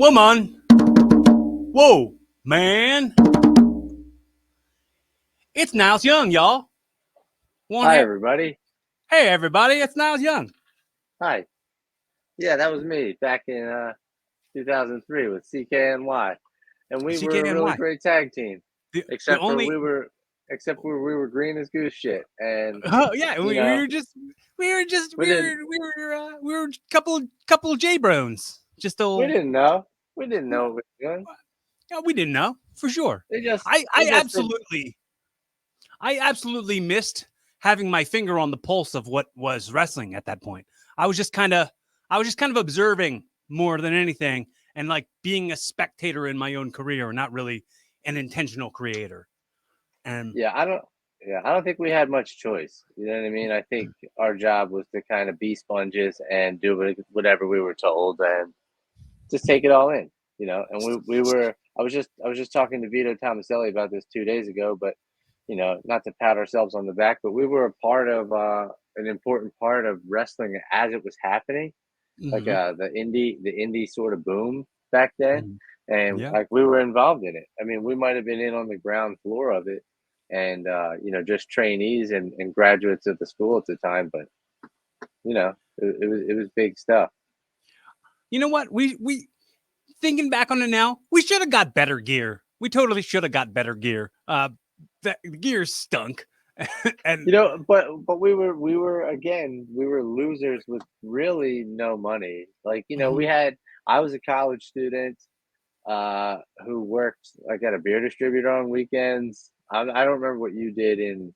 woman. Whoa, man. It's Niles Young, y'all. Hi, everybody. Hey, everybody. It's Niles Young. Hi. Yeah, that was me back in 2003 with CKNY. And we were a really great tag team. Except we were green as goose shit. And we were a couple of J-Brons. We didn't know. We didn't know what we were doing. Yeah, we didn't know for sure. I absolutely missed having my finger on the pulse of what was wrestling at that point. I was just kind of observing more than anything, and like being a spectator in my own career, not really an intentional creator. And I don't think we had much choice. You know what I mean? I think our job was to kind of be sponges and do whatever we were told and just take it all in, you know. And we were. I was just talking to Vito Tomaselli about this 2 days ago, but you know, not to pat ourselves on the back, but we were a part of an important part of wrestling as it was happening, like the indie sort of boom back then, and like we were involved in it. I mean, we might have been in on the ground floor of it, and you know, just trainees and graduates of the school at the time, but you know, it was big stuff. You know what? We thinking back on it now, we should have got better gear. We totally should have got better gear. The gear stunk. And you know, but we were losers with really no money. Like, you know, I was a college student who worked like at a beer distributor on weekends. I don't remember what you did in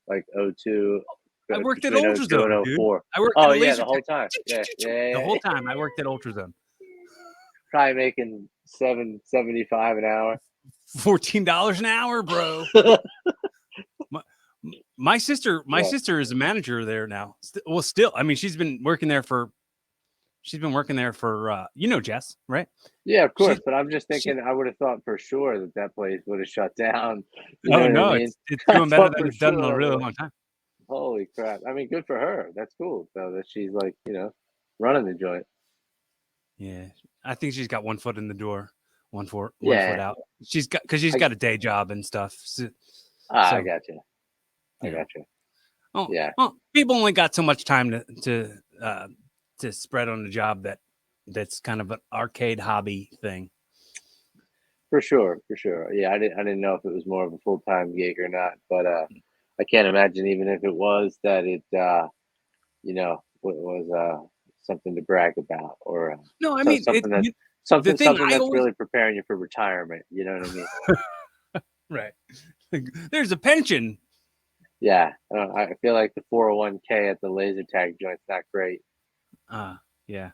like 02. I worked at Ultrazone, dude. I worked the whole time. The whole time I worked at Ultrazone. Probably making $7.75 an hour. $14 an hour, bro. My sister is a manager there now. Still, I mean, she's been working there for you know, Jess, right? Yeah, of course. But I'm just thinking, I would have thought for sure that place would have shut down. No, it's doing better than it's done in a really long time. Holy crap! I mean, good for her. That's cool. So that she's like, you know, running the joint. Yeah, I think she's got one foot in the door, one foot out. She's got a day job and stuff. I got you. I got you. Oh, yeah. Well, people only got so much time to spread on a job that's kind of an arcade hobby thing. For sure. Yeah, I didn't know if it was more of a full-time gig or not, but I can't imagine, even if it was, that it you know, was something to brag about, or no, I mean something that's really preparing you for retirement. You know what I mean? Right. There's a pension. Yeah, I feel like the 401k at the laser tag joint's not great. Yeah.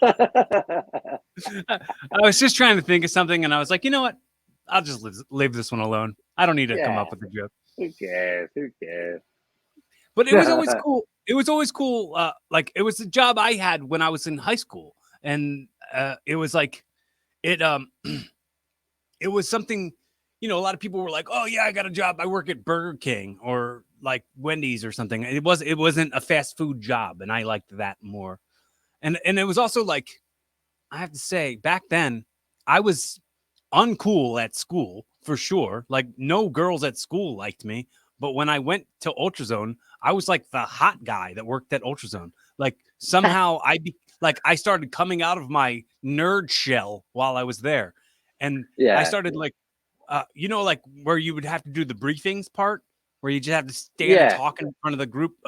I was just trying to think of something, and I was like, you know what? I'll just leave this one alone. I don't need to come up with a joke. Who cares? But it was always cool. It was always cool. Like, it was a job I had when I was in high school, and it was like it was something. You know, a lot of people were like, "Oh yeah, I got a job. I work at Burger King or like Wendy's or something." It wasn't a fast food job, and I liked that more. And it was also like, I have to say, back then I was uncool at school for sure. Like, no girls at school liked me. But when I went to Ultrazone, I was like the hot guy that worked at Ultrazone. Like, somehow I started coming out of my nerd shell while I was there, and I started like. You know, like where you would have to do the briefings part, where you just have to stand and talk in front of the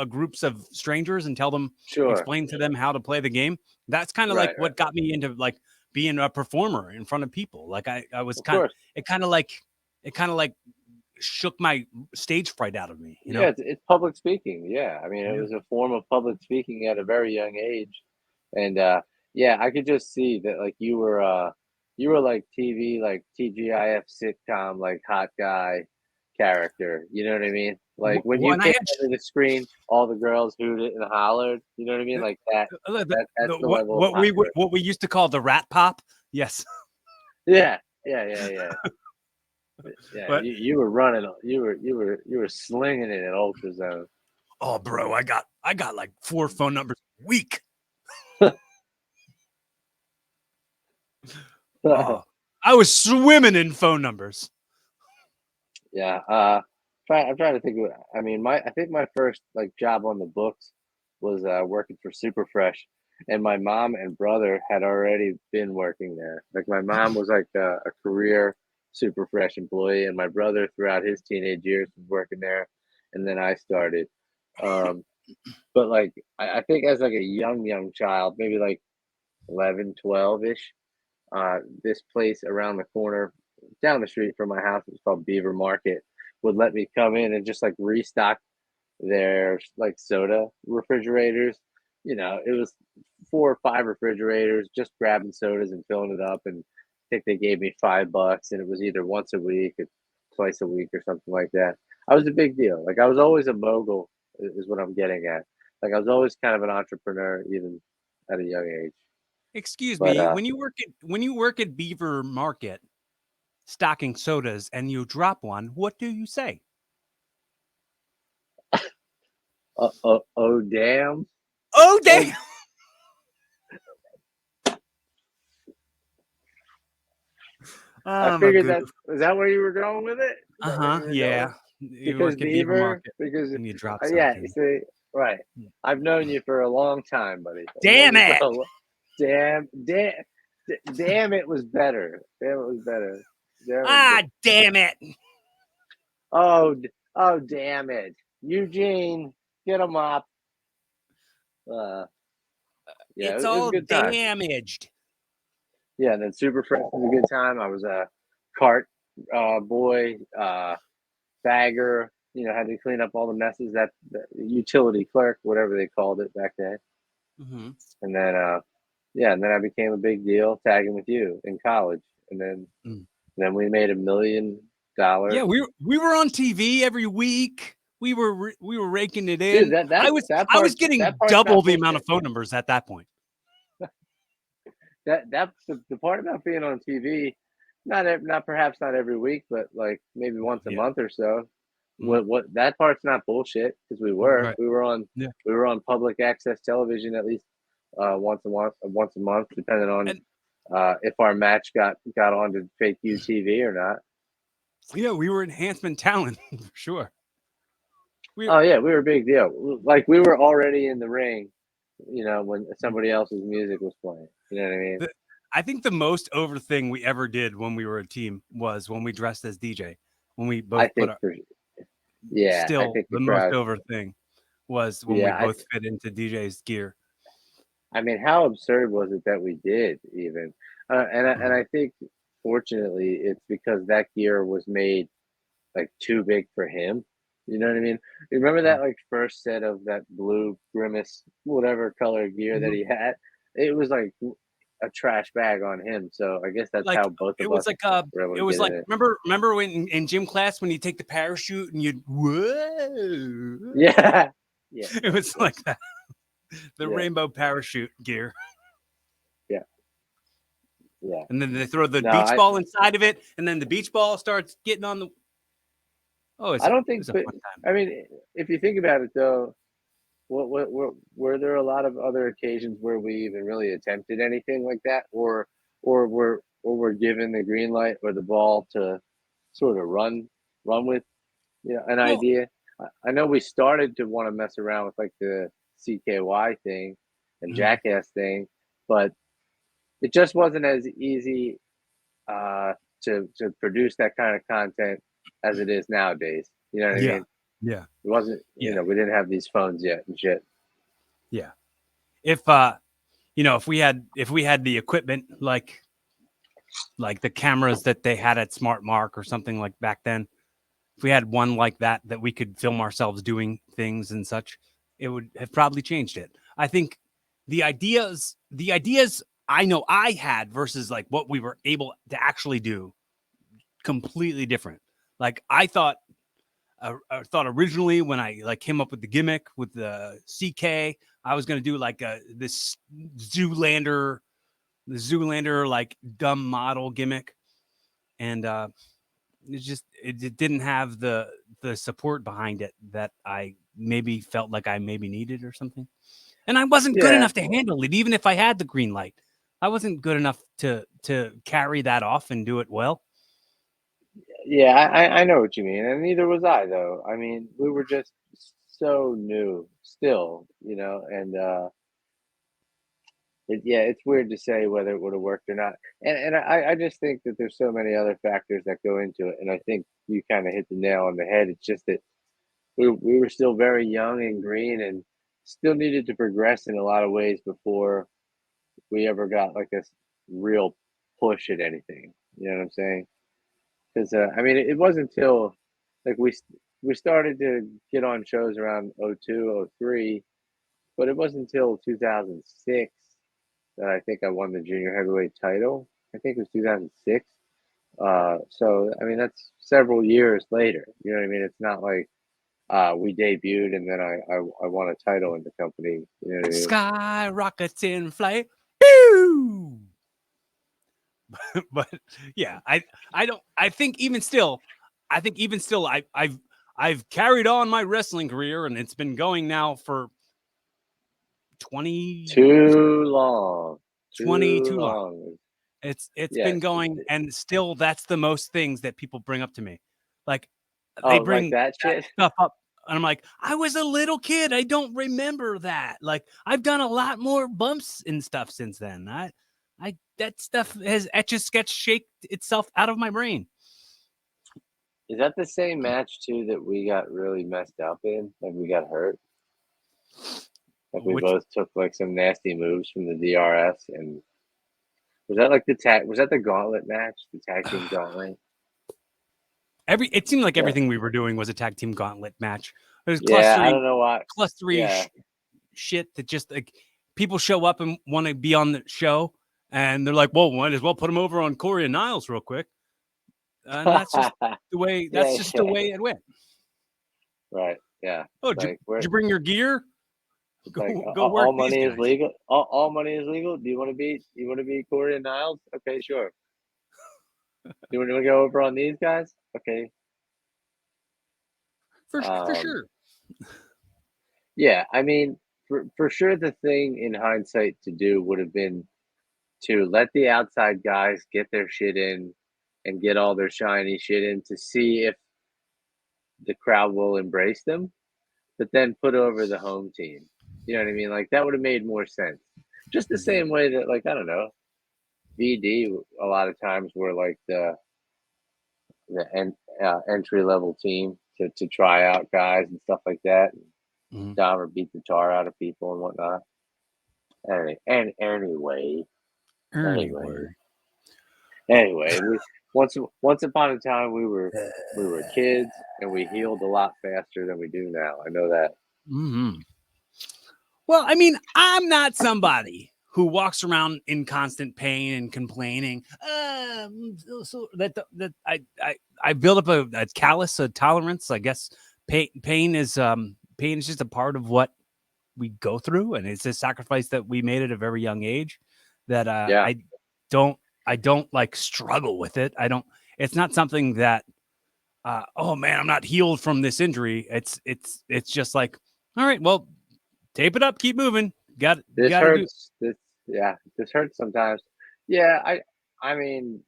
groups of strangers and tell them, explain to them how to play the game. That's kind of like what got me into like being a performer in front of people. Like I was it kind of like shook my stage fright out of me. You know? Yeah, it's public speaking. Yeah, I mean, it was a form of public speaking at a very young age, and I could just see that like you were like TV, like TGIF sitcom, like hot guy character. You know what I mean? Like when you came to the screen, all the girls hooted and hollered. You know what I mean? Like that. That's the level what we used to call the rat pop. Yes. Yeah. But you were running. You were slinging it at Ultrazone. Oh, bro, I got like 4 phone numbers a week. Oh, I was swimming in phone numbers. Yeah. I'm trying to think of. I mean, I think my first like job on the books was working for Super Fresh, and my mom and brother had already been working there. Like my mom was like a career Super Fresh employee, and my brother throughout his teenage years was working there, and then I started. Um, but like I think as like a young child, maybe like 11, 12 ish, this place around the corner down the street from my house, it's called Beaver Market, would let me come in and just like restock their like soda refrigerators. You know, it was 4 or 5 refrigerators, just grabbing sodas and filling it up. And I think they gave me $5, and it was either once a week or twice a week or something like that. I was a big deal. Like I was always a mogul, is what I'm getting at. Like I was always kind of an entrepreneur, even at a young age. Excuse But me, when you work at Beaver Market stocking sodas and you drop one, what do you say? oh damn. Oh Oh, damn! I I'm a figured goof. that is that where you were going with it? Is that where you were Yeah. going? You Because work at Beaver Beaver, Market because and you drop yeah, something. see, right. I've known you for a long time, buddy. Damn it! Damn, it was better. Damn, it was better. Damn, it was Ah, better. damn it! Oh, damn it, Eugene, get him up. Yeah, It's it was a all good time. damaged. Yeah, and then Super Fresh was a good time. I was a cart boy, bagger. You know, had to clean up all the messes. That utility clerk, whatever they called it back then. Mm-hmm. And then, yeah, and then I became a big deal tagging with you in college, and then we made $1 million. Yeah, we were on TV every week. We were raking it Dude, in. that I was part's getting part's double not the amount bullshit. of phone numbers at that point. That's the part about being on TV. Not perhaps not every week, but like maybe once a Yeah. month or so. Mm. What that part's not bullshit, because Right. we were on public access television at least once a month, depending on And if our match got onto fake UTV or not. yeah, we were enhancement talent for sure. Oh yeah, we were a big deal. Like we were already in the ring, you know, when somebody else's music was playing. You know what I mean? I think the most over thing we ever did when we were a team was when we dressed as DJ. When we both I think for I still think the the most crowd. over thing was when we Yeah, both fit into DJ's gear. I mean, how absurd was it that we did even? And I think fortunately it's because that gear was made like too big for him. You know what I mean? You remember that like first set of that blue Grimace, whatever color gear that Mhm. he had? It was like a trash bag on him. So I guess that's Like how both it of was us like were able it to was get like in it. remember when in gym class when you take the parachute and you'd whoa. Yeah. Yeah. It was like that. The Yeah. rainbow parachute gear. Yeah. Yeah. And then they throw the No, beach ball inside of it, and then the beach ball starts getting on the. Oh, I don't it think, was a but fun time. I mean, if you think about it though, were there a lot of other occasions where we even really attempted anything like that, or were given the green light or the ball to sort of run with, you know, an Well, idea? I know we started to want to mess around with like the CKY thing and mhm. Jackass thing, but it just wasn't as easy uh, to produce that kind of content as it is nowadays. You know what I Yeah, mean? yeah, It wasn't, you yeah, know, we didn't have these phones yet and shit. yeah. If if we had the equipment like the cameras that they had at Smart Mark or something like back then, if we had one like that we could film ourselves doing things and such, it would have probably changed it. I think the ideas I know I had versus like what we were able to actually do completely different. Like I thought originally when I like came up with the gimmick with the CK, I was gonna do like this Zoolander, the Zoolander like dumb model gimmick, and it didn't have the support behind it that I maybe felt like I maybe needed or something, and I wasn't good Yeah, enough to handle it even if I had the green light. good enough to carry that off and do it well. Yeah, I know what you mean, and neither was I though. I mean, we were just so new still, and yeah, it's weird to say whether it would have worked or not. And I just think that there's so many other factors that go into it, and I think you kind of hit the nail on the head. It's just that we were still very young and green, and still needed to progress in a lot of ways before we ever got like a real push at anything. You know what I'm saying? Because I mean, it wasn't until like we started to get on shows around '02, '03, but it wasn't until 2006 that I think I won the junior heavyweight title. I think it was 2006. So I mean, that's several years later. You know what I mean? It's not like we debuted and then I won a title in the company. You know what I mean? Sky rockets in flight. Pew! But yeah, I think even still, I've carried on my wrestling career, and it's been going now for 20 Too long. 20 Too too long. long. It's Yes. been going, and still that's the most things that people bring up to me. Like they Oh, like bring that shit? stuff up, and I'm like, I was a little kid. I don't remember that. Like I've done a lot more bumps and stuff since then. That stuff has etch a sketch shaked itself out of my brain. Is that the same match too that we got really messed up in? Like we got hurt? Like we Which both took like some nasty moves from the DRS, and was that like was that the gauntlet match? The tag team gauntlet? it seemed like Yeah. everything we were doing was a tag team gauntlet match. It was Yeah, I don't know why. clustery Yeah. shit that just like people show up and want to be on the show, and they're like, "Well, might as well put them over on Cory and Niles real quick." And that's just the way. That's just the way it went. Right. Yeah. Oh, Like did you bring your gear? like Go work all these money is guys. legal. All money is legal. Do you want to be Cory and Niles? Okay, sure. You want to go over on these guys? Okay. For Um, sure. yeah, I mean, for sure, the thing in hindsight to do would have been to let the outside guys get their shit in and get all their shiny shit in to see if the crowd will embrace them, but then put over the home team. You know what I mean? Like that would have made more sense. Just the same way that, like, I don't know, VD a lot of times were like the entry level team to try out guys and stuff like that. Mhm. Dahmer beat the tar out of people and whatnot. Anyway, we once upon a time we were kids and we healed a lot faster than we do now. I know that. Mm-hmm. Well, I mean, I'm not somebody who walks around in constant pain and complaining. So that I build up a callous, a tolerance. I guess pain is just a part of what we go through, and it's a sacrifice that we made at a very young age. That Yeah. I don't like struggle with it. It's not something that. Oh man, I'm not healed from this injury. It's just like, all right, well, tape it up, keep moving. This Got to do. hurts. This hurts sometimes. Yeah, I mean,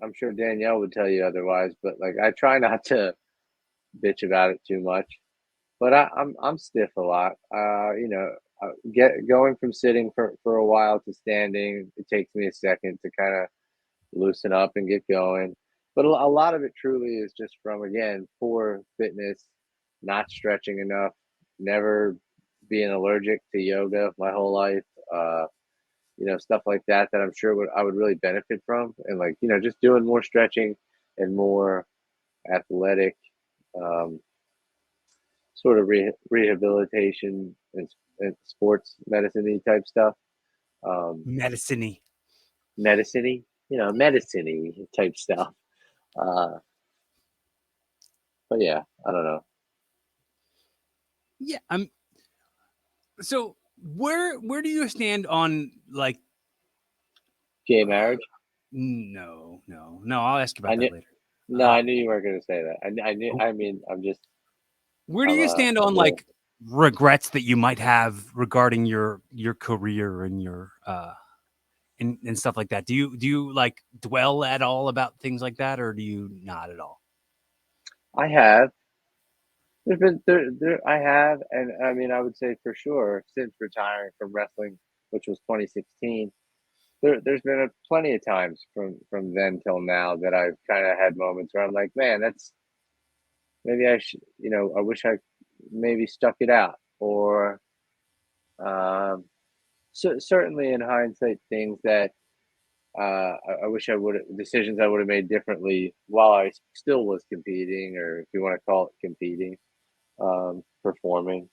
I'm sure Danielle would tell you otherwise, but like I try not to bitch about it too much. But I'm stiff a lot. Going from sitting for a while to standing, it takes me a second to kind of loosen up and get going. But a lot of it truly is just from, again, poor fitness, not stretching enough, never being allergic to yoga my whole life. Stuff like that I'm sure I would really benefit from, and like just doing more stretching and more athletic sort of rehabilitation and sports medicine type stuff. Medicine-y. Medicine type stuff. But yeah, I don't know. Yeah, so where do you stand on like Gay marriage? no, I'll ask you about that later. No, I knew you weren't going to say that. I knew. I mean, Where do you stand on like regrets that you might have regarding your career and your and stuff like that. Do you like dwell at all about things like that, or do you not at all? I have. There's been I have, and I mean, I would say for sure since retiring from wrestling, which was 2016, there's been plenty of times from then till now that I've kind of had moments where I'm like, man, that's maybe I should, I wish I maybe stuck it out, or certainly in hindsight, things that I wish I would have decisions I would have made differently while I still was competing, or if you want to call it competing, performing.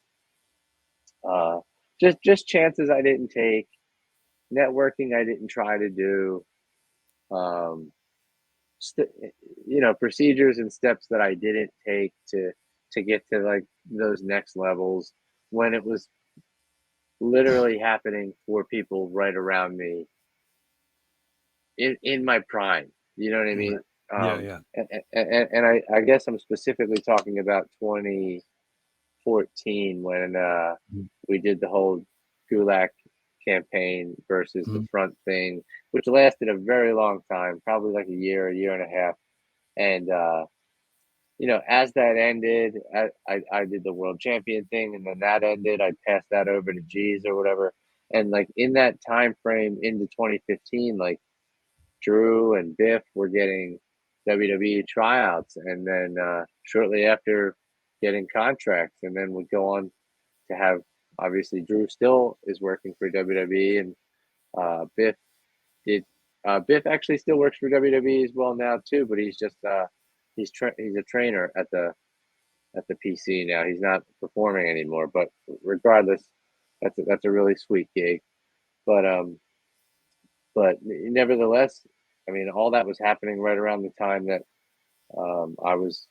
Uh, just chances I didn't take, networking I didn't try to do, um, st- procedures and steps that I didn't take to get to like those next levels when it was literally happening for people right around me in my prime. You know what I Right. mean? Yeah, yeah. And I guess I'm specifically talking about 2014 when Mhm. we did the whole Gulak campaign versus the Mhm. front thing, which lasted a very long time, probably like a year and a half. And as that ended, I did the world champion thing, and then that ended. I passed that over to G's or whatever. And like in that time frame into 2015, like Drew and Biff were getting WWE tryouts, and then shortly after getting contracts, and then would go on to have, obviously Drew still is working for WWE, and Biff did. Biff actually still works for WWE as well now too, but he's just he's a trainer at the PC now. He's not performing anymore, but regardless, that's a really sweet gig. But nevertheless, I mean, all that was happening right around the time that I was,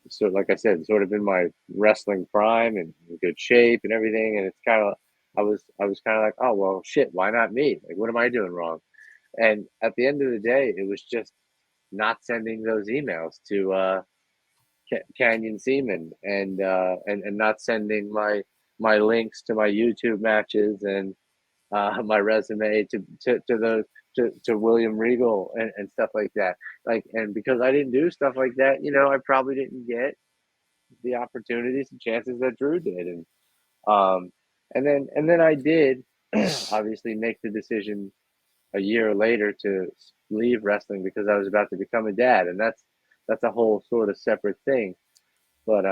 so like I said, sort of in my wrestling prime and in good shape and everything. And it's kind of, I was kind of like, oh well, shit, why not me? Like, what am I doing wrong? And at the end of the day, it was just not sending those emails to Canyon Seaman, and not sending my links to my YouTube matches and my resume to those to William Regal and stuff like that. Like, and because I didn't do stuff like that, I probably didn't get the opportunities and chances that Drew did. Um and then I did obviously make the decision a year later to leave wrestling because I was about to become a dad, and that's a whole sort of separate thing. But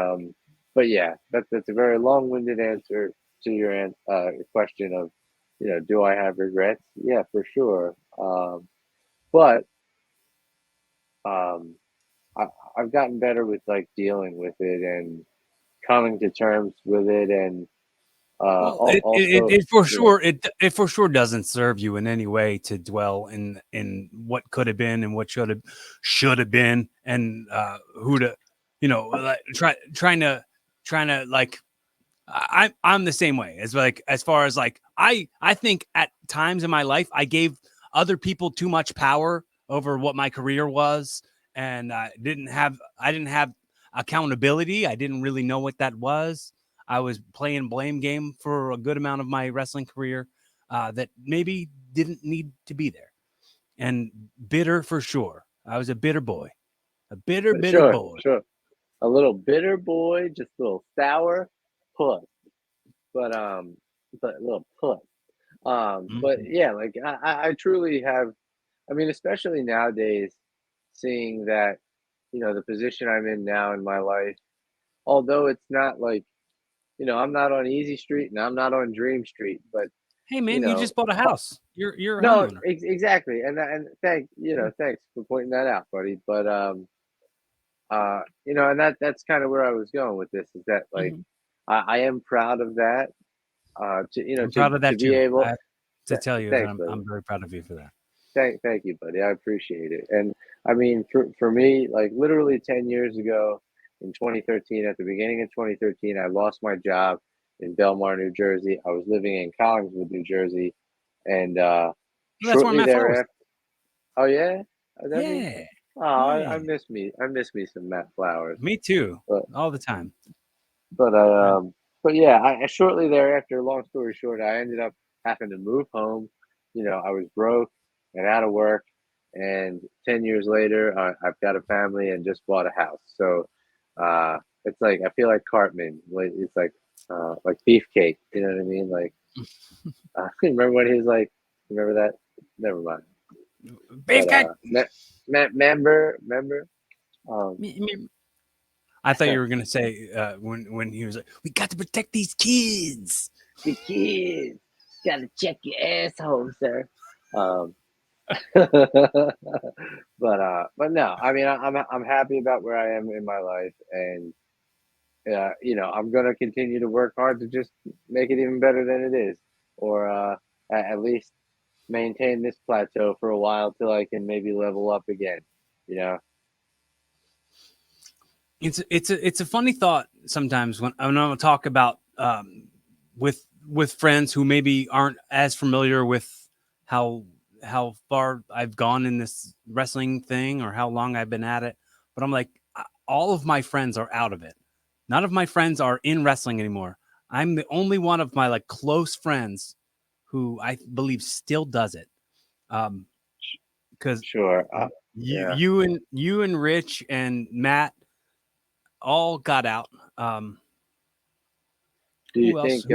yeah, that's a very long-winded answer to your question of, do I have regrets? Yeah, for sure. But um, I, I've gotten better with like dealing with it and coming to terms with it, and Well, also, it for sure it for sure doesn't serve you in any way to dwell in what could have been and what should have been, and who to, like, trying to like, I'm the same way as, like, as far as like, I think at times in my life I gave other people too much power over what my career was, and I didn't have accountability. I didn't really know what that was. I was playing blame game for a good amount of my wrestling career, that maybe didn't need to be there, and bitter for sure. I was a bitter boy, a bitter sure, boy. sure, a little bitter boy, just a little sour puss, but a little puss. But Mhm. yeah, like I truly have. I mean, especially nowadays, seeing that, the position I'm in now in my life, although it's not like, I'm not on Easy Street and I'm not on Dream Street, but Hey you man, you know, just bought a house. You're a no, homeowner. exactly, and thanks for pointing that out, buddy. But and that's kind of where I was going with this, is that like Mhm. I am proud of that. To I'm proud of to that be too. I able. have to tell you that Thanks, I'm buddy. very proud of you for that. Thank you, buddy. I appreciate it. And I mean, for me, like literally 10 years ago in 2013, at the beginning of 2013, I lost my job in Belmar, New Jersey. I was living in Collingswood, New Jersey. And Well, that's where shortly Matt Flowers. thereafter, oh, yeah? Yeah, Oh, I yeah. miss me. I miss me some Matt Flowers. Me too. But, All the time. but, Right. yeah, I shortly thereafter, long story short, I ended up having to move home. I was broke. and out of work. And 10 years later, I've got a family and just bought a house. So it's like I feel like Cartman. It's like beefcake. You know what I mean? Like remember when he was like, remember that? Never mind. Beefcake. Remember? I thought you were gonna say when he was like, "We got to protect these kids." The kids gotta check your asshole, sir. Um, but no, I mean, I'm happy about where I am in my life, and I'm gonna continue to work hard to just make it even better than it is, or at least maintain this plateau for a while till I can maybe level up again. You know. It's a funny thought sometimes when I talk about with friends who maybe aren't as familiar with how far I've gone in this wrestling thing or how long I've been at it. But I'm like, all of my friends are out of it. None of my friends are in wrestling anymore. I'm the only one of my like close friends who I believe still does it. Because Sure. Yeah. you and Rich and Matt all got out. Do you Who else? think?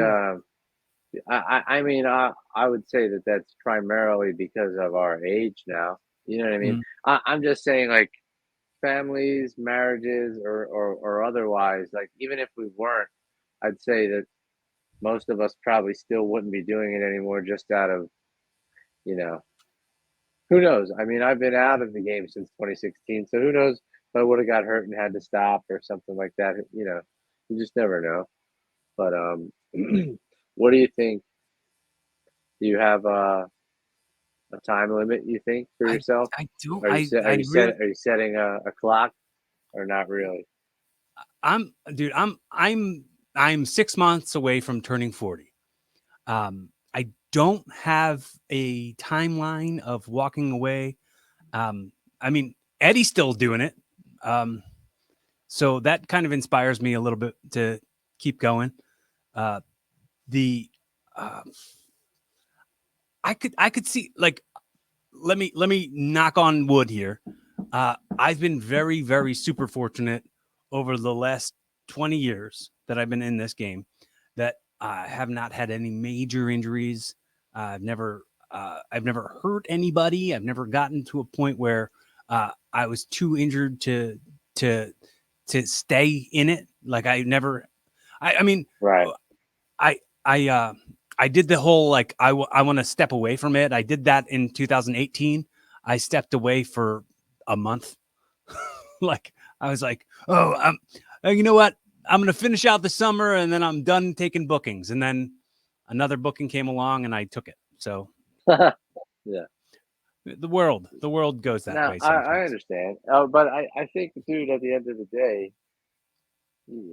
I mean, I would say that that's primarily because of our age now. You know what I mean? Mm. I'm just saying, like families, marriages, or otherwise. Like even if we weren't, I'd say that most of us probably still wouldn't be doing it anymore, just out of you know, who knows? I mean, I've been out of the game since 2016, so who knows if I would have got hurt and had to stop or something like that. You just never know. But what do you think? Do you have a time limit, you think, for I yourself? I don't Are you I really are you setting a clock or not really? I'm dude I'm 6 months away from turning 40. I don't have a timeline of walking away. I mean Eddie's still doing it. Um, so that kind of inspires me a little bit to keep going. Uh, the uh, I could see like let me knock on wood here. I've been very, very super fortunate over the last 20 years that I've been in this game that I have not had any major injuries. I've never hurt anybody. I've never gotten to a point where I was too injured to stay in it. Like I never. I mean, Right. I I uh I did the whole like I want to step away from it. I did that in 2018. I stepped away for a month. Like I was like, oh, you know what? I'm gonna finish out the summer and then I'm done taking bookings. And then another booking came along and I took it. So Yeah. the world goes that No, way I sometimes. understand. But I think, dude, at the end of the day,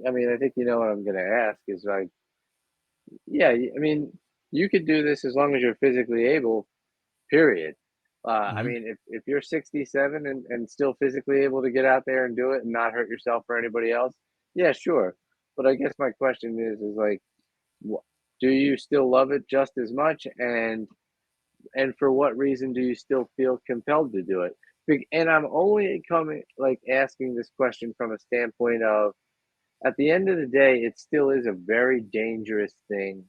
I mean, I think you know what I'm gonna ask is like, yeah, I mean, you could do this as long as you're physically able. Period. I Mhm. mean, if you're 67 and still physically able to get out there and do it and not hurt yourself or anybody else, yeah, sure. But I guess my question is like, wh- do you still love it just as much? And for what reason do you still feel compelled to do it? And I'm only coming like asking this question from a standpoint of, at the end of the day, it still is a very dangerous thing,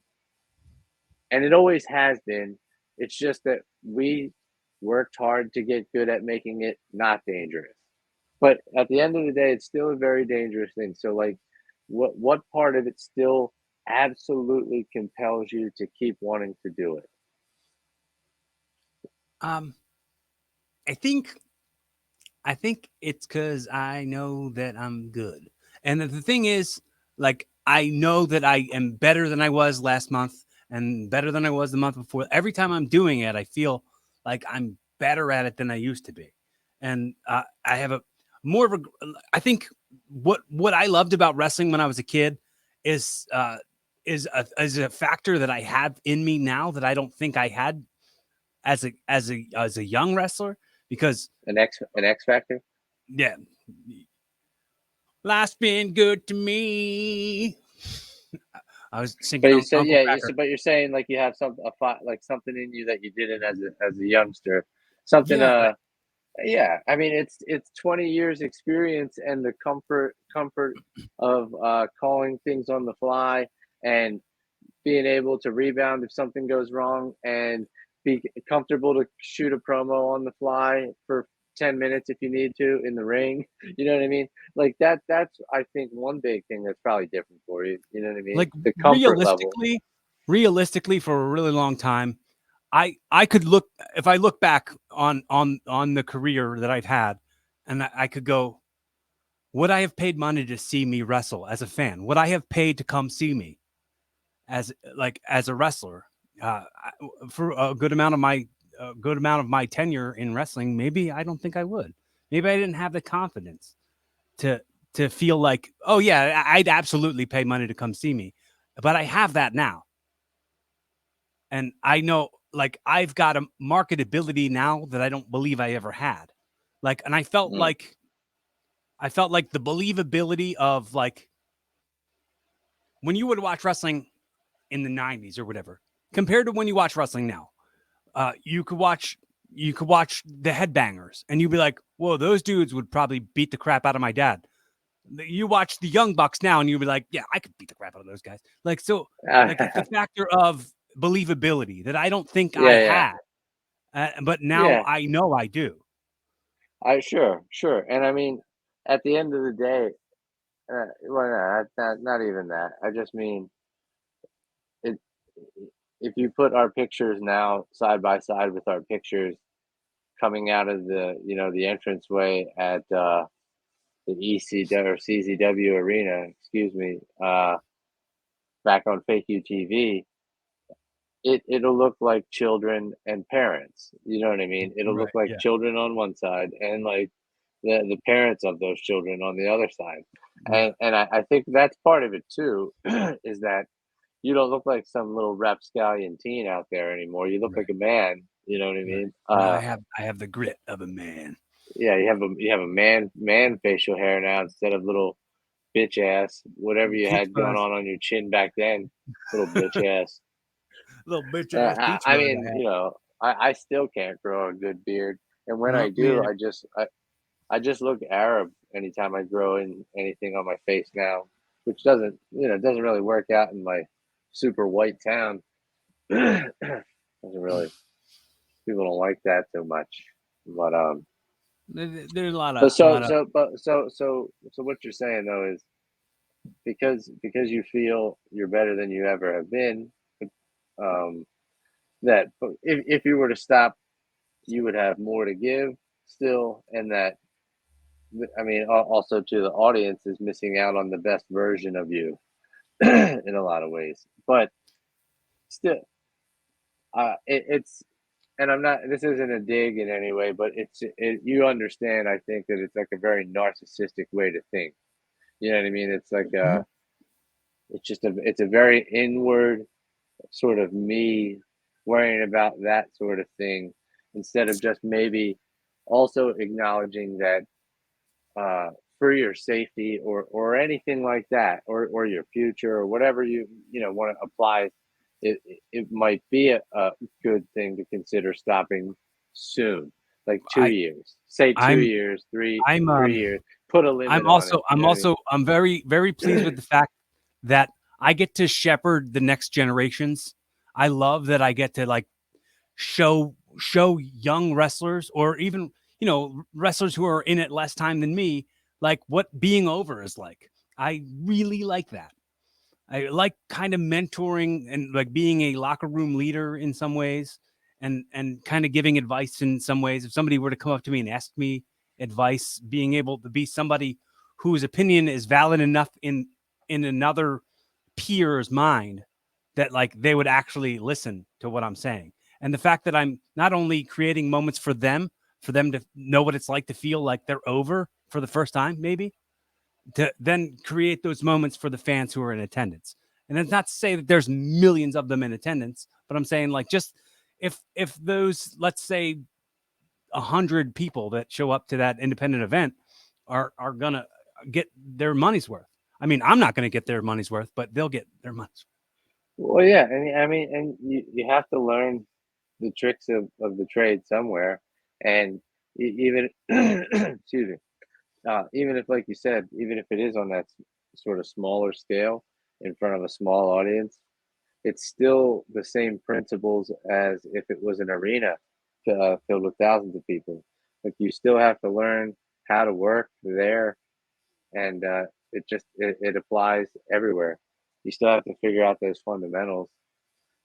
and it always has been. It's just that we worked hard to get good at making it not dangerous. But at the end of the day, it's still a very dangerous thing. So, like, what part of it still absolutely compels you to keep wanting to do it? Um, I think it's because I know that I'm good. And the thing is, like, I know that I am better than I was last month and better than I was the month before. Every time I'm doing it, I feel like I'm better at it than I used to be. And I have a more of a, I think what I loved about wrestling when I was a kid is, is a factor that I have in me now that I don't think I had as a young wrestler because An X factor? yeah, life's been good to me. I was But singing you said, Uncle yeah, Cracker. but you're saying like you have like something in you that you didn't as a youngster, something. Yeah, Yeah, I mean, it's 20 years experience and the comfort of calling things on the fly and being able to rebound if something goes wrong and be comfortable to shoot a promo on the fly for 10 minutes if you need to in the ring. You know what I mean? Like that's I think one big thing that's probably different for you. You know what I mean? like The comfort level. realistically, for a really long time, I could look if I look back on the career that I've had, and I could go, would I have paid money to see me wrestle as a fan? Would I have paid to come see me as a wrestler for a good amount of my tenure in wrestling? Maybe I don't think I would. Maybe I didn't have the confidence to feel like, oh yeah, I'd absolutely pay money to come see me, but I have that now, and I know like I've got a marketability now that I don't believe I ever had. Like, and Mm, I felt like the believability of like when you would watch wrestling in the 90s or whatever, compared to when you watch wrestling now. You could watch the headbangers and you'd be like, whoa, those dudes would probably beat the crap out of my dad. You watch the Young Bucks now and you'd be like, yeah, I could beat the crap out of those guys. Like, so like it's a factor of believability that I don't think I yeah, yeah, had. But now yeah. I know I do. I sure, and I mean, at the end of the day, well, no, not even that. I just mean it. If you put our pictures now side by side with our pictures coming out of the the entranceway at the ECW or CZW arena, excuse me, back on Fake UTV, it'll look like children and parents. You know what I mean? It'll Right. look like Yeah. children on one side and like the parents of those children on the other side. Yeah. And I think that's part of it too, is that you don't look like some little rapscallion teen out there anymore. You look Right. like a man. You know what I Right. mean? Now I have the grit of a man. Yeah, you have a man facial hair now instead of little bitch ass whatever you Peach had going fuzz. on your chin back then, little bitch ass. Little bitch ass peach I fuzz I mean, had. I still can't grow a good beard, and when I No, me do, either. I just look Arab anytime I grow in anything on my face now, which doesn't doesn't really work out in my super white town. Doesn't really people don't like that so much, but There's but a so lot of so but so what you're saying though is because you feel you're better than you ever have been, um, that if you were to stop, you would have more to give still, and that I mean also to the audience is missing out on the best version of you in a lot of ways, but still, it's and I'm not. This isn't a dig in any way, but you understand. I think that it's like a very narcissistic way to think. You know what I mean? It's like Mhm. it's a very inward sort of me worrying about that sort of thing instead of just maybe also acknowledging that uh, for your safety or anything like that or your future or whatever you want to apply, it might be a good thing to consider stopping soon, like two I years say two I'm years I'm 3 years, put a limit on it, you know what I mean? I'm very pleased with the fact that I get to shepherd the next generations. I love that I get to like show young wrestlers or even wrestlers who are in it less time than me like what being over is like. I really like that. I like kind of mentoring and like being a locker room leader in some ways and kind of giving advice in some ways. If somebody were to come up to me and ask me advice, being able to be somebody whose opinion is valid enough in another peer's mind that like they would actually listen to what I'm saying. And the fact that I'm not only creating moments for them to know what it's like to feel like they're over for the first time, maybe, to then create those moments for the fans who are in attendance. And that's not to say that there's millions of them in attendance, but I'm saying like just if those, let's say, 100 people that show up to that independent event are gonna get their money's worth. I mean, I'm not gonna get their money's worth, but they'll get their money's Well, yeah, and I mean, and you have to learn the tricks of the trade somewhere. And even excuse me, even if, like you said, even if it is on that sort of smaller scale in front of a small audience, it's still the same principles as if it was an arena filled with thousands of people. Like you still have to learn how to work there, and it applies everywhere. You still have to figure out those fundamentals.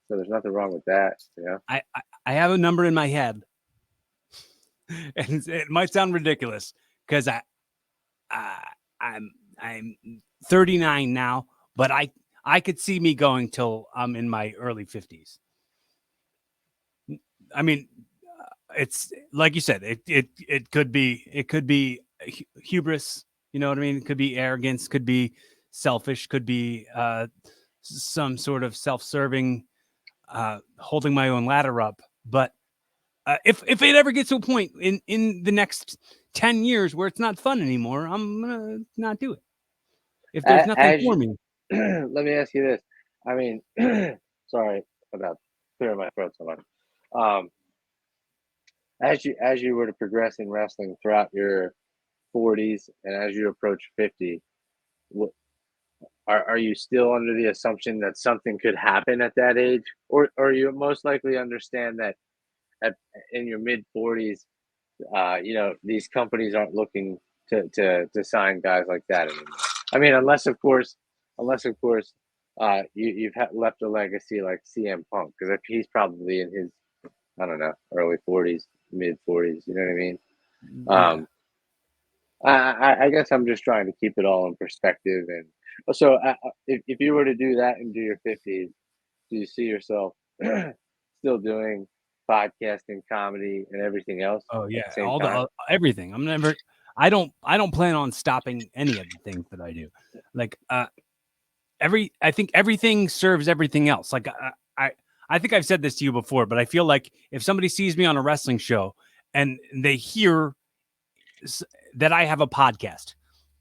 So there's nothing wrong with that, you know. I have a number in my head, and it might sound ridiculous because I'm 39 now, but I could see me going till I'm in my early 50s. I mean, it's like you said, it could be hubris, you know what I mean? It could be arrogance, could be selfish, could be some sort of self-serving, holding my own ladder up. But if it ever gets to a point in the next 10 years where it's not fun anymore, I'm gonna not do it. If there's nothing As for you, me. let me ask you this. I mean, sorry about clearing my throat so much. Um, as you were to progress in wrestling throughout your 40s and as you approach 50, what, are you still under the assumption that something could happen at that age, or you most likely understand that at in your mid 40s, these companies aren't looking to sign guys like that anymore. I mean, unless of course, you've left a legacy like CM Punk, because he's probably in his, I don't know, early 40s, mid 40s. You know what I mean? Yeah. Um, I guess I'm just trying to keep it all in perspective. And so, if you were to do that and do your 50s, do you see yourself still doing podcasting, comedy, and everything else Oh at the yeah, same all the time? everything. I don't plan on stopping any of the things that I do. Like I think everything serves everything else. Like I I think I've said this to you before, but I feel like if somebody sees me on a wrestling show and they hear that I have a podcast,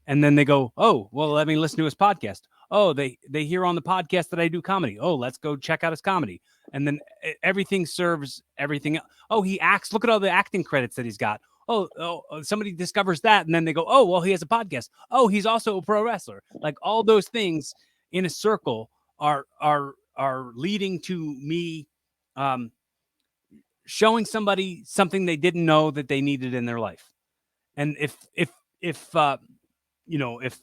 and then they go, "Oh, well, let me listen to his podcast." Oh, they hear on the podcast that I do comedy. Oh, let's go check out his comedy. And then everything serves everything. Oh, he acts. Look at all the acting credits that he's got. Somebody discovers that, and then they go, "Oh, well, he has a podcast. Oh, he's also a pro wrestler." Like all those things in a circle are leading to me um, showing somebody something they didn't know that they needed in their life. And if you know if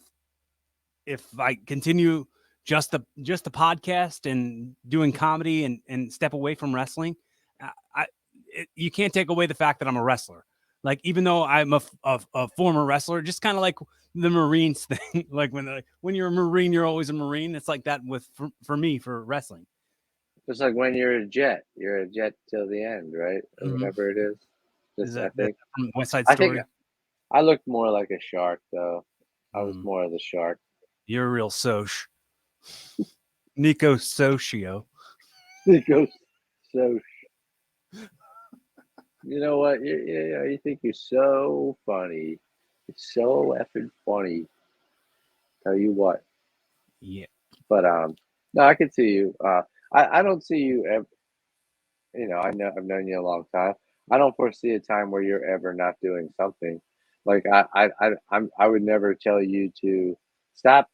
I continue just the podcast and doing comedy and step away from wrestling, you can't take away the fact that I'm a wrestler. Like even though I'm a former wrestler, just kind of like the Marines thing. Like when you're a Marine, you're always a Marine. It's like that for me for wrestling. Just like when you're a jet till the end, right? Or Mm-hmm. whatever it is. Is Just that from West Side I think Story? I looked more like a shark though. I was Mm. more of the shark. You're a real soch. Nico Sozio. It goes so. You know what? You think you're so funny. It's so effing funny. Tell you what. Yeah. But no, I can see you. I don't see you ever. I've known you a long time. I don't foresee a time where you're ever not doing something. Like I would never tell you to stop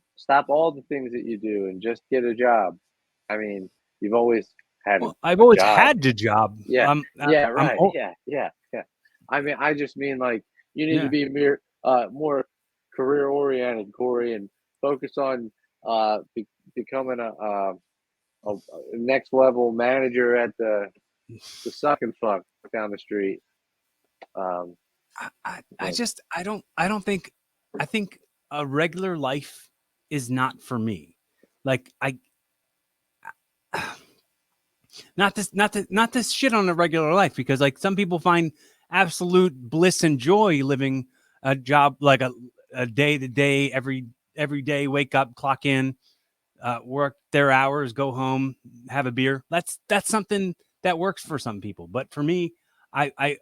all the things that you do and just get a job. I mean, you've always had Well, I've a always job. had the job. Yeah, yeah, I'm right. oh, Yeah. I mean, I just mean like you need to yeah. be more career oriented, Corey, and focus on becoming a next level manager at the suck and fuck down the street. Um, I but just I think a regular life is not for me. Like I not this shit on a regular life because like some people find absolute bliss and joy living a job like a day to day every day, wake up, clock in, work their hours, go home, have a beer. That's something that works for some people, but for me, I I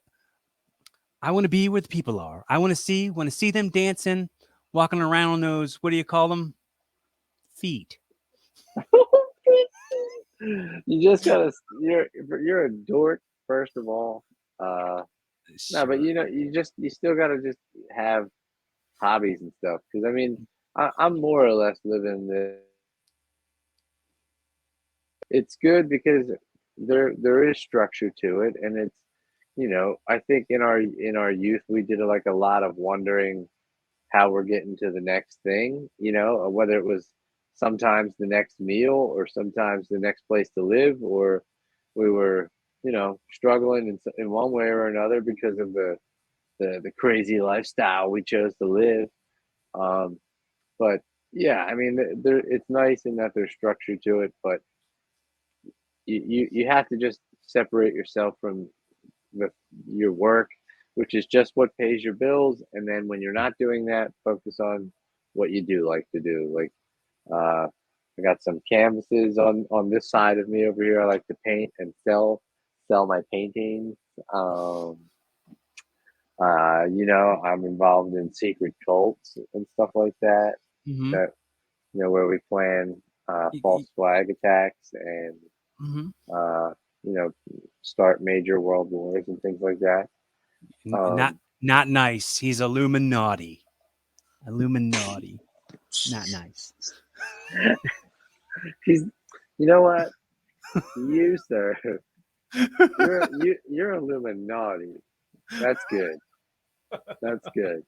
I want to be where the people are. I want to see them dancing, walking around on those, what do you call them? Feet. you just gotta you're a dork first of all. Uh, No, but Sure. you still gotta just have hobbies and stuff. Because I mean, I'm more or less living the. It's good because there is structure to it, and it's I think in our youth we did like a lot of wondering how we're getting to the next thing, whether it was sometimes the next meal or sometimes the next place to live, or we were struggling in one way or another because of the crazy lifestyle we chose to live. Um, but yeah, I mean, it's nice in that there's structure to it, but you have to just separate yourself from the your work, which is just what pays your bills, and then when you're not doing that, focus on what you do like to do. Like, I got some canvases on this side of me over here. I like to paint and sell my paintings. Um, I'm involved in secret cults and stuff like that. Mm-hmm. That where we plan false flag attacks and Mm-hmm. uh, you know start major world wars and things like that. Not Um, not nice. He's Illuminati. Illuminati. Not nice. he's, you know what, you sir, you're Illuminati. That's good. That's good.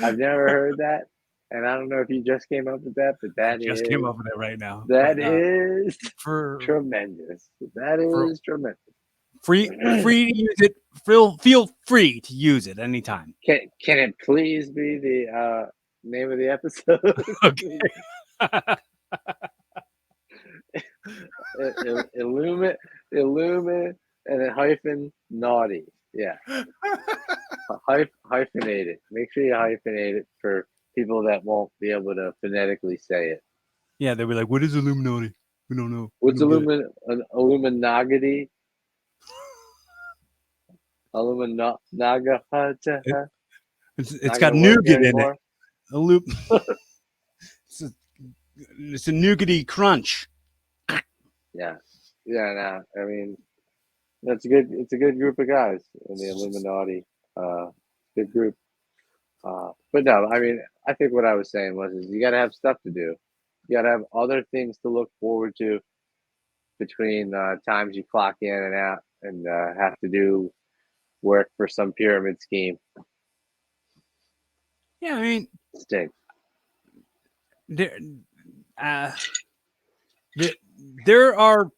I've never heard that, and I don't know if you just came up with that, but I just came up with it right now. that But is for tremendous. That for is tremendous. free to use it. Feel free to use it anytime. Can it please be the name of the episode? Okay. Illumine, illumine, and then hyphen naughty. Yeah, hyphenate it. Make sure you hyphenate it for people that won't be able to phonetically say it. Yeah, they'll be like, "What is Illuminati? We don't know. We What's don't get it." Illuminagity? Illuminaga? it it's Not got gonna work nougat in it. anymore. Illu- it's, a, it's a nougaty crunch. Yeah, yeah. No, I mean that's good. It's a good group of guys in the Illuminati. Good group. But no, I mean, I think what I was saying was, is you got to have stuff to do. You got to have other things to look forward to between times you clock in and out and have to do work for some pyramid scheme. Yeah, I mean, Stinks. there, uh, there, there are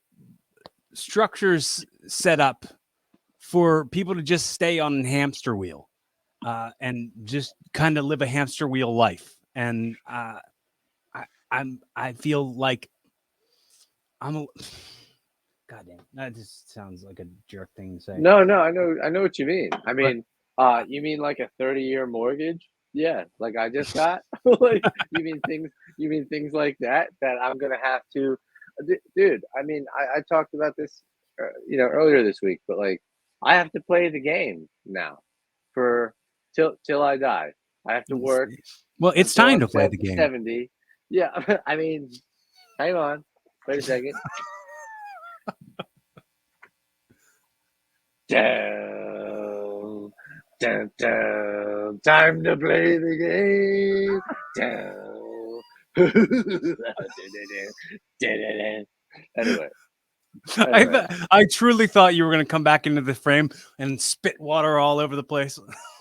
structures set up for people to just stay on a hamster wheel and just kind of live a hamster wheel life. And I feel like I'm a goddamn. That just sounds like a jerk thing to say. No, I know what you mean. I But mean, you mean like a 30-year mortgage? Yeah, like I just got. Like you mean things like that I'm gonna have to, dude. I mean, I talked about this, earlier this week, but like I have to play the game now for till I die. I have to work well, it's until time I'm to play the game. 70. Yeah, I mean, hang on, wait a second. Down, down, down. Time to play the game. Down. Anyway, anyway. I truly thought you were going to come back into the frame and spit water all over the place.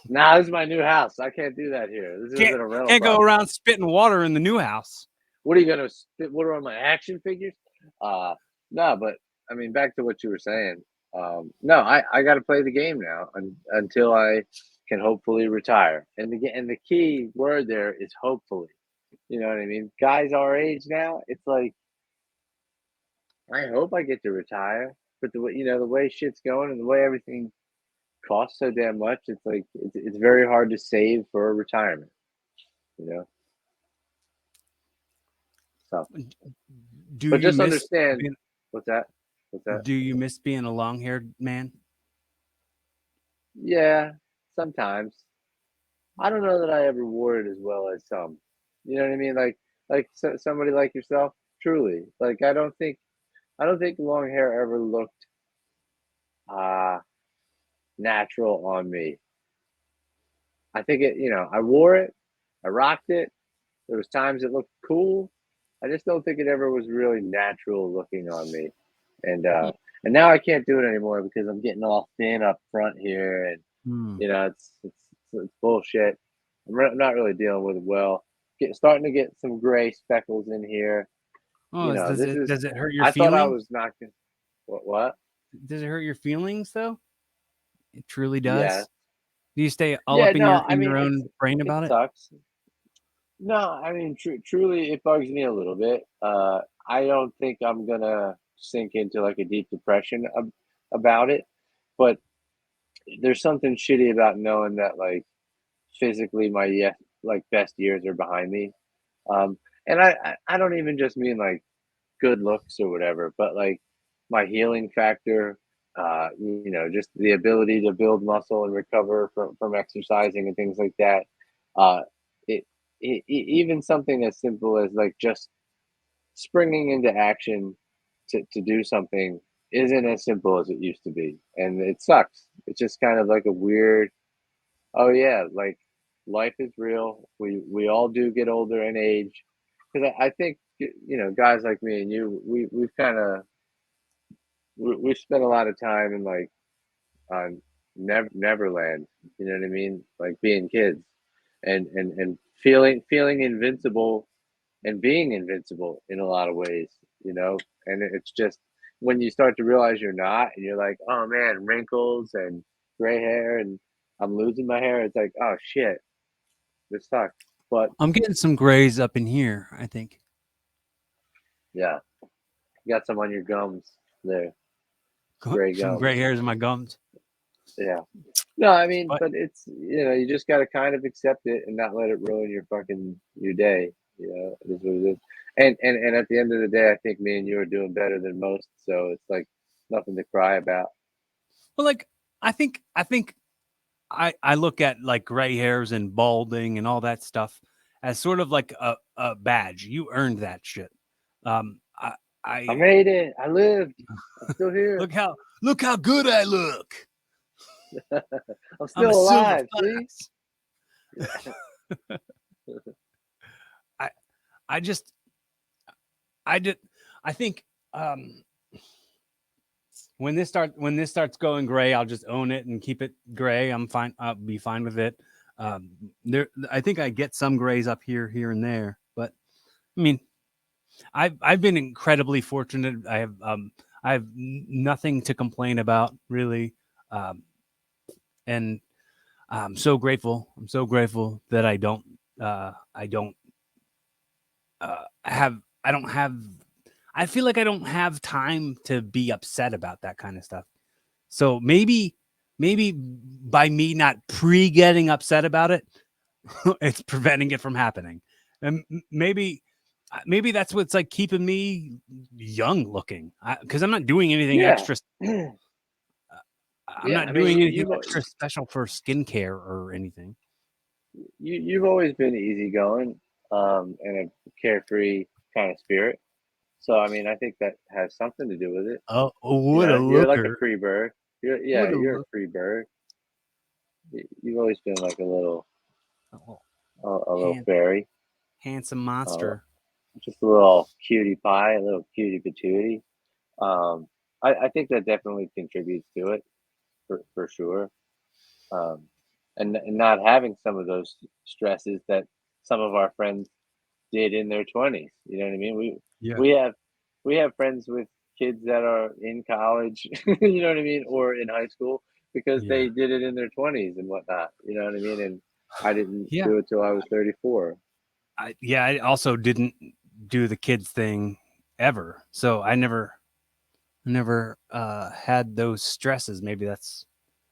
Now this is my new house. I can't do that here. This isn't a rental Can't go property. around spitting water in the new house. What are you gonna spit water on my action figures? No, but I mean, back to what you were saying. No, I got to play the game now until I can hopefully retire. And the key word there is hopefully. You know what I mean? Guys our age now, it's like I hope I get to retire, but the way shit's going and the way everything costs so damn much, it's like it's very hard to save for a retirement. You know, so Do but you just miss understand being, what's that? What's that? do you miss being a long-haired man? Yeah, sometimes. I don't know that I ever wore it as well as some. You know what I mean? Like somebody like yourself, truly. Like I don't think long hair ever looked uh natural on me. I think it, I wore it, I rocked it. There was times it looked cool. I just don't think it ever was really natural looking on me. And and now I can't do it anymore because I'm getting all thin up front here, and Mm. it's bullshit. I'm not really dealing with it well. Starting to get some gray speckles in here. Oh, This is. does it hurt your I thought I feelings? was not gonna. What? Does it hurt your feelings though? It truly Yeah. does. Do you stay all Yeah. up No. I in your mean, own brain it about it? sucks. No, I mean, truly, it bugs me a little bit. I don't think I'm gonna sink into like a deep depression about it, but there's something shitty about knowing that like physically my like best years are behind me. Um, and I don't even just mean like good looks or whatever, but like my healing factor, just the ability to build muscle and recover from exercising and things like that. Uh, it, Even something as simple as like just springing into action to do something isn't as simple as it used to be. And it sucks. It's just kind of like a weird, oh yeah, like life is real. We all do get older in age. Because I think guys like me and you, we've kind of we've spent a lot of time in like on Neverland. You know what I mean? Like being kids, and feeling invincible and being invincible in a lot of ways. And it's just when you start to realize you're not, and you're like, oh man, wrinkles and gray hair, and I'm losing my hair. It's like, oh shit, this sucks. But I'm getting some grays up in here, I think. yeah, you got some on your gums there, gray Some gums. gray hairs in my gums. Yeah. No, I mean, But but it's you just got to kind of accept it and not let it ruin your day. It is what it is. And at the end of the day, I think me and you are doing better than most. So it's like nothing to cry about. well, like I think I look at like gray hairs and balding and all that stuff as sort of like a badge. You earned that shit. I I I made it. I lived. I'm still here. look how good I look. I'm I'm a still silver alive. See? fox. Yeah. I I just I did I think when this starts going gray, I'll just own it and keep it gray. I'm fine. I'll be fine with it. There, I think I get some grays up here and there, but I mean, I've been incredibly fortunate. I have nothing to complain about really, um, and I'm so grateful. I'm so grateful that I don't have I don't have I feel like I don't have time to be upset about that kind of stuff. So maybe by me not getting upset about it, it's preventing it from happening. And maybe that's what's like keeping me young looking because I'm not doing anything Yeah. extra. Yeah. I'm I not mean, doing anything extra special for skincare or anything. you've always been easygoing, and a carefree kind of spirit. So I mean, I think that has something to do with it. Oh, what a You're like a looker! free bird. What a You're a look! free bird. You've always been like Oh, a little fairy, handsome uh, monster. just a little cutie pie, a little cutie patootie. Um, I think that definitely contributes to it for sure. Um, and not having some of those stresses that some of our friends did in their 20s. You know what I mean? Yeah, We have friends with kids that are in college, you know what I mean, or in high school because yeah, they did it in their 20s and whatnot. You know what I mean? And I didn't yeah. do it till I was 34. I also didn't do the kids thing ever, so I never had those stresses. Maybe that's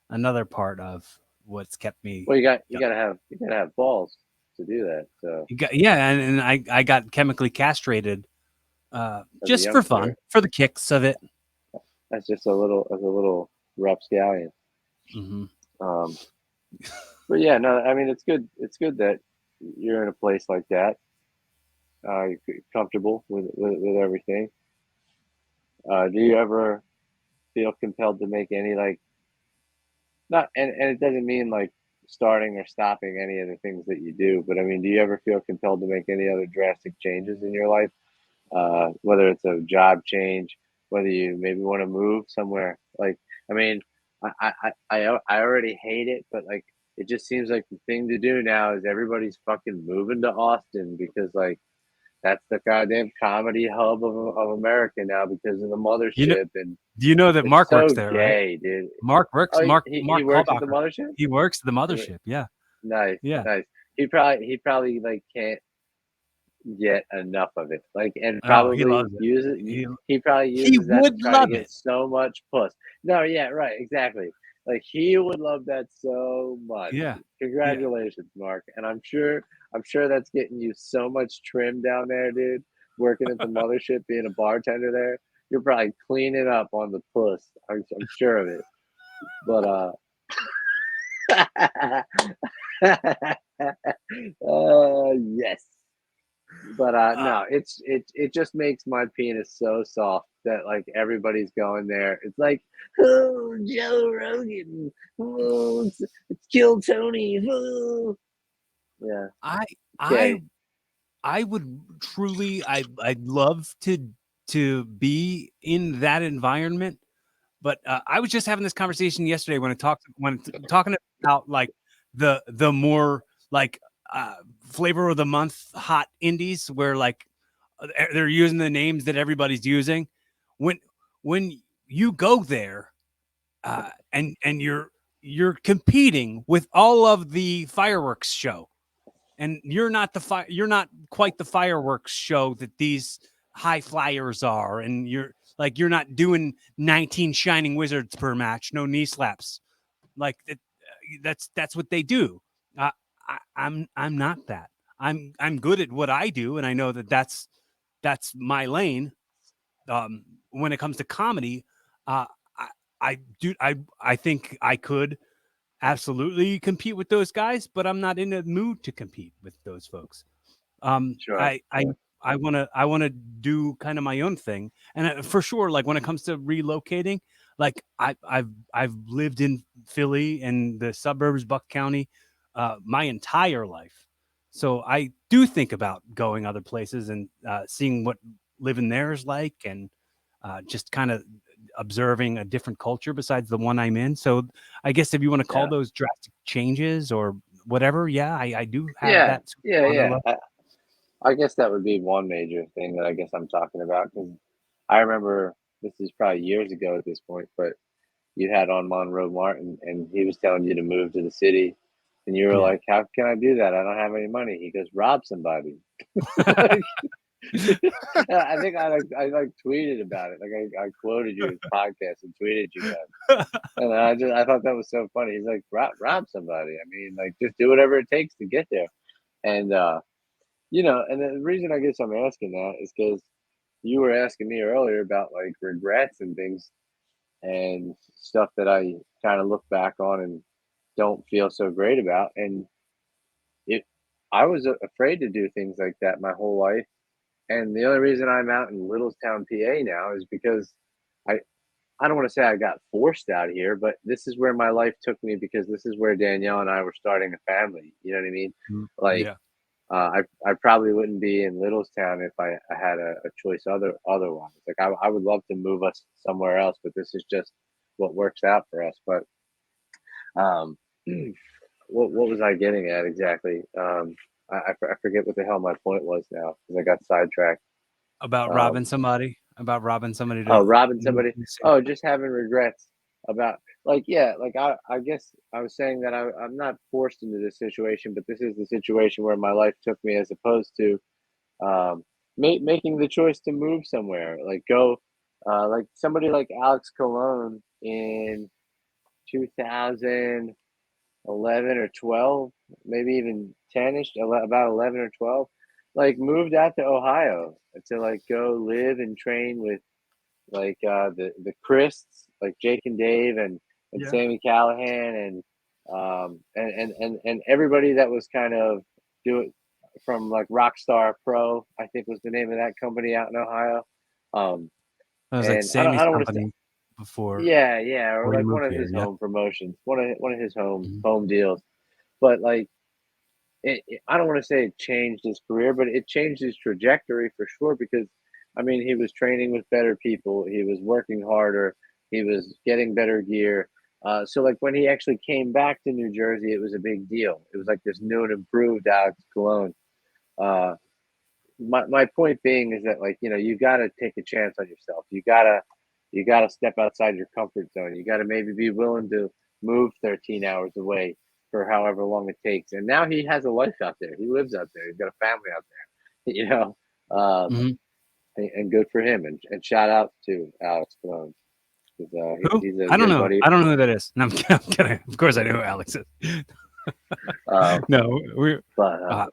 another part of what's kept me Well, young. you gotta have balls to do that. So Yeah, and I got chemically castrated as a just for fun, youngster, for the kicks of it. that's just a little rapscallion. Hmm. Um, but yeah, no, I mean it's good. It's good that you're in a place like that. You're comfortable with everything. Do you ever feel compelled to make any like not, and it doesn't mean like starting or stopping any of the things that you do. But I mean, do you ever feel compelled to make any other drastic changes in your life? Whether it's a job change, whether you maybe want to move somewhere. Like, I mean, I already hate it, but like, it just seems like the thing to do now is everybody's fucking moving to Austin because like that's the goddamn comedy hub of America now because of the You know, mothership, and do you know that it's Mark works so there, right? gay, dude. Mark works. Oh, he Mark works at the Callbacher. mothership. He works at the mothership. Yeah, Nice, yeah. nice. He probably like can't get enough of it. Like, and Oh, he probably loves it. use it. He He probably he uses that to would try to love get it. so much puss. No, yeah, right, exactly. Like he would love that so much. Yeah, yeah. Congratulations, Mark. And I'm sure that's getting you so much trim down there, dude. Working at the mothership, being a bartender there, you're probably cleaning up on the puss. I'm sure of it. But yes. But Uh, no, it just makes my penis so soft that like everybody's going there. It's like, oh, Joe Rogan, oh, it's Kill Tony, oh. Yeah, I I gay. I would truly. I'd love to be in that environment. But I was just having this conversation yesterday when talking about like the more like flavor of the month hot indies where like they're using the names that everybody's using. When when you go there and you're competing with all of the fireworks show, and you're not quite the fireworks show that these high flyers are, and you're not doing 19 shining wizards per match, no knee slaps like that. That's what they do. I'm not that. I'm good at what I do, and I know that that's my lane. When it comes to comedy, uh, I, I think I could absolutely compete with those guys, but I'm not in a mood to compete with those folks. Um, Sure, I I sure. I wanna do kind of my own thing, and for sure, like when it comes to relocating, like I've lived in Philly and the suburbs, Buck County, my entire life, so I do think about going other places and seeing what living there is like, and just kind of observing a different culture besides the one I'm in. So I guess if you want to call Yeah, those drastic changes or whatever, yeah, I do have yeah, that yeah, on the yeah. level. I guess that would be one major thing that I guess I'm talking about because I remember this is probably years ago at this point, but you had on Monroe Martin, and he was telling you to move to the city, and you were Yeah. like, "How can I do that? I don't have any money." He goes, "Rob somebody." Like, I think I like tweeted about it. Like I quoted you his podcast and tweeted you guys, and I thought that was so funny. He's like, rob somebody. I mean, like just do whatever it takes to get there, and and the reason I guess I'm asking that is because you were asking me earlier about like regrets and things and stuff that I kind of look back on and don't feel so great about. And it, I was afraid to do things like that my whole life. And the only reason I'm out in Littlestown, PA now is because I, I don't want to say I got forced out here, but this is where my life took me because this is where Danielle and I were starting a family. You know what I mean? Mm, Like, yeah. I probably wouldn't be in Littlestown if I had a choice otherwise. Like I would love to move us somewhere else, but this is just what works out for us. But um, what was I getting at exactly? I forget what the hell my point was now because I got sidetracked. Um, About robbing somebody oh, to robbing move somebody. to the city. Oh, just having regrets about like yeah, like I guess I was saying that I'm not forced into this situation, but this is the situation where my life took me as opposed to um, making the choice to move somewhere, like go, like somebody like Alex Cologne in 2011 or 12, maybe even 10ish, about 11 or 12, like moved out to Ohio to like go live and train with like the Christs, like Jake and Dave and Yeah. Sammy Callahan and everybody that was kind of doing from like Rockstar Pro, I think was the name of that company out in Ohio. Um, I was like and I Sammy's don't want to say company. before or you like one moved of here. his Yeah. home promotions, one of his Mhm. home deals. But like, I don't want to say it changed his career, but it changed his trajectory for sure. Because I mean, he was training with better people, he was working harder, he was getting better gear. So like when he actually came back to New Jersey, it was a big deal. It was like this new and improved Alex Cologne. Uh, my point being is that, like, you got to take a chance on yourself. You got to step outside your comfort zone. You got to maybe be willing to move 13 hours away for however long it takes. And now he has a life out there. He lives out there. He's got a family out there. Um, Mhm. and good for him. And shout out to Alex Cologne. Who? He's a I don't good know. buddy. I don't know who that is. No, I'm kidding. Of course, I know who Alex is. Um, No, we're. but Uh,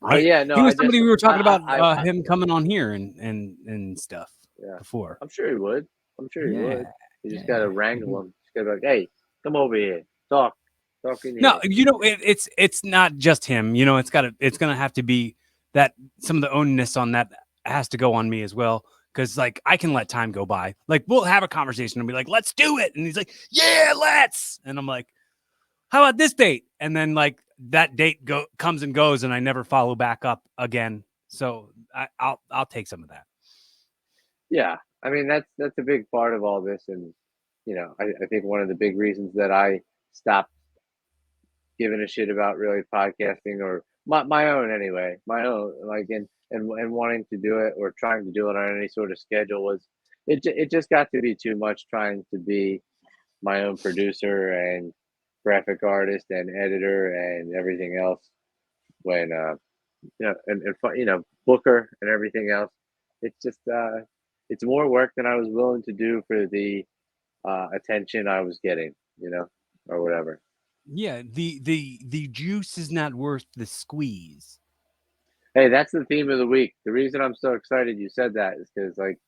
but yeah, he no, was somebody we were talking about I him coming on here and stuff yeah, before. I'm sure he would. I'm sure he would. Yeah, You just yeah. gotta wrangle him. Just gotta be like, hey, come over here, talk in No, here. it's not just him. It's gonna have to be that some of the onus on that has to go on me as well. Because like I can let time go by. Like we'll have a conversation and be like, let's do it. And he's like, yeah, let's. And I'm like, how about this date? And then like that date comes and goes, and I never follow back up again. So I'll take some of that. Yeah, I mean that's a big part of all this. And I think one of the big reasons that I stopped giving a shit about really podcasting, or my own anyway, my own, like, and wanting to do it or trying to do it on any sort of schedule, was it just got to be too much trying to be my own producer and graphic artist and editor and everything else, when booker and everything else. It's just it's more work than I was willing to do for the attention I was getting, or whatever. Yeah, the juice is not worth the squeeze. Hey, that's the theme of the week. The reason I'm so excited you said that is because, like,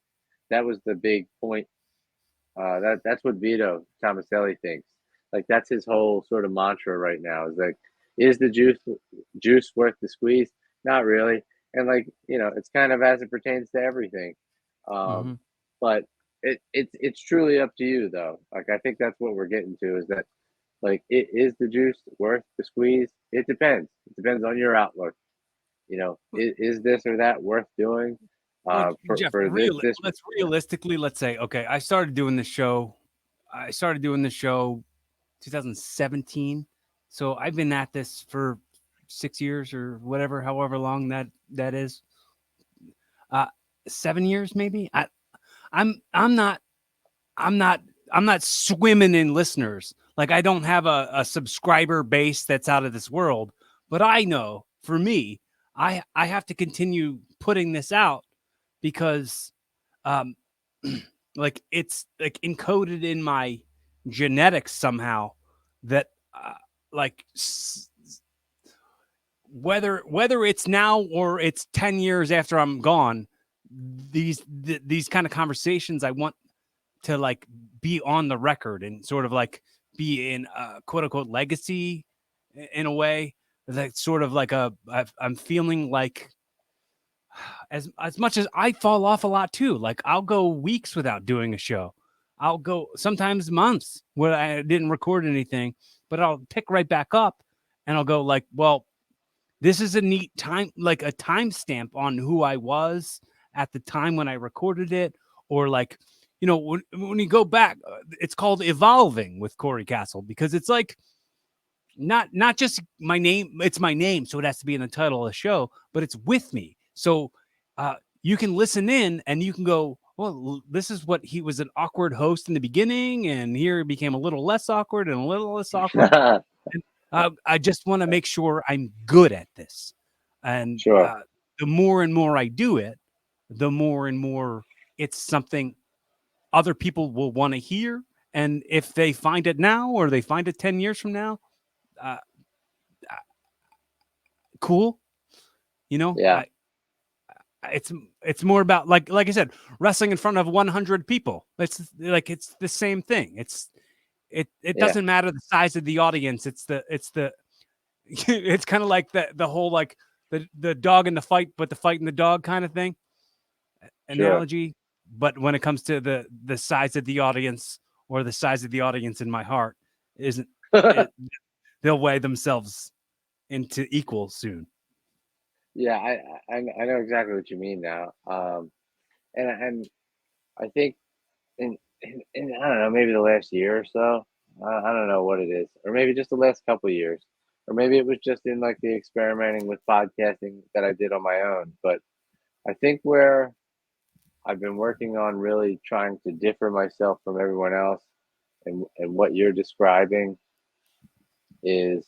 that was the big point. That's what Vito Tomaselli thinks. Like, that's his whole sort of mantra right now. Is like, is the juice worth the squeeze? Not really. And, like, it's kind of as it pertains to everything. Mm-hmm. But it's truly up to you, though. Like, I think that's what we're getting to, is that, like, is the juice worth the squeeze? It depends. It depends on your outlook. Is this or that worth doing? Well, For Jeff, this. let's realistically, let's say, okay, I started doing this show. I started doing this show 2017. So I've been at this for 6 years or whatever, however long that is. Uh, 7 years maybe. I'm I'm not I'm not I'm not swimming in listeners. Like I don't have a subscriber base that's out of this world. But I know for me, I have to continue putting this out because um like it's like encoded in my genetics somehow that like whether it's now or it's 10 years after I'm gone, these kind of conversations I want to like be on the record and sort of like be in quote unquote legacy in a way. Like sort of like I'm feeling like as much as I fall off a lot too. Like I'll go weeks without doing a show. I'll go sometimes months where I didn't record anything, but I'll pick right back up and I'll go like, well, this is a neat time, like a timestamp on who I was at the time when I recorded it, or like, when you go back, it's called evolving with Cory Kastle because it's like not just my name. It's my name, so it has to be in the title of the show, but it's with me. So you can listen in and you can go, well, this is what he was, an awkward host in the beginning, and here it became a little less awkward and a little less awkward. And, I just want to make sure I'm good at this. And Sure. the more and more I do it, the more and more it's something other people will want to hear. And if they find it now or they find it 10 years from now, uh, cool. Yeah. It's more about like I said, wrestling in front of 100 people. It's like it's the same thing. It Yeah. doesn't matter the size of the audience. It's kind of like the whole like the dog in the fight, but the fight in the dog kind of thing Sure. analogy. but when it comes to the size of the audience or the size of the audience in my heart, isn't it, they'll weigh themselves into equal soon. Yeah, I know exactly what you mean now. And I think in I don't know, maybe the last year or so. I don't know what it is, or maybe just the last couple of years, or maybe it was just in like the experimenting with podcasting that I did on my own. But I think where I've been working on really trying to differ myself from everyone else, and what you're describing is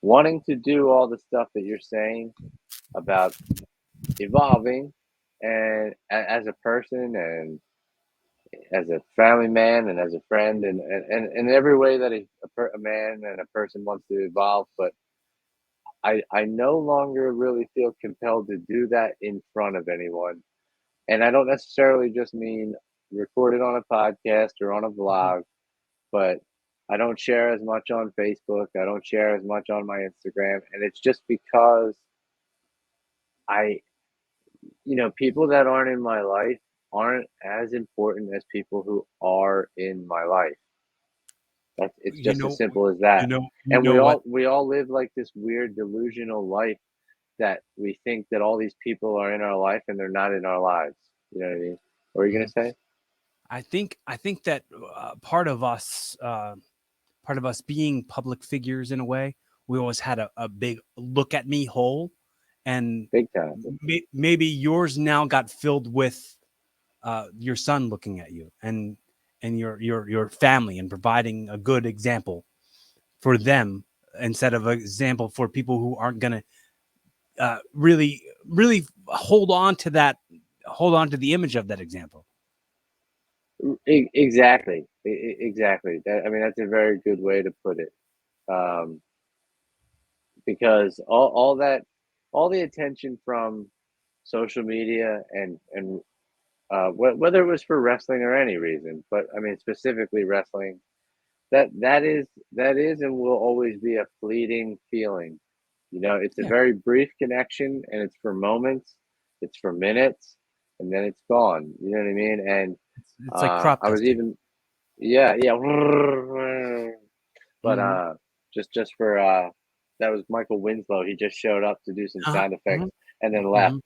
wanting to do all the stuff that you're saying about evolving and as a person and as a family man and as a friend and in every way that a man and a person wants to evolve. But I no longer really feel compelled to do that in front of anyone. And I don't necessarily just mean recorded on a podcast or on a vlog, but I don't share as much on Facebook. I don't share as much on my Instagram. And it's just because I, people that aren't in my life aren't as important as people who are in my life. It's You just as know, simple as that. you And know we what? all live like this weird delusional life that we think that all these people are in our life and they're not in our lives. You know what I mean? What are you gonna Mhm. say? I think that part of us being public figures in a way, we always had a big look at me hole, and Big time. maybe yours now got filled with your son looking at you and your family and providing a good example for them instead of an example for people who aren't going to really hold on to the image of that example. Exactly. Exactly. I mean, that's a very good way to put it. Um, because all the attention from social media and whether it was for wrestling or any reason, but I mean specifically wrestling, that is and will always be a fleeting feeling. It's a Yeah, very brief connection, and it's for moments, it's for minutes, and then it's gone. You know what I mean? And it's like crop I was dusting. even, yeah, yeah. But Hmm. just for that was Michael Winslow. He just showed up to do some Uh-huh. sound Hmm. effects and then left, Hmm.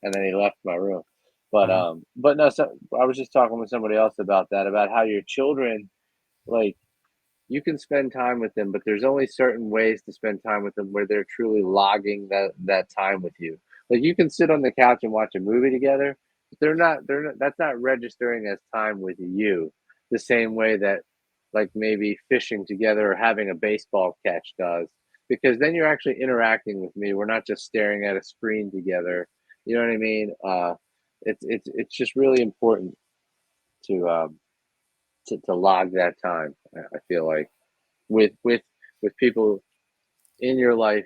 and then he left my room. But Uh-huh. but no, so I was just talking with somebody else about that, about how your children, like, you can spend time with them, but there's only certain ways to spend time with them where they're truly logging that time with you. Like, you can sit on the couch and watch a movie together, but they're not that's not registering as time with you the same way that, like, maybe fishing together or having a baseball catch does. Because then you're actually interacting with me. We're not just staring at a screen together. You know what I mean? It's just really important to to log that time. I feel like with with with people in your life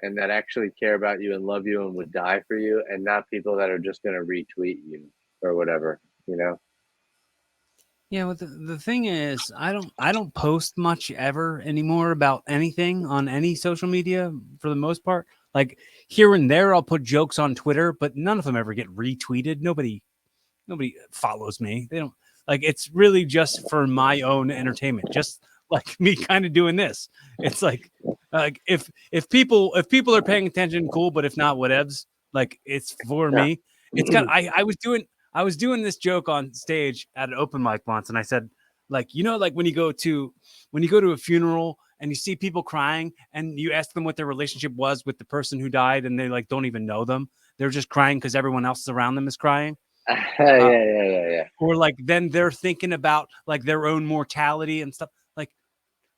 and that actually care about you and love you and would die for you, and not people that are just going to retweet you or whatever, you know. Yeah, well, the thing is, I don't post much ever anymore about anything on any social media for the most part. Like here and there, I'll put jokes on Twitter, but none of them ever get retweeted. Nobody follows me. They don't like. It's really just for my own entertainment. Just like me, kind of doing this. It's like if people are paying attention, cool. But if not, whatevs. Like it's for Yeah. me. It's got. I was doing this joke on stage at an open mic once, and I said, like, like when you go to a funeral and you see people crying, and you ask them what their relationship was with the person who died, and they like don't even know them. They're just crying because everyone else around them is crying. Yeah, Uh, yeah. or like then they're thinking about like their own mortality and stuff. Like,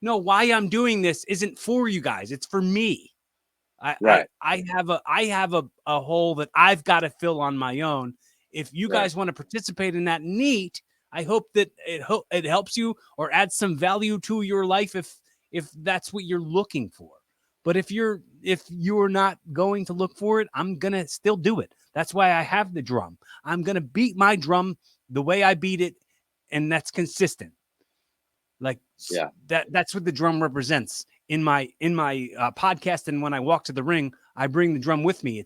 no, why I'm doing this isn't for you guys. It's for me. I I Right, I have a hole that I've got to fill on my own. If you right. guys want to participate in that, neat. I hope that it helps you or adds some value to your life if that's what you're looking for. But if you're not going to look for it, I'm gonna still do it. That's why I have the drum. I'm gonna beat my drum the way I beat it, and that's consistent. Like Yeah, that's what the drum represents in my podcast. And when I walk to the ring, I bring the drum with me.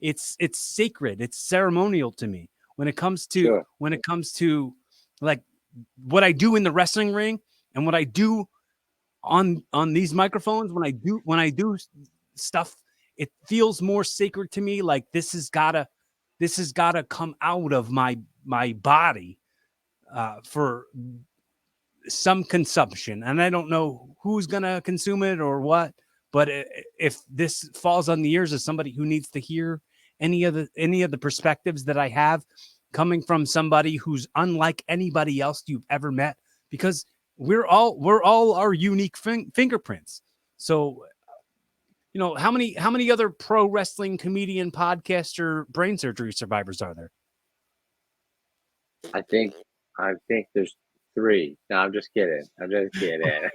It's sacred. It's ceremonial to me. when it comes to Sure. like what I do in the wrestling ring and what I do on these microphones, when I do stuff, it feels more sacred to me. Like this has gotta come out of my body for some consumption, and I don't know who's gonna consume it or what. But if this falls on the ears of somebody who needs to hear any of the perspectives that I have, coming from somebody who's unlike anybody else you've ever met, because we're all our unique fingerprints. So, how many other pro wrestling comedian, podcaster, brain surgery survivors are there? I think there's 3. No, I'm just kidding. I'm just kidding.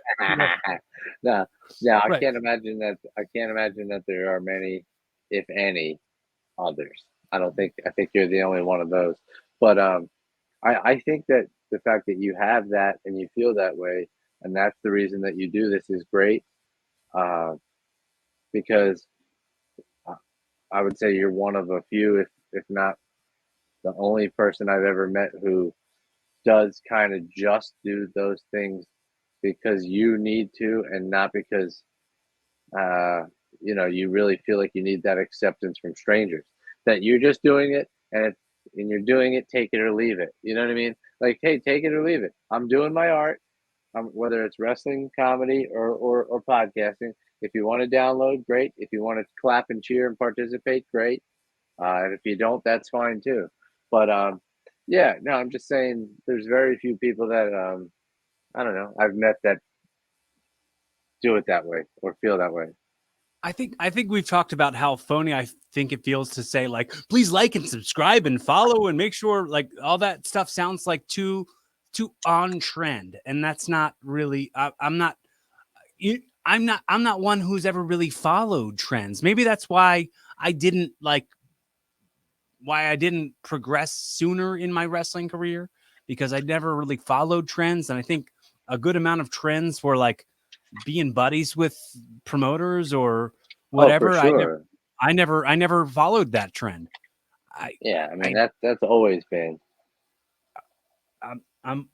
No, no, I Right. can't imagine that. I can't imagine that there are many, if any, others. I think you're the only one of those. But I think that the fact that you have that and you feel that way, and that's the reason that you do this is great. Uh, because I I would say you're one of a few, if not the only person I've ever met who does kind of just do those things because you need to, and not because uh, you really feel like you need that acceptance from strangers. That you're just doing it, and you're doing it, take it or leave it. You know what I mean? Like, hey, take it or leave it. I'm doing my art. Whether it's wrestling, comedy, or podcasting. If you want to download, great. If you want to clap and cheer and participate, great. And if you don't, that's fine too. But yeah, no, I'm just saying there's very few people that I don't know I've met that do it that way or feel that way. I think we've talked about how phony I think it feels to say, like, please like and subscribe and follow and make sure, like, all that stuff sounds like too on trend, and that's not really. I'm not. I'm not one who's ever really followed trends. Maybe that's why I didn't progress sooner in my wrestling career, because I never really followed trends, and I think a good amount of trends were like being buddies with promoters or Oh, for whatever. sure. I never followed that trend. I Yeah, I mean I that's always been. I'm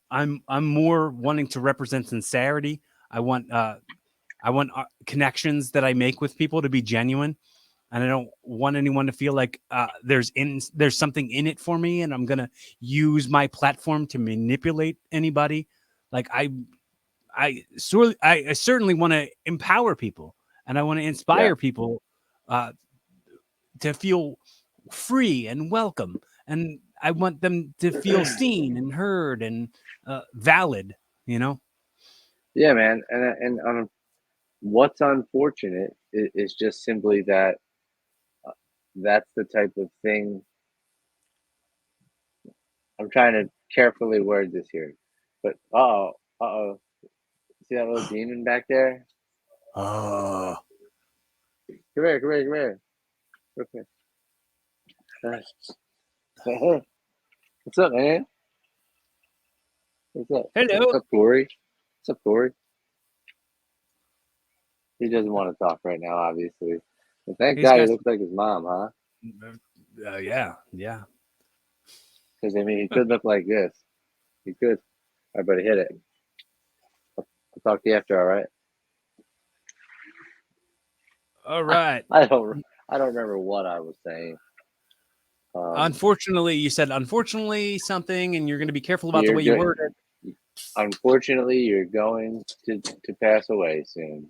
more wanting to represent sincerity. I want connections that I make with people to be genuine, and I don't want anyone to feel like there's something in it for me, and I'm gonna use my platform to manipulate anybody. Like I certainly want to empower people, and I want to Yeah, inspire people uh, to feel free and welcome, and I want them to feel seen and heard and valid. You know, yeah, man. And what's unfortunate is just simply that that's the type of thing. I'm trying to carefully word this here, but oh, see that little demon back there? uh, Come here. Come here. What's up, man? What's up? hello. What's up, Cory? What's up, Cory? He doesn't want to talk right now, obviously. But thank He's God he got looks like his mom, huh? yeah. Because I mean, he could look like this. He could. I better hit it. I'll talk to you after. All right. All right. I don't. I don't remember what I was saying. Unfortunately, you said unfortunately something, and you're going to be careful about the You're way you good. word it. Unfortunately, you're going to pass away soon.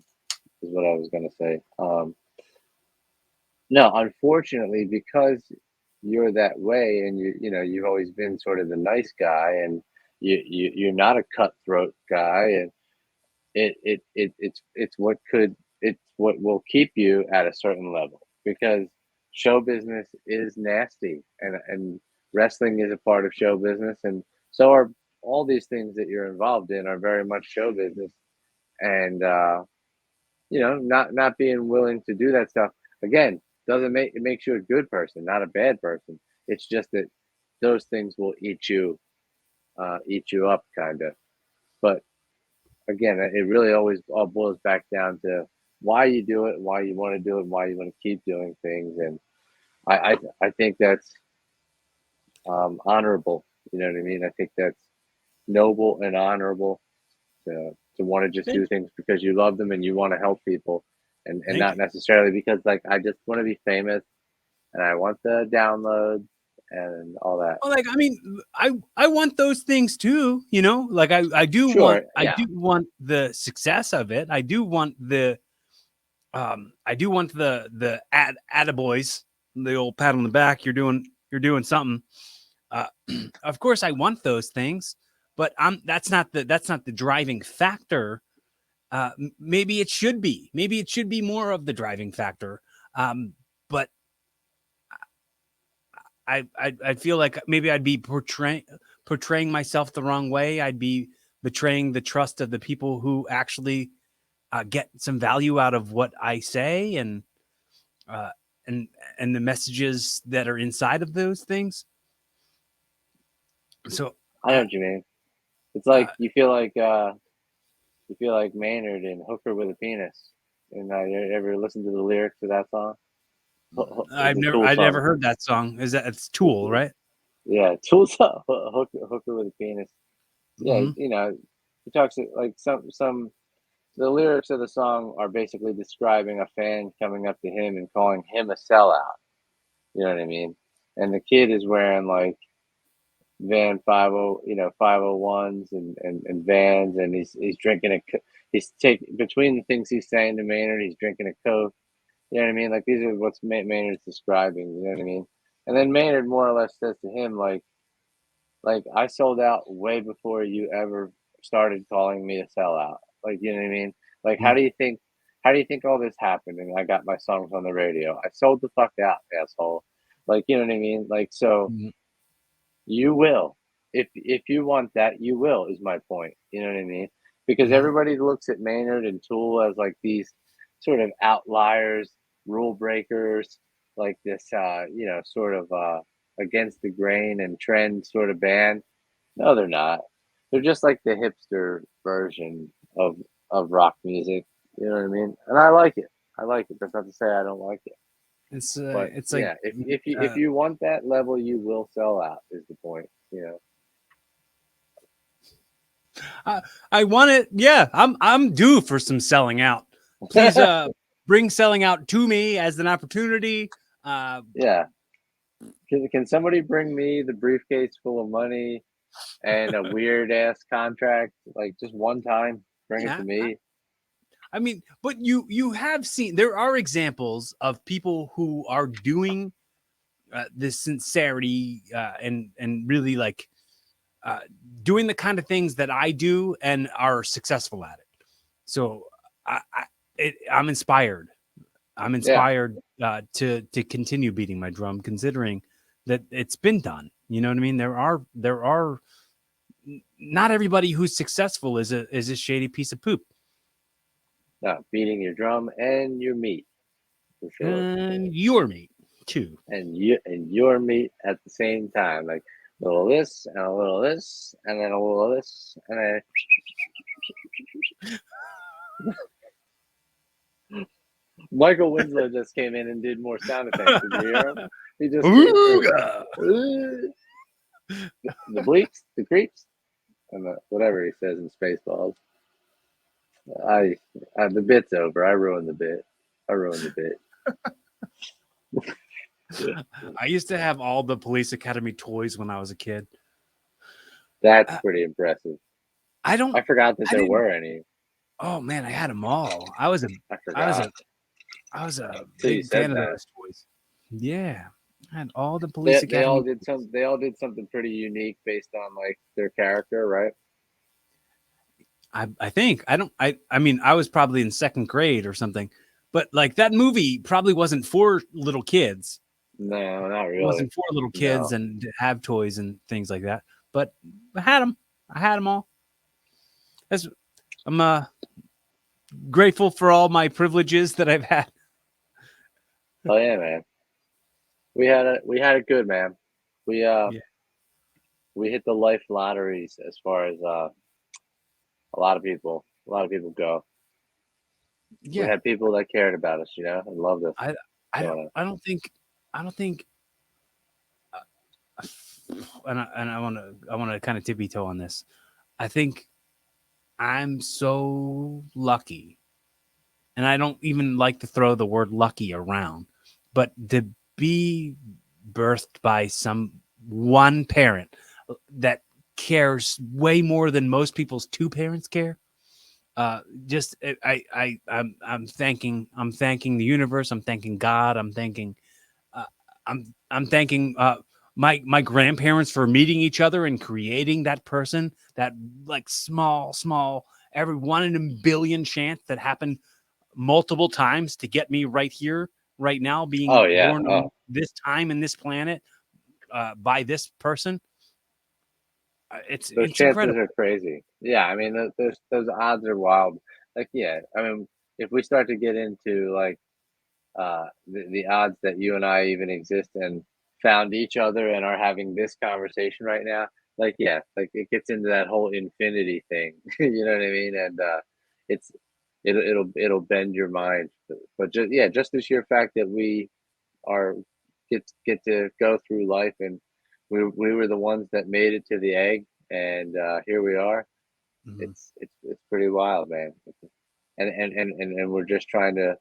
Is what I was going to say. No, unfortunately, because you're that way, and you've always been sort of the nice guy, and you're not a cutthroat guy, and it's what will keep you at a certain level because show business is nasty, and wrestling is a part of show business, and so are all these things that you're involved in are very much show business, and not being willing to do that stuff again doesn't make it makes you a good person, not a bad person. It's just that those things will eat you up, kind of. But again, it really always all boils back down to why you do it, why you want to do it, why you want to keep doing things, and I think that's honorable. You know what I mean? I think that's noble and honorable to want to just Thank do things because you love them and you want to help people, and thank not you. necessarily because like I just want to be famous and I want the downloads and all that. Well, like, I mean, I want those things too, you know, like I do Sure, yeah, want the success of it. I do want the attaboys, the old pat on the back. You're doing something. Uh, of course I want those things, but that's not the driving factor. Maybe it should be. Maybe it should be more of the driving factor. But I feel like maybe I'd be portraying myself the wrong way. I'd be betraying the trust of the people who actually get some value out of what I say uh, and and the messages that are inside of those things. So I know what you mean. It's uh, like you feel like Maynard and Hooker with a penis. And you ever listen to the lyrics of that song? It's a Tool I've never song. heard that song. Is that it's Tool, right? Yeah, Tool song. Hooker with a penis. Yeah, Mm-hmm. you know, he talks like some the lyrics of the song are basically describing a fan coming up to him and calling him a sellout. You know what I mean? And the kid is wearing like Van 501s and Vans, and he's drinking he's taking between the things he's saying to Maynard, he's drinking a Coke. You know what I mean? Like these are what's Maynard's describing. You know what I mean? And then Maynard more or less says to him like I sold out way before you ever started calling me a sellout. Like you know what I mean? Like how do you think all this happened? And I got my songs on the radio. I sold the fuck out, asshole. Like you know what I mean? Like so Mm-hmm. you will. If you want that, you will, is my point. You know what I mean? Because Mm-hmm. everybody looks at Maynard and Tool as like these sort of outliers, rule breakers, like this sort of against the grain and trend sort of band. No, they're not. They're just like the hipster version of rock music. You know what I mean? And I like it. I like it. That's not to say I don't like it. But It's like yeah, if you want that level, you will sell out. Is the point? You know. I want it. Yeah, I'm due for some selling out. Please bring selling out to me as an opportunity. Uh, Yeah. Can somebody bring me the briefcase full of money and a weird ass contract like just one time? Bring it to yeah, me. I mean, but you have seen there are examples of people who are doing this sincerity and really like uh, doing the kind of things that I do and are successful at it. So I'm inspired. I'm Yeah. inspired to continue beating my drum, considering that it's been done. You know what I mean? There are not everybody who's successful is a shady piece of poop. No, beating your drum and your meat for sure. And your meat too. And your meat at the same time. Like a little this and a little this and then a little this and then Michael Winslow just came in and did more sound effects. Did you hear him? He just came Ooga. the bleeps, the creeps, and whatever he says in Spaceballs. I, the bit's over. I ruined the bit. I ruined the bit. I used to have all the Police Academy toys when I was a kid. That's Uh, pretty impressive. I don't. I forgot that I there didn't. were any. Oh man, I had them all. I I was forgot a I was a until you big said fan of that. those toys. Yeah, I had all the Police They all Academy did toys. some. They all did something pretty unique based on like their character, right? I think I mean I was probably in second grade or something, but like that movie probably wasn't for little kids. No, not It really. wasn't for little kids No. and to have toys and things like that. But I had them. I had them all. That's, I'm grateful for all my privileges that I've had. Oh yeah, man. We had it good, man. We uh Yeah. we hit the life lotteries as far as a lot of people go. We Yeah. had people that cared about us, you know, and loved us. I So I don't think I don't think and I want to kind of tippy toe on this. I think I'm so lucky, and I don't even like to throw the word lucky around, but to be birthed by some one parent that cares way more than most people's two parents care. Just I'm thanking the universe. I'm thanking God. Uh, I'm thanking my grandparents for meeting each other and creating that person, that like small every 1 in a billion chance that happened multiple times to get me right here right now, Oh being yeah. born on Oh, this time in this planet by this person. those It's chances incredible. are crazy. Yeah, I mean, those odds are wild. Like, yeah, I mean, if we start to get into like the odds that you and I even exist and found each other and are having this conversation right now, like, yeah, like it gets into that whole infinity thing. You know what I mean? And it's it'll bend your mind. But just yeah, just the sheer fact that we are get to go through life and we were the ones that made it to the egg and here we are. Mhm. It's pretty wild, man. And we're just trying to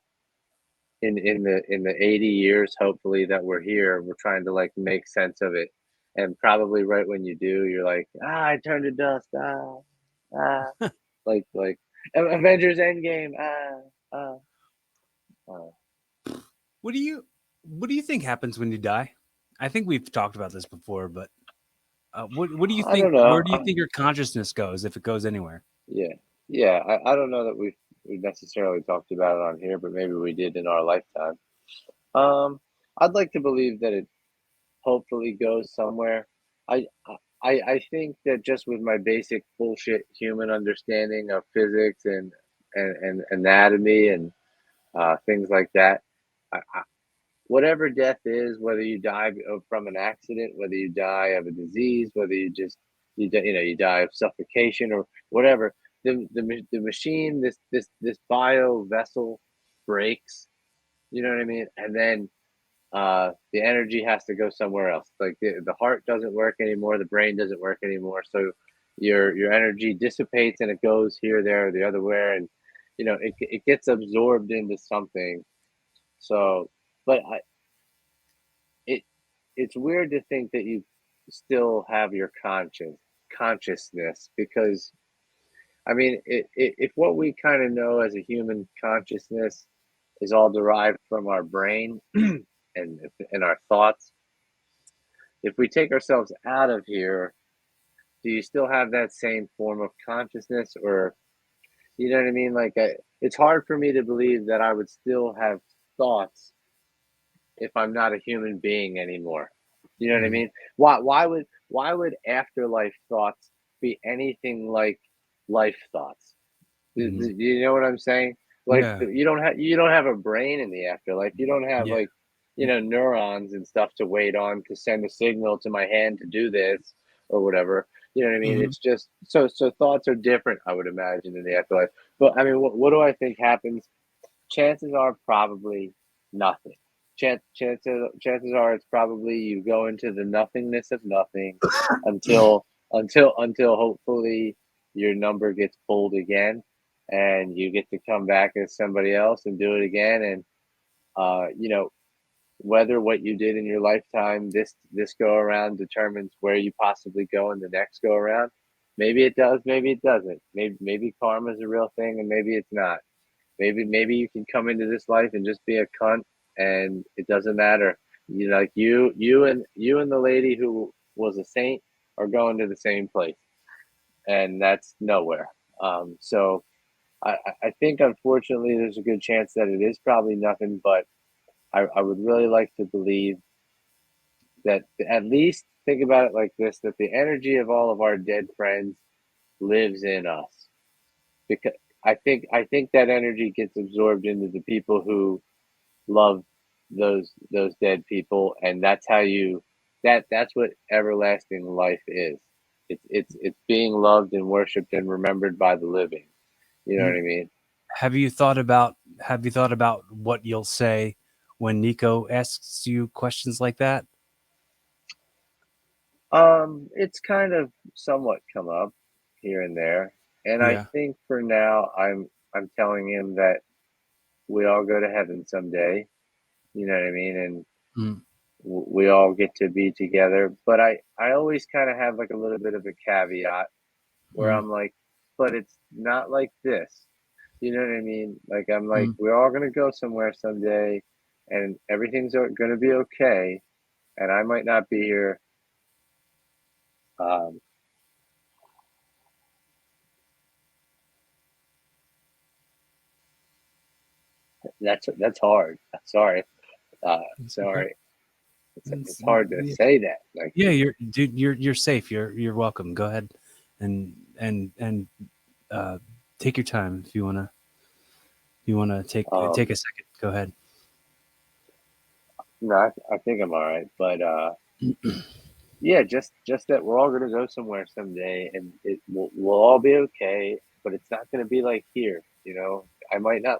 in the 80 years hopefully that we're here, we're trying to like make sense of it. And probably right when you do, you're like, I turned to dust. Ah, like Avengers Endgame. Uh. What do you think happens when you die? I think we've talked about this before, but what do you I think? don't Where know. do you think your consciousness goes if it goes anywhere? Yeah, yeah. I don't know that we necessarily talked about it on here, but maybe we did in our lifetime. Um, I'd like to believe that it hopefully goes somewhere. I I think that just with my basic bullshit human understanding of physics and anatomy and things like that, whatever death is, whether you die from an accident, whether you die of a disease, whether you die of suffocation or whatever, the machine, this bio vessel breaks. You know what I mean? And then the energy has to go somewhere else. Like the heart doesn't work anymore, the brain doesn't work anymore. So your energy dissipates and it goes here, there, or the other where, and it gets absorbed into something. So, but it it's weird to think that you still have your consciousness because I mean, if what we kind of know as a human consciousness is all derived from our brain and our thoughts, if we take ourselves out of here, do you still have that same form of consciousness, or you know what I mean? Like, it's hard for me to believe that I would still have thoughts if I'm not a human being anymore. You know what I Mhm. mean? Why would afterlife thoughts be anything like life thoughts? Mhm. You know what I'm saying? Like Yeah. you don't have a brain in the afterlife. You don't have Yeah. like neurons and stuff to wait on to send a signal to my hand to do this or whatever. You know what I mean? Mhm. It's just so thoughts are different, I would imagine, in the afterlife. But I mean, what do I think happens? Chances are probably nothing. Chances are it's probably you go into the nothingness of nothing until hopefully your number gets pulled again and you get to come back as somebody else and do it again and uh you know whether what you did in your lifetime this go around determines where you possibly go in the next go around. Maybe it does, maybe it doesn't. Maybe karma is a real thing and maybe it's not. Maybe you can come into this life and just be a cunt, and it doesn't matter. Like you and the lady who was a saint are going to the same place, and that's nowhere. So I think unfortunately there's a good chance that it is probably nothing, but I would really like to believe that at least think about it like this: that the energy of all of our dead friends lives in us, because I think that energy gets absorbed into the people who love those dead people, and that's how that's what everlasting life is. It's being loved and worshipped and remembered by the living. You know what I Mm. mean? Have you thought about what you'll say when Nico asks you questions like that? It's kind of somewhat come up here and there, and I Yeah. think for now I'm telling him that we all go to heaven someday. You know what I mean? And Mm, we all get to be together. But I always kind of have like a little bit of a caveat where mm, I'm like, but it's not like this. You know what I mean? Like I'm like, mm. we're all gonna go somewhere someday, and everything's gonna be okay. And I might not be here. Um, that's hard. Sorry, It's okay. sorry. It's It's, hard to say that. Like, yeah, you're dude. You're safe. You're welcome. Go ahead, and uh, take your time if you wanna take um, a second. Go ahead. no, I think I'm all right. But yeah, just that we're all gonna go somewhere someday, and we'll all be okay. But it's not gonna be like here. You know, I might not.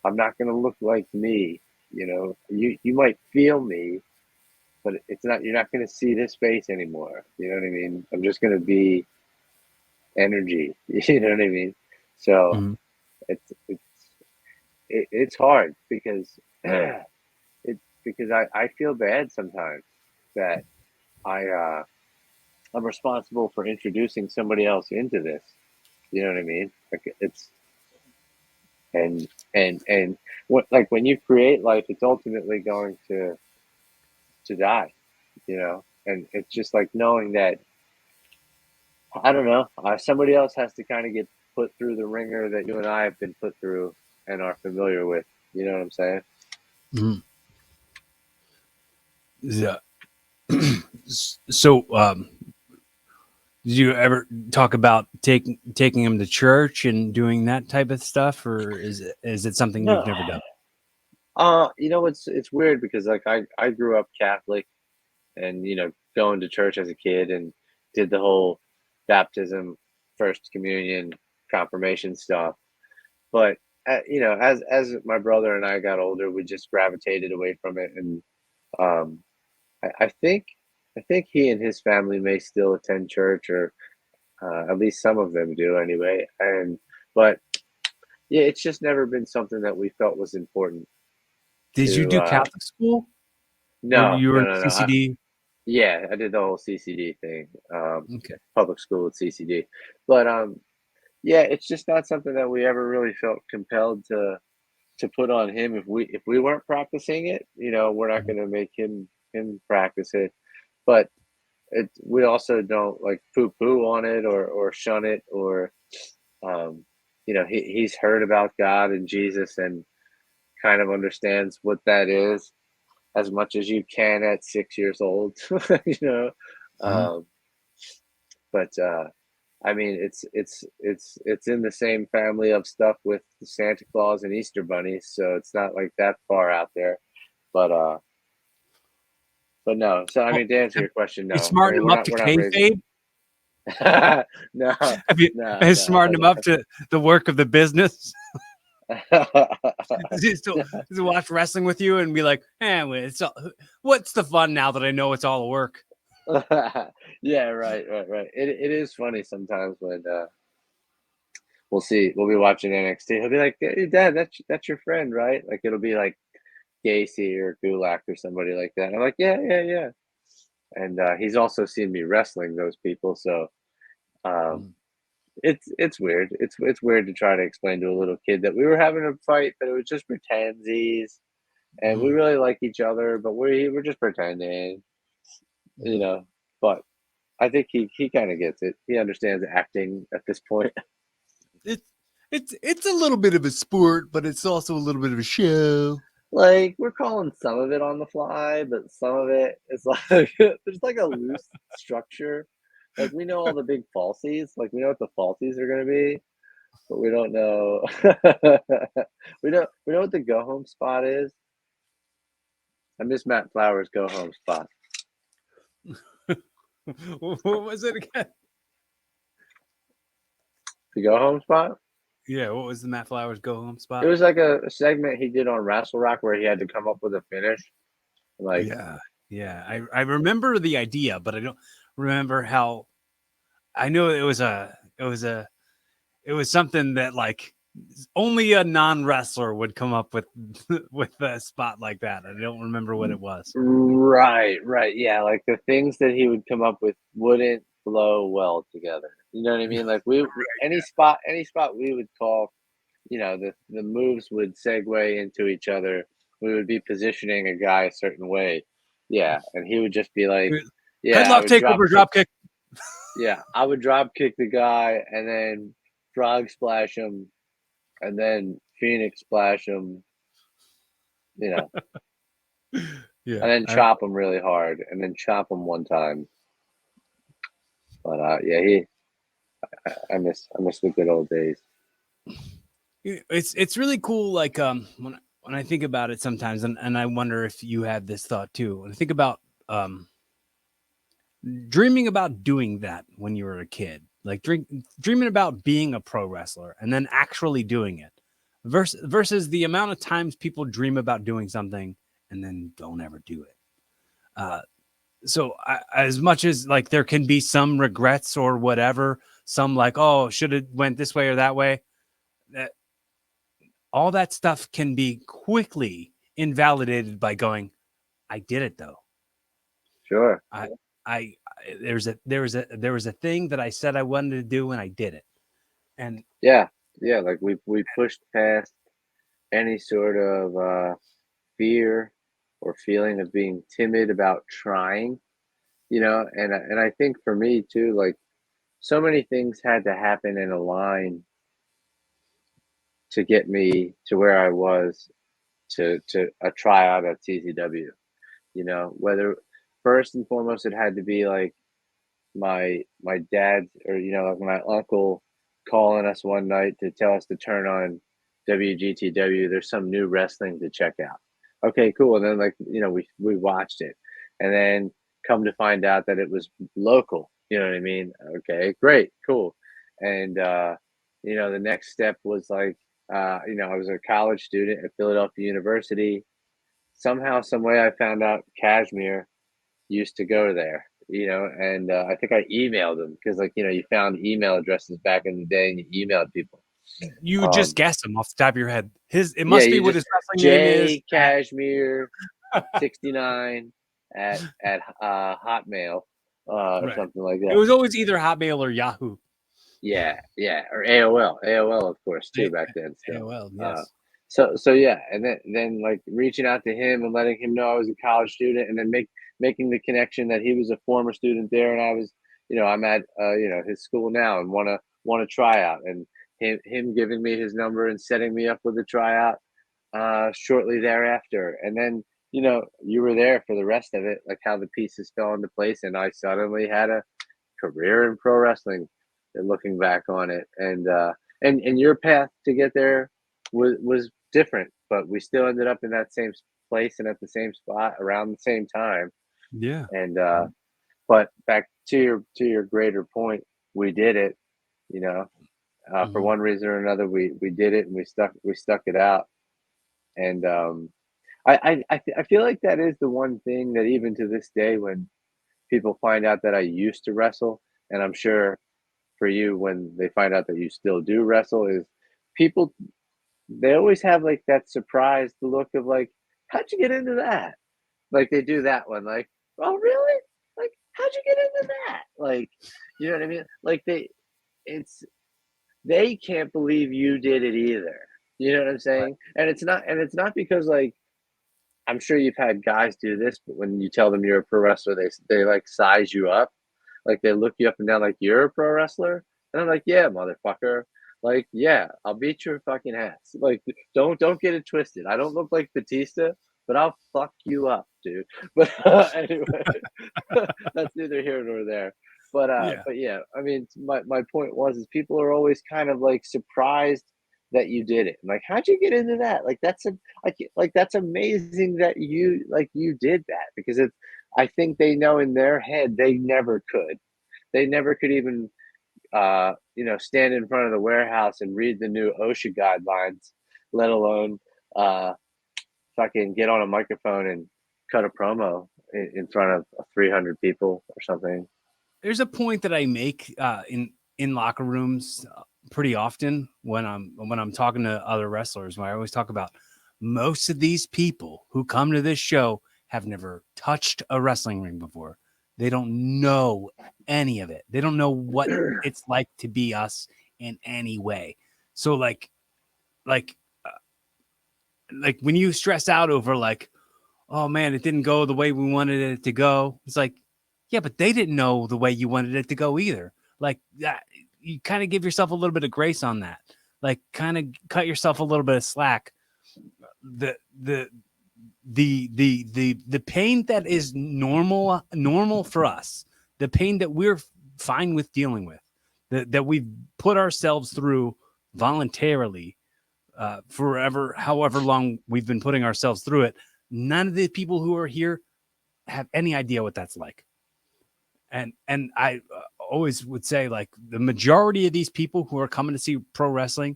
I'm not gonna look like me. You know, you might feel me, but it's not. You're not gonna see this face anymore. You know what I mean? I'm just gonna be energy. You know what I mean? So Mhm. it's it's hard because because I feel bad sometimes that I I'm responsible for introducing somebody else into this. You know what I mean? Like it's and what like when you create life, it's ultimately going to die. You know, and it's just like knowing that I don't know somebody else has to kind of get put through the ringer that you and I have been put through and are familiar with. You know what I'm saying? Mhm. Yeah. So, did you ever talk about taking him to church and doing that type of stuff, or is it something you've No. never done? You know it's weird because like I grew up Catholic and going to church as a kid and did the whole baptism, first communion, confirmation stuff. But as my brother and I got older, we just gravitated away from it, and um, I think he and his family may still attend church, or at least some of them do anyway. And but yeah, it's just never been something that we felt was important Did you to. do Catholic school, or No, you were no, in no, no. CCD? Yeah, I did the whole CCD thing, Okay. public school at CCD. But yeah, it's just not something that we ever really felt compelled to put on him. If we weren't practicing it, we're not Mhm. going to make him practice it. But we also don't like poo poo on it or shun it or um, he's heard about God and Jesus and kind of understands what that is as much as you can at 6 years old. you know. Mhm. Um, but I mean, it's in the same family of stuff with Santa Claus and Easter bunnies, so it's not like that far out there. But but no. So I Well, mean, to answer have your question, you no. I smartened mean, him we're up not to we're not raising. kayfabe? No, Have you no, have you no. smartened him up to the work of the business? Does he still No. does he watch wrestling with you and be like, well, what's the fun now that I know it's all work? Yeah, right. It is funny sometimes when we'll be watching NXT. He'll be like, "Hey, Dad, that's your friend, right?" Like it'll be like Gacy or Gulak or somebody like that. I'm like, yeah. And he's also seen me wrestling those people, so um, Mm, it's weird. It's weird to try to explain to a little kid that we were having a fight, but it was just pretensies, and we mm, really like each other, but we're just pretending, you mhm. know. But I think he kind of gets it. He understands acting at this point. It's it's a little bit of a sport, but it's also a little bit of a show. Like we're calling some of it on the fly, but some of it is like there's like a loose structure. Like we know all the big falsies, like we know what the falsies are gonna be, but we don't know we know what the go home spot is. I miss Matt Flowers' go home spot. What was it again? The go home spot? Yeah, what was the Matt Flowers go home It spot? was like a segment he did on Wrestle Rock where he had to come up with a finish. Like Yeah, yeah. I remember the idea, but I don't remember how I knew it was something that like only a non-wrestler would come up with with a spot like that. I don't remember what it was. Right, right. Yeah, like the things that he would come up with wouldn't flow well together. You know what I mean? Like any spot we would call, the moves would segue into each other. We would be positioning a guy a certain way. Yeah, and he would just be like, "Yeah, I Headlock would drop takeover, kick. drop kick. Yeah, I would drop kick the guy and then frog splash him, and then Phoenix splash him. You know, Yeah, and then chop him really hard, and then chop him one time. But yeah, I miss the good old days. it's really cool. Like when I think about it sometimes, and I wonder if you had this thought too. When I think about dreaming about doing that when you were a kid, like dreaming about being a pro wrestler and then actually doing it, versus the amount of times people dream about doing something and then don't ever do it. So as much as like there can be some regrets or whatever, some like, oh, should have went this way or that way, that all that stuff can be quickly invalidated by going, I did it though. Sure. I there was a thing that I said I wanted to do and I did it. And Yeah, yeah. Like we pushed past any sort of fear or feeling of being timid about trying. And I think for me too, like so many things had to happen in a line to get me to where I was to a tryout at TCW. Whether first and foremost it had to be like my dad or like my uncle calling us one night to tell us to turn on WGTW. There's some new wrestling to check out. Okay, cool. And then like we watched it, and then come to find out that it was local. You know what I mean? Okay, great, cool. And the next step was like I was a college student at Philadelphia University. Somehow, some way, I found out Kashmir used to go there, and I think I emailed him because, like, you found email addresses back in the day and you emailed people. you just Um, guessed him off the top of your head. It yeah, must be you what just his wrestling name is. J Cashmere 69 at Hotmail or Right. something like It that. was always either Hotmail or Yahoo. Yeah, yeah, or AOL, of course, too A- back then still. AOL, Uh, yes. so yeah, and then like reaching out to him and letting him know I was a college student, and then making the connection that he was a former student there, and I was, I'm at his school now and want to try out, and him giving me his number and setting me up with a tryout shortly thereafter, and then you were there for the rest of it, like how the pieces fell into place, and I suddenly had a career in pro wrestling and looking back on it, and your path to get there was different, but we still ended up in that same place and at the same spot around the same time. Yeah. And but back to your greater point, we did it, you know for Mhm. one reason or another. We did it, and we stuck it out. And I feel like that is the one thing that even to this day, when people find out that I used to wrestle, and I'm sure for you when they find out that you still do wrestle, is people, they always have like that surprised look of like, how'd you get into that? Like they do that one, like, oh really? Like, how'd you get into that? Like, you know what I mean? Like it's they can't believe you did it either. You know what I'm saying? And it's not because like, I'm sure you've had guys do this, but when you tell them you're a pro wrestler, they like size you up. Like they look you up and down like you're a pro wrestler. And I'm like, yeah, motherfucker. Like, yeah, I'll beat your fucking ass. Like, don't get it twisted. I don't look like Batista, but I'll fuck you up, dude. But anyway, that's neither here nor there. Yeah. But yeah, I mean, my point was is people are always kind of like surprised that you did it. Like, how'd you get into that? Like that's amazing that you did that, because it's, I think they know in their head they never could. They never could even stand in front of the warehouse and read the new OSHA guidelines, let alone uh fucking get on a microphone and cut a promo in front of 300 people or something. there's a point that I make in locker rooms pretty often when I'm talking to other wrestlers, where I always talk about most of these people who come to this show have never touched a wrestling ring before. They don't know any of it. They don't know what it's like to be us in any way. So like uh, like when you stress out over like, oh man, it didn't go the way we wanted it to go. It's like, yeah, but they didn't know the way you wanted it to go either. Like that, you kind of give yourself a little bit of grace on that. Like, kind of cut yourself a little bit of slack. The the the pain that is normal for us, the pain that we're fine with dealing with, that we've put ourselves through voluntarily forever, however long we've been putting ourselves through it. None of the people who are here have any idea what that's like. And I always would say, like, the majority of these people who are coming to see pro wrestling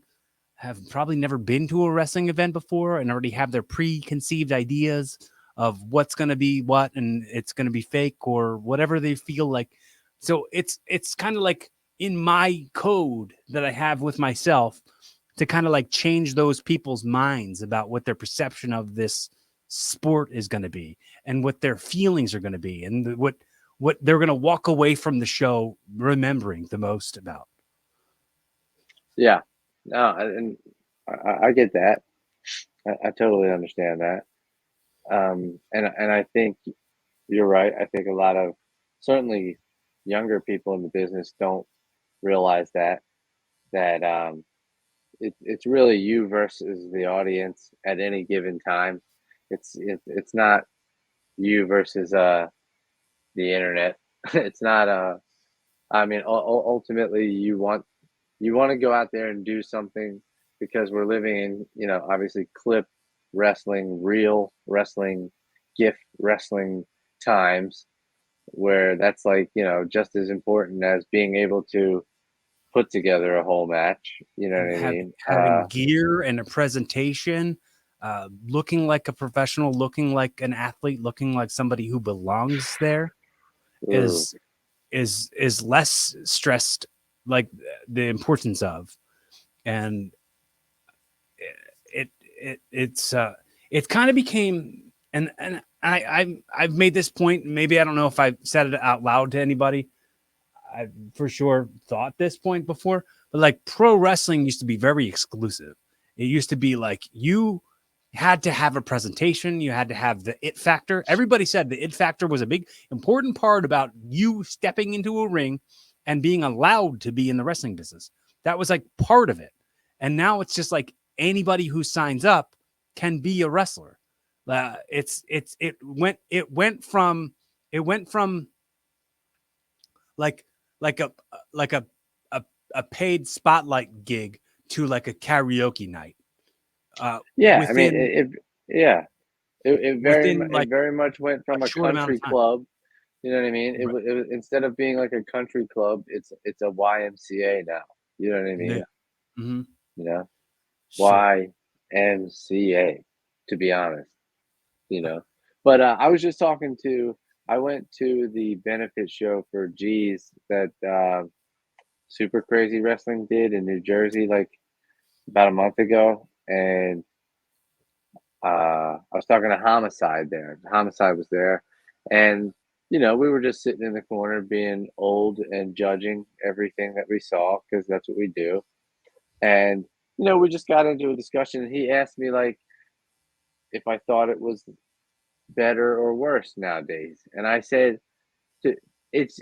have probably never been to a wrestling event before and already have their preconceived ideas of what's going to be what, and it's going to be fake or whatever they feel like. So it's kind of like in my code that I have with myself to kind of like change those people's minds about what their perception of this sport is going to be and what their feelings are going to be and what they're going to walk away from the show remembering the most about. Yeah, no, and I get that. I totally understand that. And I think you're right. I think a lot of certainly younger people in the business don't realize that it's really you versus the audience at any given time. It's not you versus the internet. It's not I mean, ultimately, you want to go out there and do something because we're living in, obviously clip wrestling, real wrestling, gift wrestling times where that's like, just as important as being able to put together a whole match. You know And what I mean? having gear and a presentation, looking like a professional, looking like an athlete, looking like somebody who belongs there Ooh, is less stressed, like the importance of. And it kind of became, and I've made this point. Maybe I don't know if I said it out loud to anybody. I've for sure thought this point before, but like pro wrestling used to be very exclusive. It used to be like you had to have a presentation, you had to have the it factor. Everybody said the it factor was a big important part about you stepping into a ring and being allowed to be in the wrestling business. That was like part of it. And now it's just like anybody who signs up can be a wrestler. It went from like like a like a, a paid spotlight gig to like a karaoke night yeah. I mean, within yeah, it like very much went a from a short amount country of time. club. You know what I mean? Right. It was instead of being like a country club, it's a YMCA now. You know what I Yeah. mean? Mm-hmm. You know, So YMCA, to be honest, you know. But I was just talking to, I went to the benefit show for G's that Super Crazy Wrestling did in New Jersey like about a month ago. And I was talking to Homicide there. Homicide was there. And, we were just sitting in the corner being old and judging everything that we saw because that's what we do. And, we just got into a discussion and he asked me like if I thought it was better or worse nowadays. And I said, It's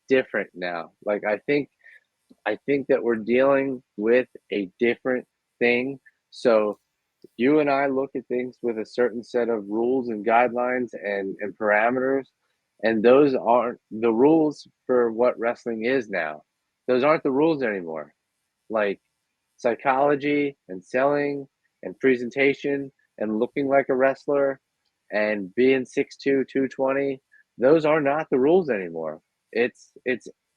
different now. Like I think that we're dealing with a different thing. So you and I look at things with a certain set of rules and guidelines and parameters, and those aren't the rules for what wrestling is now. Those aren't the rules anymore. Like psychology and selling and presentation and looking like a wrestler and being 6'2", 220, those are not the rules anymore. It's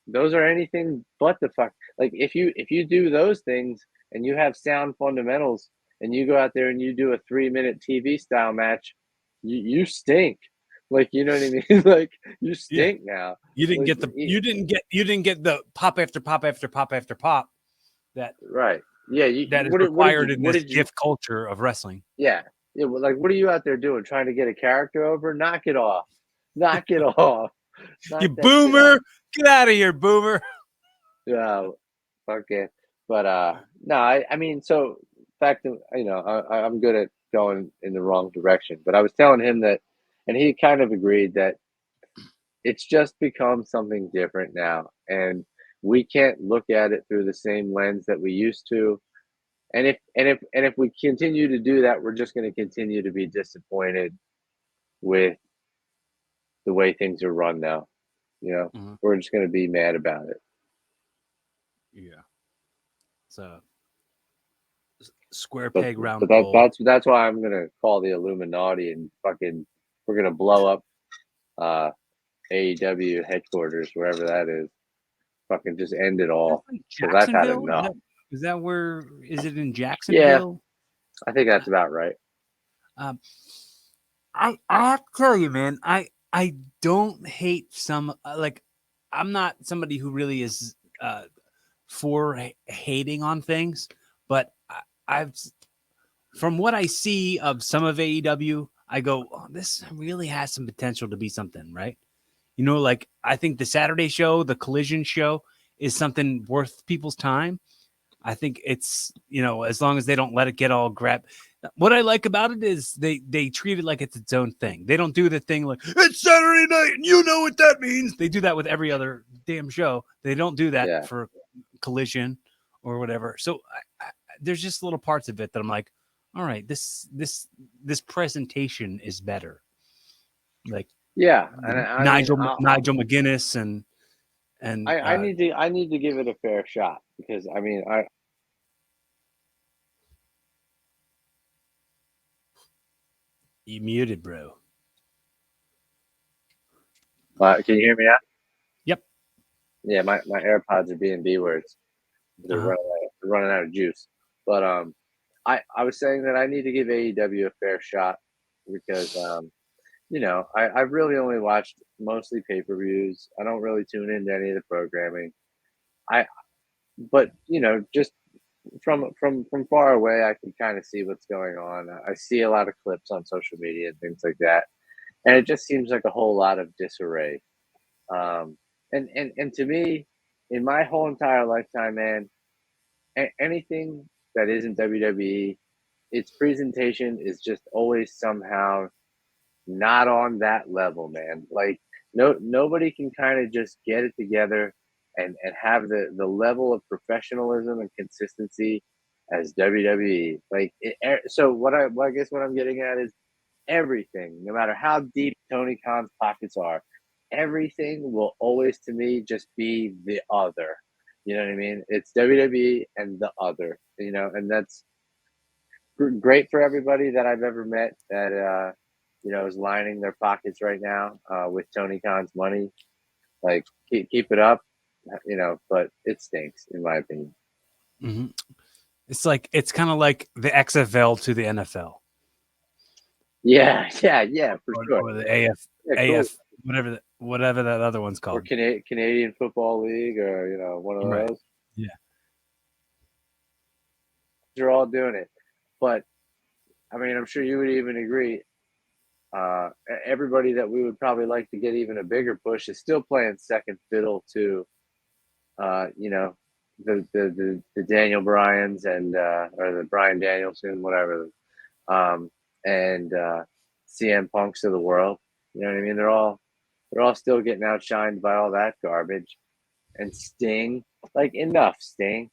those are anything but the fuck. Like if you do those things and you have sound fundamentals and you go out there and you do a 3-minute TV style match, you stink. Like, you know what I mean? Like, you stink now. You didn't Like, get you didn't get the pop after pop after pop after pop that right. Yeah. that is What did required you, in what this did you, gift culture of wrestling. yeah. Yeah. Well, like, what are you out there doing? Trying to get a character over? Knock it off. Knock it off. You Knock that shit off. boomer, get out of here, boomer. Yeah. Okay. But, no, I mean, so fact that, I'm good at going in the wrong direction, but I was telling him that, and he kind of agreed that it's just become something different now. And we can't look at it through the same lens that we used to. And if we continue to do that, we're just going to continue to be disappointed with the way things are run now. Mhm. We're just going to be mad about it. Yeah. So square But peg round but that hole. that's why I'm gonna call the Illuminati and fucking we're gonna blow up AEW headquarters wherever that is. Fucking just end it all Like because I've had Jacksonville? enough. Is that where? Is it in Yeah, Jacksonville? I think that's about right. Um, I have to tell you, man, I don't hate some like I'm not somebody who really is for hating on things, but I've from what I see of some of AEW, I go, oh, this really has some potential to be something, right? You know, like I think the Saturday show, the Collision show, is something worth people's time. I think it's, as long as they don't let it get all grabbed. What I like about it is they treat it like it's its own thing. They don't do the thing like it's Saturday night and you know what that means. They do that with every other damn show. They don't do that Yeah, for Collision or whatever. So there's just little parts of it that I'm like, all right, this presentation is better. Like yeah, and I mean, Nigel McGuinness and I need to give it a fair shot because I mean, you muted, bro. can you hear me out? Yep. Yeah, my AirPods are being B words. They're Uh-huh. running out of juice. But I was saying that I need to give AEW a fair shot because I've really only watched mostly pay-per-views. I don't really tune into any of the programming. I but just from far away I can kind of see what's going on. I see a lot of clips on social media and things like that. And it just seems like a whole lot of disarray. And to me, in my whole entire lifetime, man, anything that isn't WWE, its presentation is just always somehow not on that level, man. Like nobody can kind of just get it together and have the level of professionalism and consistency as WWE. So I guess what I'm getting at is everything, no matter how deep Tony Khan's pockets are, everything will always to me just be the other. You know what I mean? It's WWE and the other, and that's great for everybody that I've ever met that is lining their pockets right now with Tony Khan's money. Like keep it up, but it stinks in my opinion. Mm-hmm. It's kind of like the XFL to the NFL. Yeah, yeah, for sure. Or the AF, Yeah, cool. whatever that other one's Or called. Canadian Football League, or one of Right. those. Yeah. They're all doing it, but I mean, I'm sure you would even agree. Everybody that we would probably like to get even a bigger push is still playing second fiddle to, the Daniel Bryans and or the Brian Danielson, whatever, um, and CM Punks of the world. You know what I mean? They're all still getting outshined by all that garbage. And Sting, like enough, Sting,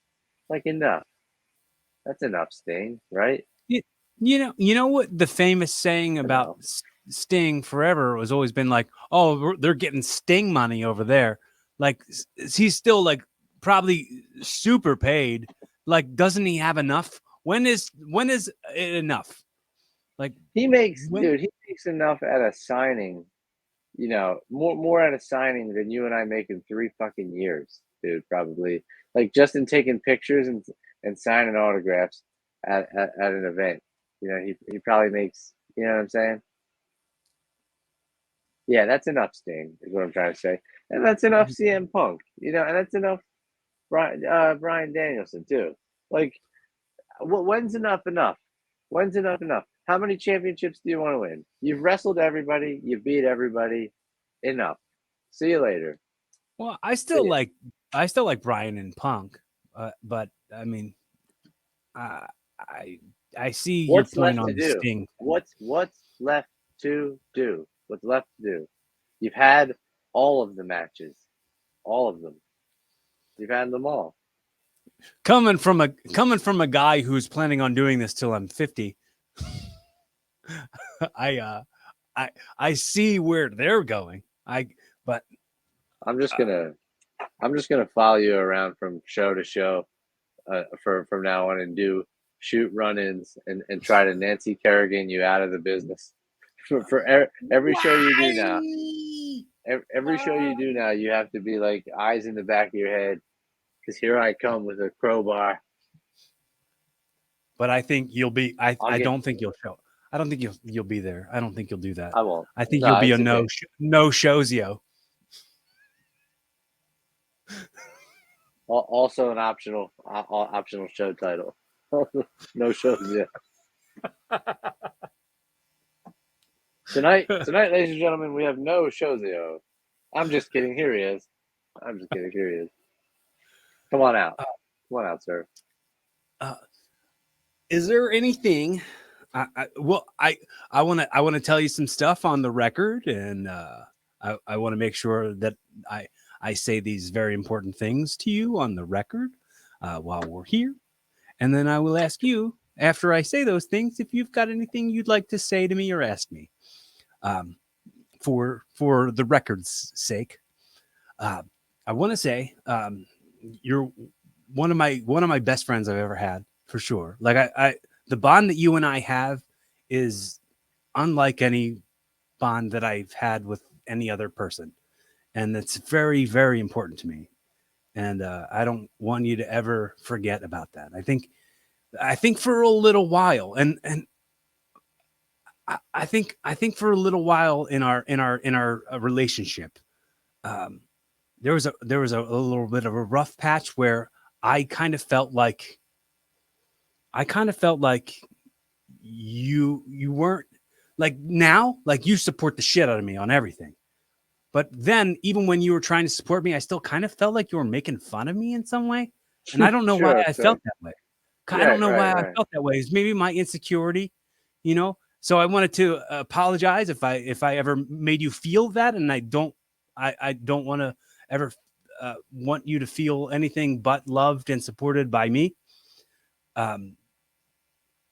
like enough. That's enough, Sting, right? You know what the famous saying about Sting forever has always been like, oh, they're getting Sting money over there. Like he's still like probably super paid. Like, doesn't he have enough? When is it enough? Like He makes, when dude, he makes enough at a signing, more at a signing than you and I make in 3 fucking years, dude. Probably like just in taking pictures and signing autographs at an event. He probably makes. You know what I'm saying? Yeah, that's enough Sting, is what I'm trying to say. And that's enough CM Punk, and that's enough Brian Danielson too. Like, when's enough enough? When's enough enough? How many championships do you want to win? You've wrestled everybody, you beat everybody. Enough. See you later. Well, See ya. I still like Brian and Punk, but I mean, uh, I I see your What's point left to on the do? Sting. What's left to do? What's left to do? You've had all of the matches, all of them. You've had them all. Coming from a guy who's planning on doing this till I'm 50, I I see where they're going. But I'm just gonna follow you around from show to show, from now on, and do shoot run-ins and try to Nancy Kerrigan you out of the business. For every show you do now, every show you do now, you have to be like eyes in the back of your head, because here I come with a crowbar. But I think you'll be. I Get. don't think you'll show. I don't think you'll be there. I don't think you'll do that. I won't. I think No, you'll be a it's okay. no Sozio. Also an optional show title. No shows yet. Tonight, ladies and gentlemen, we have no Shozio. I'm just kidding. Here he is. I'm just kidding. Here he is. Come on out. Come on out, sir. Is there anything? I want to tell you some stuff on the record, and I want to make sure that I say these very important things to you on the record while we're here, and then I will ask you after I say those things if you've got anything you'd like to say to me or ask me. For the record's sake, I want to say you're one of my best friends I've ever had, for sure. Like I the bond that you and I have is unlike any bond that I've had with any other person, and it's very, very important to me. And I don't want you to ever forget about that. I think for a little while, and I think for a little while in our relationship, there was a little bit of a rough patch where I kind of felt like you weren't like now, like you support the shit out of me on everything. But then even when you were trying to support me, I still kind of felt like you were making fun of me in some way. And I don't know why Sure, I sure. felt that way. I don't know why I Right. felt that way. It's maybe my insecurity, you know? So I wanted to apologize if I ever made you feel that, and I don't want to ever want you to feel anything but loved and supported by me.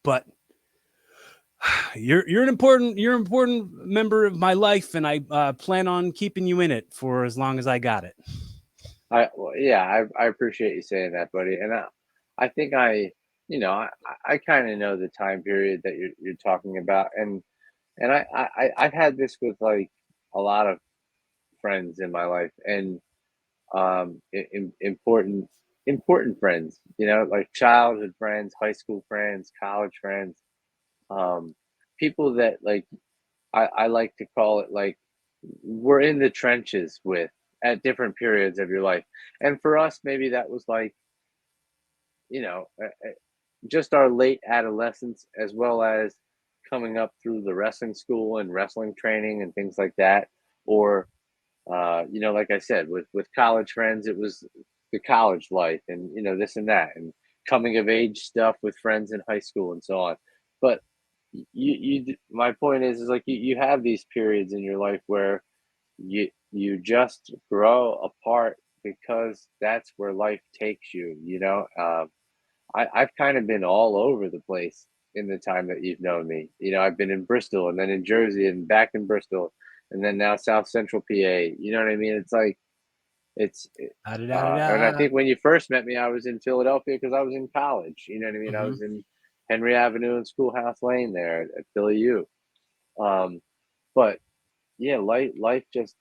But you're an important member of my life, and I plan on keeping you in it for as long as I got it. I appreciate you saying that, buddy. And I think I kind of know the time period that you're talking about, and I've had this with like a lot of friends in my life, and important friends, like childhood friends, high school friends, college friends, um, people that like I like to call it like we're in the trenches with at different periods of your life. And for us, maybe that was like, you know, uh, uh, just our late adolescence, as well as coming up through the wrestling school and wrestling training and things like that. Or, like I said, with college friends, it was the college life and, this and that, and coming of age stuff with friends in high school and so on. But my point is like you have these periods in your life where you just grow apart because that's where life takes you. I've kind of been all over the place in the time that you've known me. I've been in Bristol and then in Jersey and back in Bristol and then now South Central PA. You know what I mean? It's like and I Da-da-da-da-da. think when you first met me, I was in Philadelphia because I was in college. You know what I mean? I Mhm. was in Henry Avenue and Schoolhouse Lane there at Philly U. Um, but yeah, life just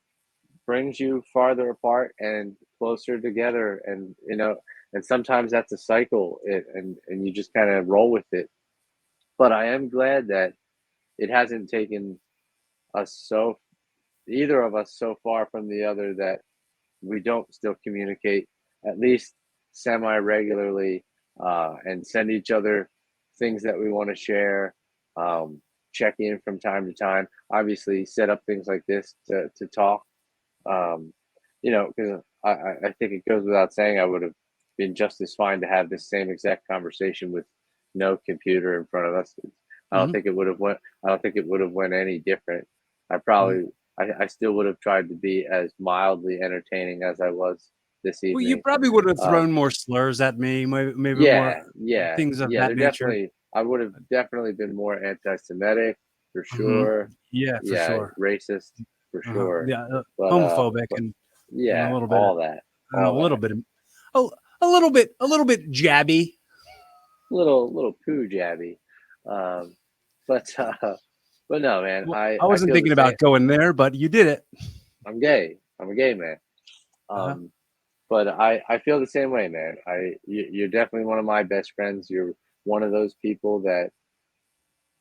brings you farther apart and closer together, and and sometimes that's a cycle, and you just kind of roll with it. But I am glad that it hasn't taken us either of us so far from the other that we don't still communicate at least semi regularly, and send each other things that we want to share. Check in from time to time. Obviously, set up things like this to talk. Um, because I think it goes without saying I would have been just as fine to have this same exact conversation with no computer in front of us. I don't Mhm, think it would have went. I don't think it would have went any different. I mhm. probably. I still would have tried to be as mildly entertaining as I was this Well, you evening. probably would have Uh, thrown more slurs at me, maybe more yeah, yeah, things of yeah. that They're nature. definitely. I would have definitely been more anti-Semitic for Mhm. sure. Yeah, for Yeah, sure. racist for sure. Yeah, homophobic But and yeah, all that, a all little that. bit of a a little bit jabby. Little poo jabby. Um, but but no, man. Well, I I I wasn't feel the thinking same. about going there, but you did it. I'm gay. I'm a gay man. Uh-huh. Um, but I feel the same way, man. You're definitely one of my best friends. You're one of those people that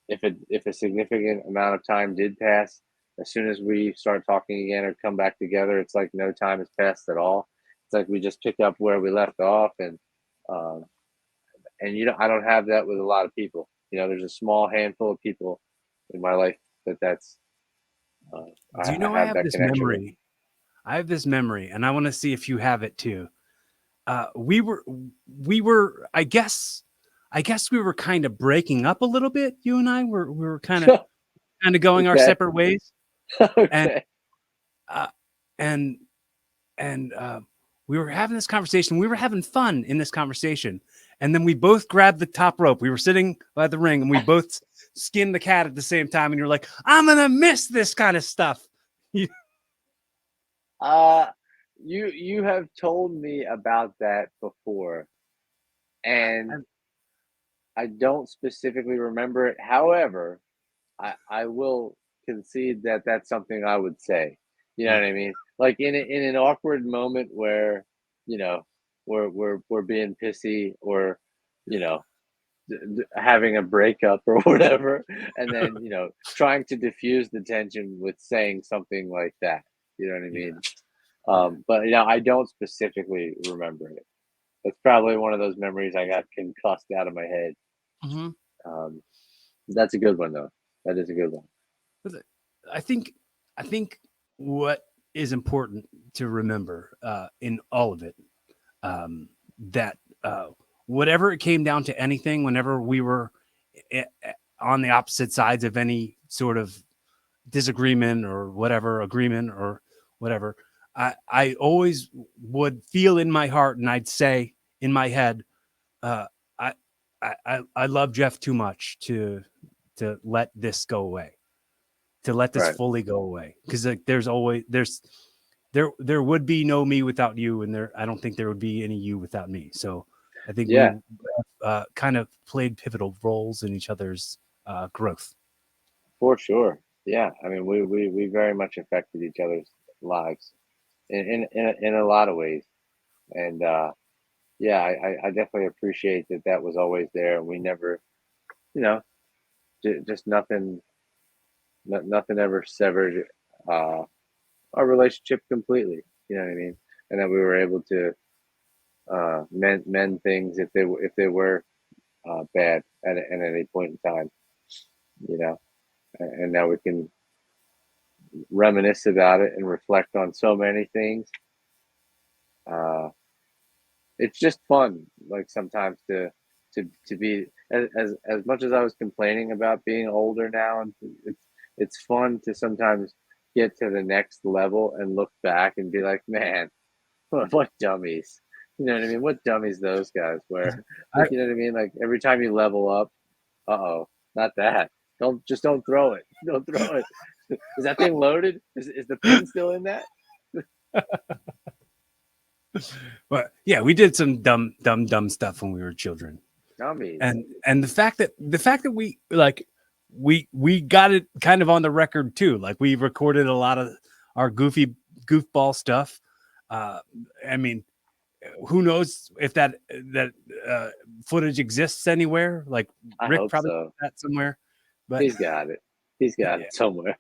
if a significant amount of time did pass, as soon as we start talking again or come back together, it's like no time has passed at all. It's like we just pick up where we left off, um, and I don't have that with a lot of people. There's a small handful of people in my life that's uh, Do you I know I have have that this connection with. memory? I have this memory, and I want to see if you have it too. We were, I guess we were kind of breaking up a little bit. You and I we were kind of going our Okay. separate ways, and Okay. uh, and and we were having this conversation. We were having fun in this conversation, and then we both grabbed the top rope. We were sitting by the ring, and we both skinned the cat at the same time. And you're like, "I'm gonna miss this kind of stuff." Uh, you have told me about that before, and And I don't specifically remember it. However, I will concede that that's something I would say. You know yeah, what I mean? Like in an awkward moment where you know we're being pissy or you know having a breakup or whatever, and then trying to diffuse the tension with saying something like that. You know what I yeah, mean? yeah. But I don't specifically remember it. It's probably one of those memories I got concussed out of my head. Mhm. Um, that's a good one though. That is a good one. But I think I think what is important to remember in all of it, that whatever it came down to anything, whenever we were on the opposite sides of any sort of disagreement or whatever agreement or whatever, I always would feel in my heart and I'd say in my head, uh, I, I love Jeff too much to let this go away, to let this Right. fully go away, because like there would be no me without you, and I don't think there would be any you without me. So I think we Yeah, kind of played pivotal roles in each other's growth. for sure. Yeah. I mean, we very much affected each other's lives in a lot of ways. And yeah, I definitely appreciate that that was always there. And we never, you know, just nothing ever severed uh, our relationship completely. You know what I mean? And that we were able to mend things if they were bad at any point in time. You know, and now we can reminisce about it and reflect on so many things. Uh, it's just fun, like sometimes to be as much as I was complaining about being older now, and it's fun to sometimes get to the next level and look back and be like, man, what dummies. You know what I mean? What dummies those guys were. I, Like, you know what I mean? Like every time you level up, uh-oh, not that. Don't throw it. Don't throw it. Is that thing loaded? Is the pin still in that? but yeah, we did some dumb stuff when we were children, Dummies. and the fact that we like we got it kind of on the record too. Like we recorded a lot of our goofball stuff. Uh, I mean, who knows if that uh, footage exists anywhere? Like I Rick hope probably so. has that somewhere, but He's got it. He's got yeah, it somewhere.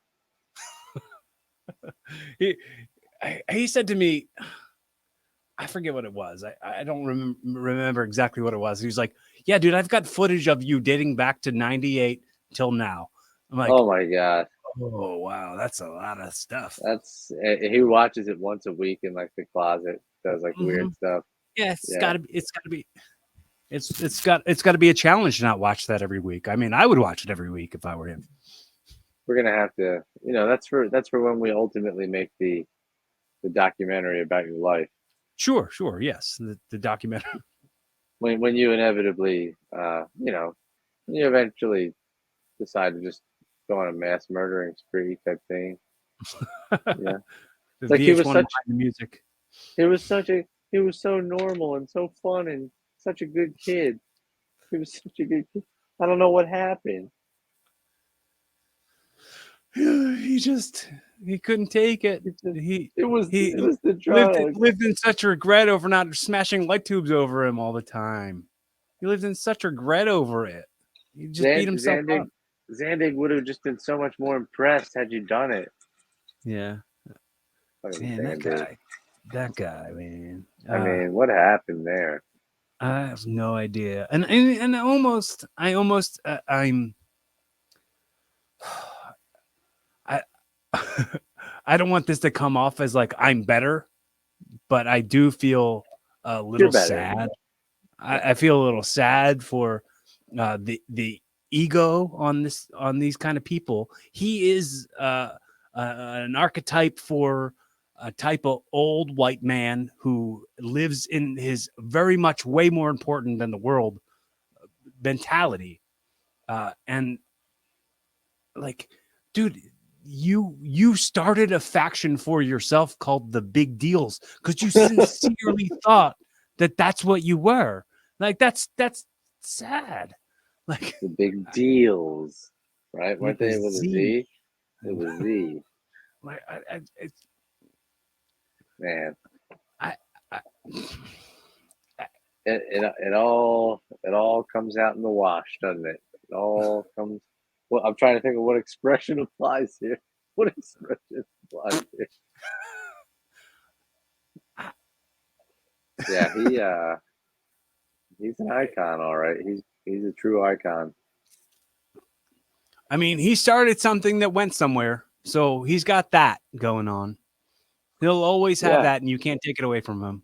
he said to me, I forget what it was. I don't remember exactly what it was. He was like, "Yeah, dude, I've got footage of you dating back to '98 till now." I'm like, Oh my god, "Oh wow, that's a lot of stuff." that's he watches it once a week in like the closet, does like Mm-hmm. weird stuff. Yeah, Yeah, it's got to be a challenge to not watch that every week. I mean, I would watch it every week if I were him. we're gonna have to, that's for when we ultimately make the documentary about your life. Sure, yes, the documentary. When you inevitably, you eventually decide to just go on a mass murdering spree type thing. Yeah, The like VH1 behind the music. he was so normal and so fun and such a good kid. He was such a good kid. I don't know what happened. He couldn't take it. It just He it was he it was the lived drugs. lived in such regret over not smashing light tubes over him all the time. He lived in such regret over it. He just beat himself up. Zandig would have just been so much more impressed had you done it. Yeah, Fucking man, Zandig. that guy, man. I mean, what happened there? I have no idea, and I'm I I don't want this to come off as like I'm better, but I do feel a You're little better. sad. Yeah. I feel a little sad for the ego on these kind of people. He is an archetype for a type of old white man who lives in his very much way more important than the world mentality. And like, dude, you started a faction for yourself called the Big Deals because you sincerely thought that that's what you were. Like that's sad. Like The big deals, right? Weren't with a they with a Z. Z? With a Z, Like man. I, I It all comes out in the wash, doesn't it? It all comes. Well, I'm trying to think of what expression applies here. What expression applies here? Yeah, he's an icon, all right. He's a true icon. I mean, he started something that went somewhere, so he's got that going on. He'll always have Yeah. that, and you can't take it away from him.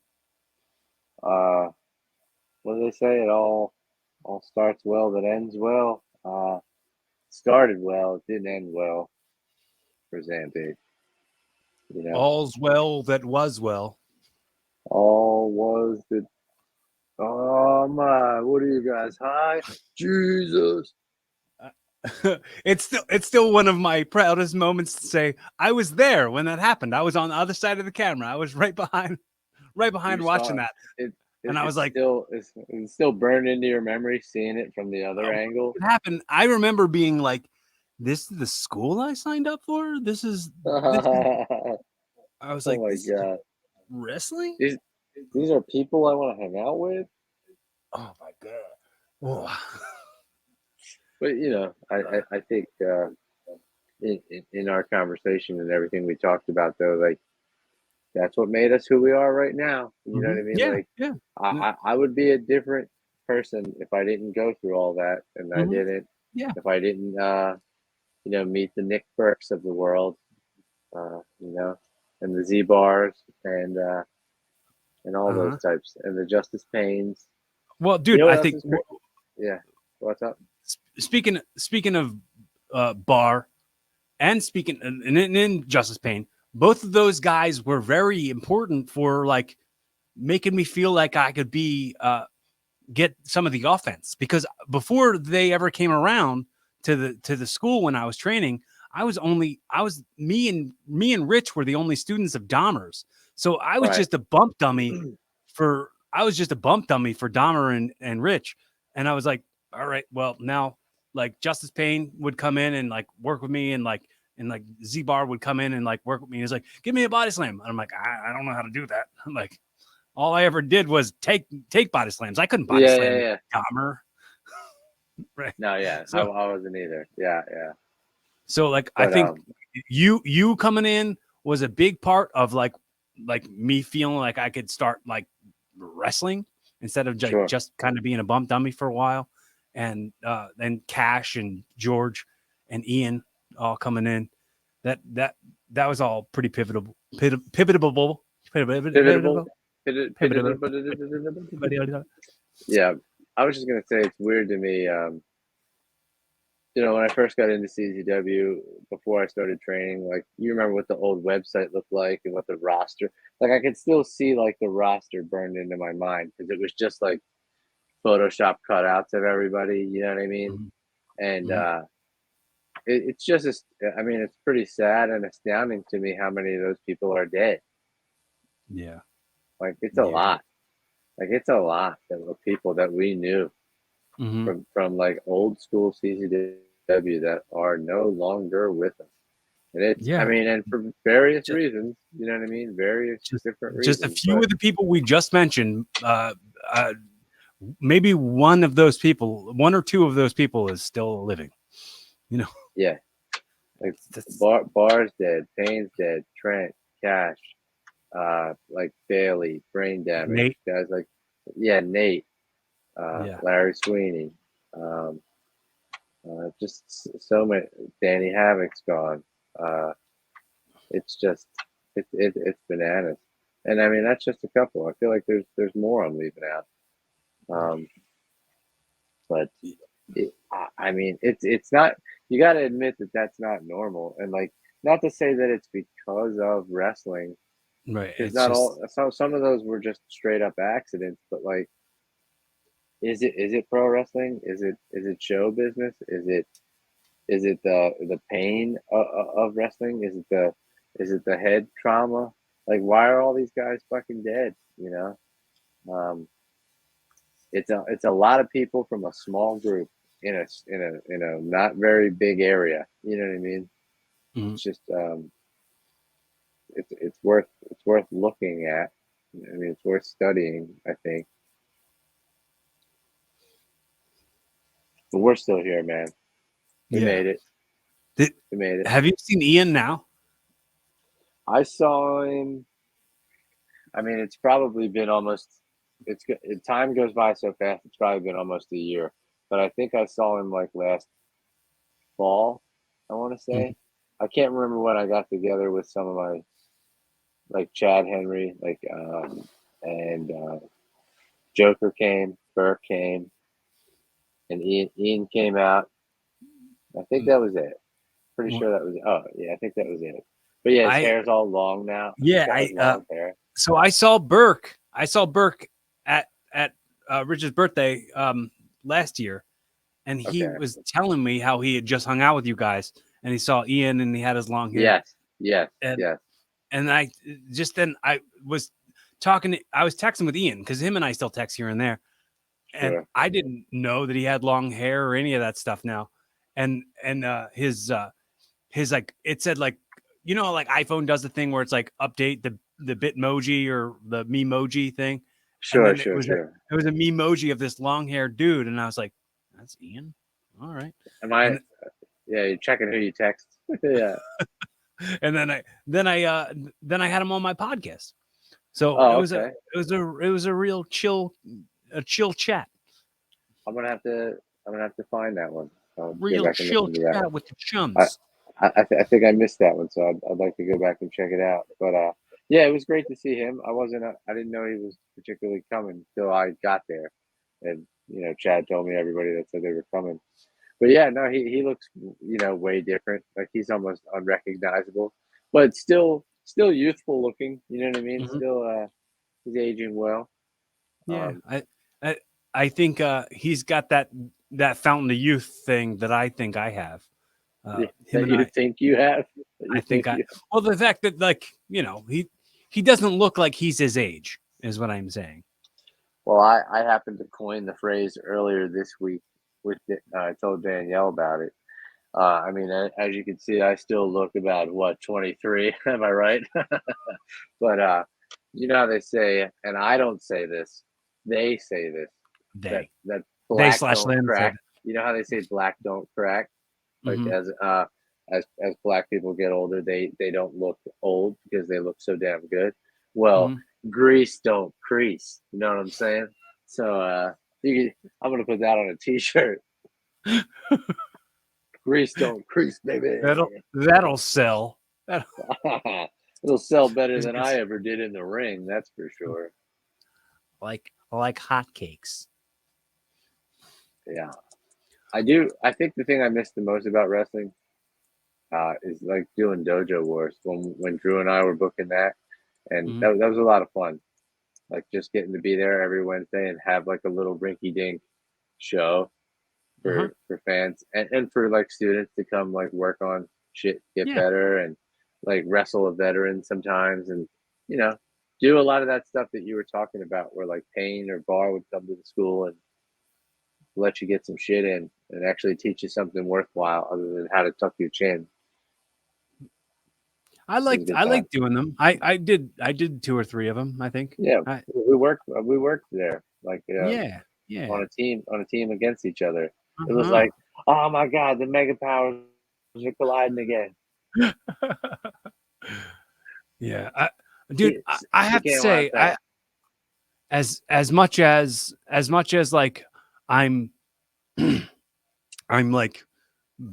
What do they say? It all starts well that ends well. Started well, it didn't end well for Zandig. You know, All's well that was well. all was the. Oh my! What are you guys high? Jesus! It's still one of my proudest moments to say I was there when that happened. I was on the other side of the camera. I was right behind You watching saw that. it. And I was like, It's still burned into your memory, seeing it from the other oh, angle. what happened? I remember being like, this is the school I signed up for? This is Oh I was like, my this is god! wrestling? These are people I want to hang out with. Oh my god. Oh. But I think in our conversation and everything we talked about, though, like that's what made us who we are right now. You know what I mean? Yeah, Like yeah. I would be a different person if I didn't go through all that, and I Mhm. didn't. Yeah. If I didn't, meet the Nick Burks of the world, and the Z bars and all those Uh-huh. types, and the Justice Pains. Well, You dude, know what I else think is great? Yeah. What's up? speaking of Bar and speaking and in Justice Pain, both of those guys were very important for like making me feel like I could be get some of the offense because before they ever came around to the school when I was training, I was me and Rich were the only students of Dahmer's. So I was Right. just a bump dummy for Dahmer and Rich. And I was like, all right, well now like Justice Payne would come in and like work with me and like Z Bar would come in and like work with me. He's like, give me a body slam. And I'm like, I don't know how to do that. I'm like, all I ever did was take body slams. I couldn't body Yeah, slam yeah, yeah. Dahmer. Right. No, yeah. I wasn't either. Yeah, yeah. So like I But think you coming in was a big part of like me feeling like I could start like wrestling instead of just kind of being a bump dummy for a while. And then Cash and George and Ian all coming in. That was all pretty pivotable. Yeah, I was just gonna say it's weird to me. When I first got into CZW, before I started training, like you remember what the old website looked like and what the roster. Like I could still see like the roster burned into my mind because it was just like Photoshop cutouts of everybody. You know what I mean? And it's just, I mean, it's pretty sad and astounding to me how many of those people are dead. Yeah. Like it's a lot. Like it's a lot of people that we knew from like old school CZW that are no longer with us. And it's, I mean, and for various reasons, you know what I mean? Various different reasons. Just a few of the people we just mentioned, maybe one or two of those people is still living, you know? Yeah. Like Bar's dead, Payne's dead, Trent, Cash, like Bailey, brain damage, Nate. guys like, Nate, Larry Sweeney, just so many. Danny Havoc's gone. It's just it's bananas, and I mean that's just a couple. I feel like there's more I'm leaving out. But I mean it's not. You got to admit that that's not normal, and like not to say that it's because of wrestling. Right. It's not all. Some of those were just straight up accidents, but like, is it pro wrestling? Is it show business? Is it the pain of wrestling? Is it the head trauma? Like, why are all these guys fucking dead? You know, it's a lot of people from a small group in a not very big area. You know what I mean? It's just it's worth looking at. I mean, it's worth studying, I think. But we're still here, man. We made it. We made it. Have you seen Ian now? I saw him. I mean, it's probably been almost. Time goes by so fast. It's probably been almost a year. But I think I saw him like last fall. I want to say. I can't remember when I got together with some of my, like Chad Henry, and Joker came, Burke came, and Ian came out. I think that was it. Pretty sure that was it. Oh yeah, I think that was it. But yeah, his hair's all long now. Yeah, long hair. So I saw Burke. At Rich's birthday last year, and he was telling me how he had just hung out with you guys, and he saw Ian, and he had his long hair. Yes. And I was texting with Ian because him and I still text here and there, and I didn't know that he had long hair or any of that stuff now, and his like it said like like iPhone does the thing where it's like update the Bitmoji or the Memoji thing. Sure. It was a Memoji of this long haired dude, and I was like, that's Ian. All right. You're checking who you text. Yeah. And then I had him on my podcast. So it was a real chill chat. I'm gonna have to find that one. Real chill chat with the chums. I think I missed that one, so I'd like to go back and check it out. But yeah, it was great to see him. I didn't know he was particularly coming until I got there, and Chad told me everybody that said they were coming. But yeah, no, he looks way different. Like he's almost unrecognizable, but still youthful looking. You know what I mean? Still, he's aging well. Yeah, I think he's got that fountain of youth thing that I think I have. Think you have? Well, the fact that like he doesn't look like he's his age is what I'm saying. Well, I happened to coin the phrase earlier this week. I told Danielle about it. I mean, as you can see, I still look about 23. Am I right? But how they say, and I don't say this. They say this. That black don't crack. You know how they say black don't crack? Like as as black people get older, they don't look old because they look so damn good. Well, grease don't crease. You know what I'm saying? So I'm gonna put that on a t-shirt. Grease don't crease, baby. That'll sell. It'll sell better than I ever did in the ring, that's for sure. Like hotcakes. Yeah. I do. I think the thing I miss the most about wrestling is like doing Dojo Wars when Drew and I were booking that, and that was a lot of fun. Like just getting to be there every Wednesday and have like a little rinky dink show for fans and for like students to come like work on shit, get better, and like wrestle a veteran sometimes, and you know, do a lot of that stuff that you were talking about, where like Payne or Bar would come to the school and let you get some shit in and actually teach you something worthwhile other than how to tuck your chin. I like doing them. I did 2 or 3 of them, I think. Yeah, we worked there like on a team against each other. It was like, oh my god, the mega powers are colliding again. I have to say, as much as like I'm I'm like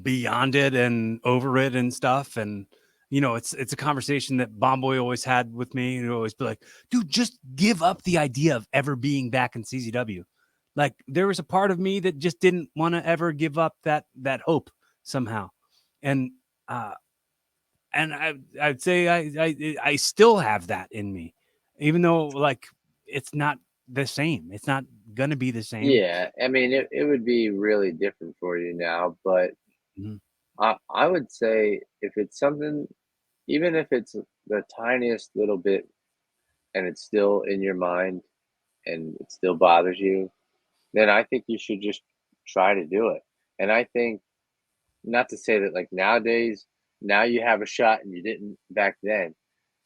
beyond it and over it and stuff, and you know, it's a conversation that Bomboy always had with me, and he'd always be like, dude, just give up the idea of ever being back in CZW. Like there was a part of me that just didn't want to ever give up that hope somehow. And I'd say I still have that in me, even though like it's not the same. It's not gonna be the same. Yeah, I mean it would be really different for you now, but I would say if it's something, even if it's the tiniest little bit and it's still in your mind and it still bothers you, then I think you should just try to do it. And I think, not to say that like nowadays, now you have a shot and you didn't back then.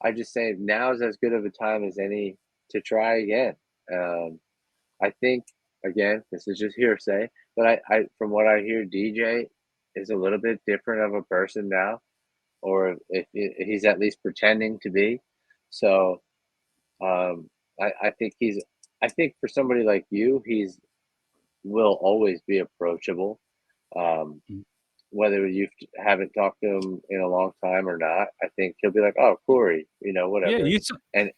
I just say now is as good of a time as any to try again. I think, again, this is just hearsay, but I from what I hear, DJ is a little bit different of a person now, or if he's at least pretending to be. So I think I think for somebody like you, he's will always be approachable. Um, whether you haven't talked to him in a long time or not, I think he'll be like, "Oh, Cory, you know, whatever." Yeah, and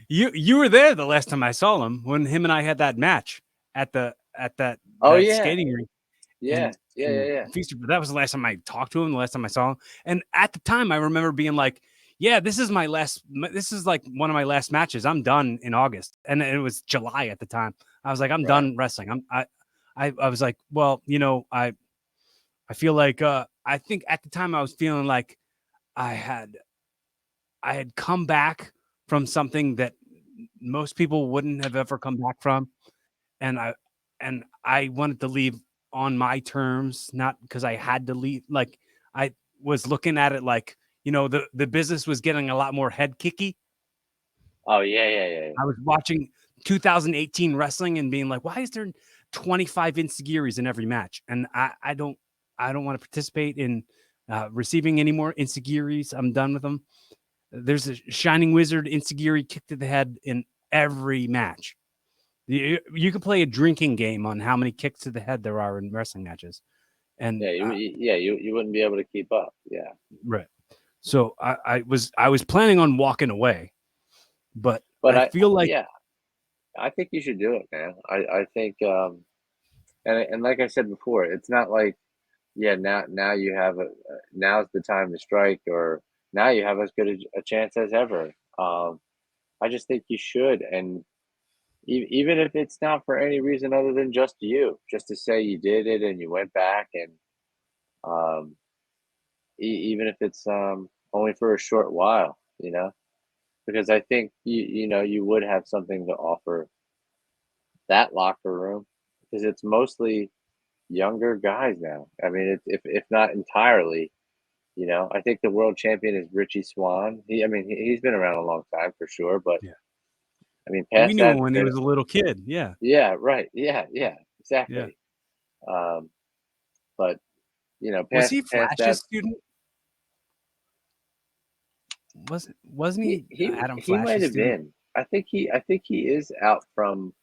you were there the last time I saw him when him and I had that match at that skating rink. Yeah. That was the last time I talked to him, the last time I saw him. And at the time, I remember being like, yeah, this is like one of my last matches. I'm done in August. And it was July at the time. I was like, I'm done wrestling. I was like, well, you know, I feel like, I think at the time I was feeling like I had come back from something that most people wouldn't have ever come back from. And I wanted to leave on my terms, not because I had to leave. Like I was looking at it like, you know, the business was getting a lot more head kicky. Oh yeah. I was watching 2018 wrestling and being like, why is there 25 insigiri's in every match? And I don't want to participate in receiving any more insigiri's. I'm done with them. There's a Shining Wizard insigiri kick to the head in every match. You could play a drinking game on how many kicks to the head there are in wrestling matches. And you wouldn't be able to keep up. Yeah. Right. So I was planning on walking away, but I feel like, I think you should do it, man. I think, and like I said before, it's not like, now you have now's the time to strike, or now you have as good a chance as ever. I just think you should, and even if it's not for any reason other than just you, just to say you did it and you went back, and um, even if it's only for a short while, you know, because I think you know you would have something to offer that locker room, because it's mostly younger guys now. I mean, if not entirely, you know, I think the world champion is Richie Swan. He's been around a long time for sure, but I mean, we past knew that, him when he was a little kid. Yeah. Yeah, right. Yeah, exactly. But you know, Was he past Flash's that, student? wasn't he Adam He might Flash's have student? been. I think he is out from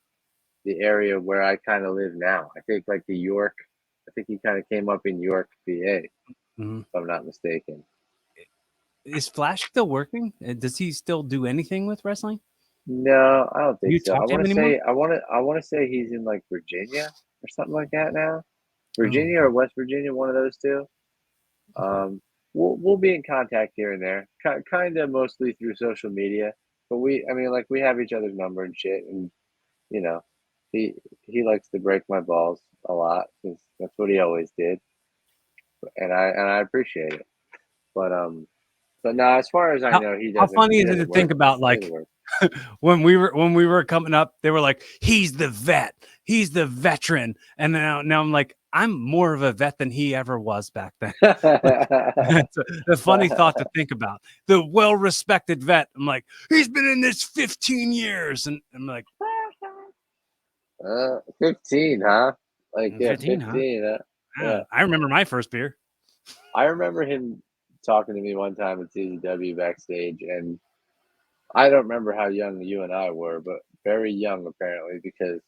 the area where I kind of live now. I think like the York. I think he kind of came up in York, PA, Mhm. if I'm not mistaken. Is Flash still working? Does he still do anything with wrestling? No, I don't Do think you so. I talk to him want to anymore? say I want to say he's in like Virginia or something like that now. Oh, Virginia or West Virginia, one of those two. okay. We'll be in contact here and there, kind of mostly through social media. But I mean, like we have each other's number and shit, and you know, he likes to break my balls a lot because that's what he always did, and I appreciate it. But no, as far as I How know, how funny he is it to doesn't work. think about, He doesn't like, work. when we were coming up, they were like, "He's the vet. He's the veteran." And now I'm like, I'm more of a vet than he ever was back then. Like, that's a funny thought to think about. The well-respected vet. I'm like, he's been in this 15 years, and I'm like, 15, huh? Like, yeah, 15, huh? 15. Yeah. Yeah, I remember my first beer. I remember him talking to me one time at CZW backstage, and I don't remember how young you and I were, but very young apparently, because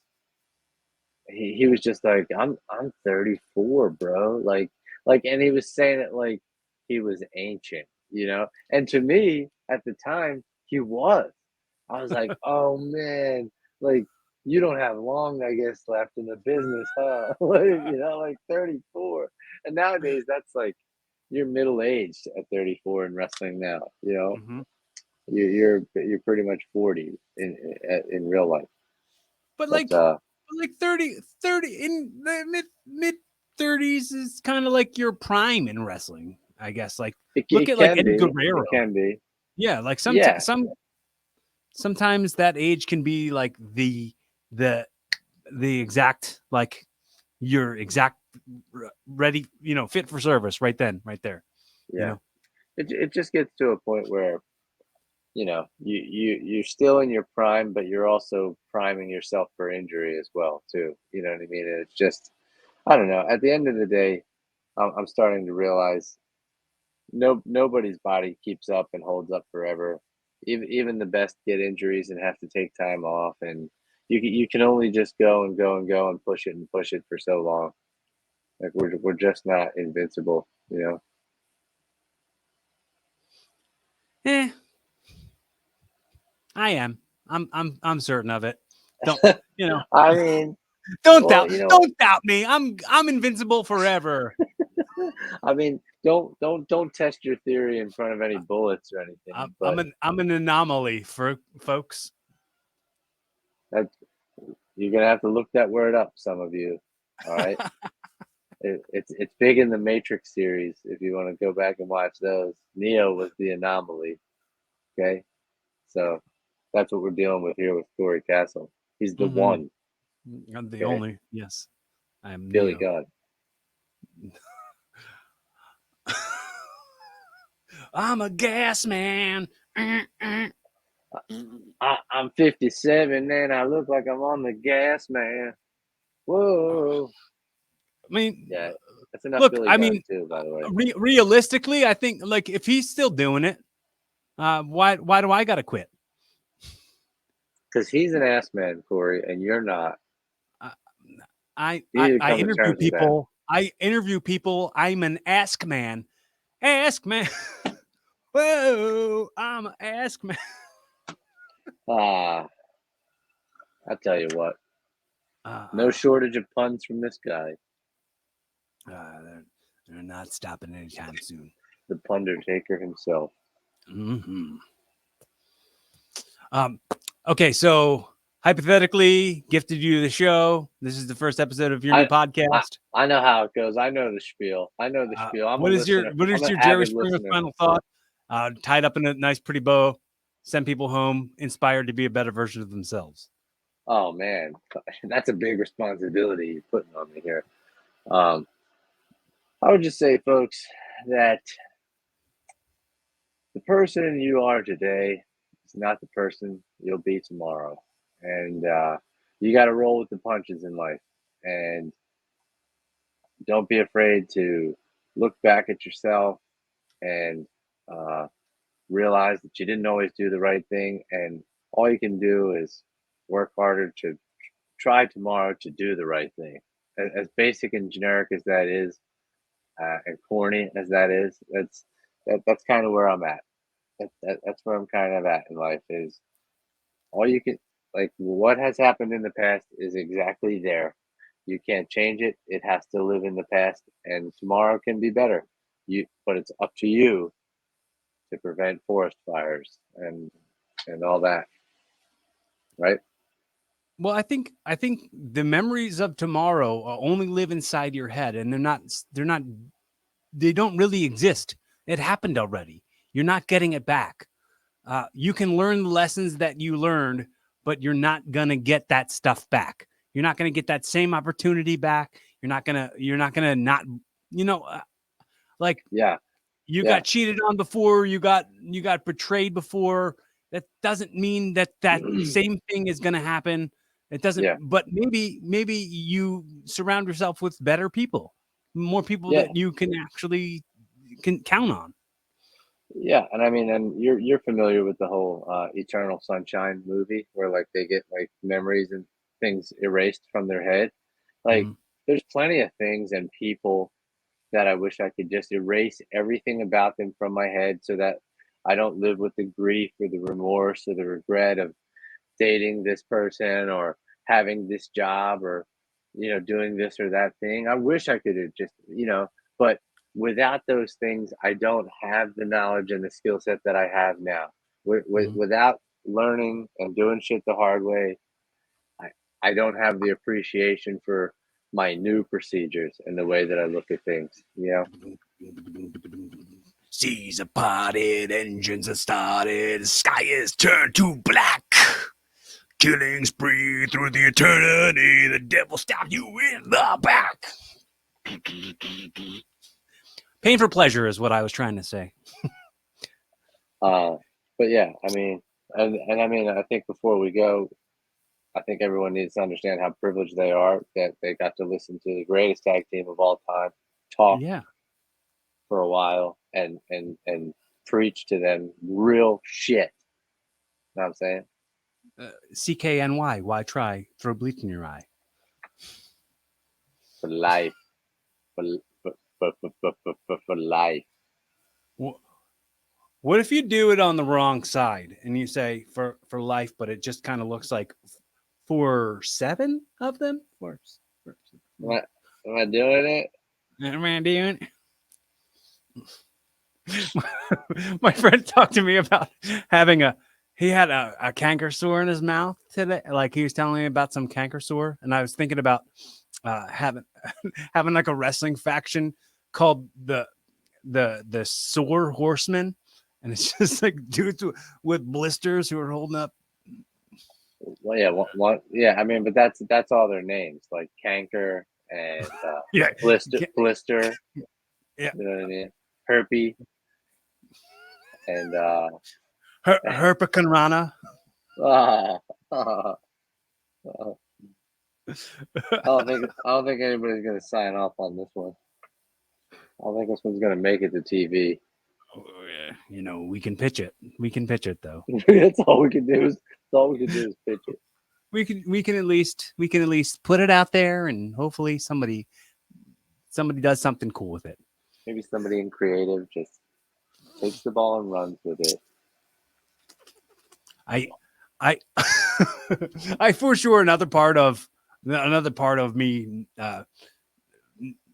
he was just like, I'm 34, bro. And he was saying it like he was ancient, you know? And to me, at the time, he was. I was like, oh man, like you don't have long, I guess, left in the business, huh? Like, you know, like 34. And nowadays that's like you're middle aged at 34 in wrestling now, you know. Mhm. You're pretty much 40 in real life. But But like 30 in the mid 30s is kind of like your prime in wrestling, I guess. Like, look it at like can Eddie be. Guerrero. It can be. Yeah, like Yeah. sometimes that age can be like the exact, like, your exact ready, fit for service right then, right there. You Yeah. know. It just gets to a point where, you know, you're still in your prime, but you're also priming yourself for injury as well, too. You know what I mean? And it's just, I don't know. At the end of the day, I'm starting to realize nobody's body keeps up and holds up forever. Even the best get injuries and have to take time off, and you can only just go and go and go and push it for so long. Like we're just not invincible, you know. Eh, I am. I'm certain of it. Don't you know? I mean, Don't well, doubt. you know, Don't doubt me. I'm invincible forever. I mean, don't test your theory in front of any bullets or anything, but I'm an anomaly for folks. that you're gonna have to look that word up, some of you. All right, it's big in the Matrix series. If you want to go back and watch those, Neo was the anomaly. Okay, so that's what we're dealing with here with Cory Kastle. He's the Hmm. one. I'm the Okay, only. Yes, I am Billy Neo. God. I'm a gas man. I'm 57 and I look like I'm on the gas, man. Whoa. I mean, Yeah, that's enough look. Billy I Gunn mean, too, by the way. realistically, I think, like, if he's still doing it, why do I gotta quit? Because he's an ass man, Cory, and you're not. Uh, I, You I need to I come to interview terms with that. people. I interview people. I'm an ask man. Ask man. Whoa, I'm an ask man. Ah, I tell you what, no Uh, shortage of puns from this guy, they're not stopping anytime soon. the Pundertaker himself. Hmm. Um, okay, so hypothetically, gifted you the show. This is the first episode of your new I, I podcast. I know how it goes. I know the spiel. I know the spiel. I'm a listener. What I'm is an your Jerry avid Springer listener. final thought? Tied up in a nice, pretty bow. Send people home inspired to be a better version of themselves. Oh man, that's a big responsibility you're putting on me here. Um, I would just say, folks, that the person you are today is not the person you'll be tomorrow, and you got to roll with the punches in life. And don't be afraid to look back at yourself and uh, realize that you didn't always do the right thing, and all you can do is work harder to try tomorrow to do the right thing. As basic and generic as that is, and corny as that is, that's kind of where I'm at. That's where I'm kind of at in life. Is all you can, like, what has happened in the past is exactly there. You can't change it. It has to live in the past, and tomorrow can be better. But it's up to you to prevent forest fires and all that, right? Well, I think the memories of tomorrow only live inside your head, and they don't really exist. It happened already. You're not getting it back. You can learn the lessons that you learned, but you're not gonna get that stuff back. You're not gonna get that same opportunity back. You're not gonna not, you know, like Yeah, you yeah, got cheated on before, you got betrayed before. That doesn't mean that same thing is gonna happen. It doesn't, yeah, but maybe you surround yourself with better people, more people yeah, that you can count on. yeah. And I mean, and you're familiar with the whole Eternal Sunshine movie, where like they get like memories and things erased from their head. Like, Mhm. there's plenty of things and people that I wish I could just erase everything about them from my head, so that I don't live with the grief or the remorse or the regret of dating this person or having this job or doing this or that thing. I wish I could have just, but without those things, I don't have the knowledge and the skill set that I have now. Mhm. Without learning and doing shit the hard way, I I don't have the appreciation for my new procedures and the way that I look at things. Seas are parted, engines are started, sky is turned to black. Killing spree through the eternity, the devil stabbed you in the back. Pain for pleasure is what I was trying to say. Uh, but yeah, I mean, and I mean, I think before we go, I think everyone needs to understand how privileged they are that they got to listen to the greatest tag team of all time talk Yeah. for a while and preach to them real shit. You know what I'm saying? CKNY, why try? Throw bleach in your eye. For life, for for life. What if you do it on the wrong side and you say for life, but it just kind of looks like for 7 of them? Am I doing it? Am I doing it? My friend talked to me about having he had a canker sore in his mouth today. Like he was telling me about some canker sore, and I was thinking about having having like a wrestling faction called the Sore Horsemen, and it's just like dudes with blisters who are holding up. Well, yeah, yeah. I mean, but that's all their names, like Canker and Yeah, Blister. yeah. You know what I mean? Herpy and Herpicanrana. ah, ah, ah. I don't think anybody's gonna sign off on this one. I don't think this one's gonna make it to TV. Oh, yeah. We can pitch it. We can pitch it though. That's all we can do is pitch it. We can at least put it out there, and hopefully somebody does something cool with it. Maybe somebody in creative just takes the ball and runs with it. I I I for sure another part of me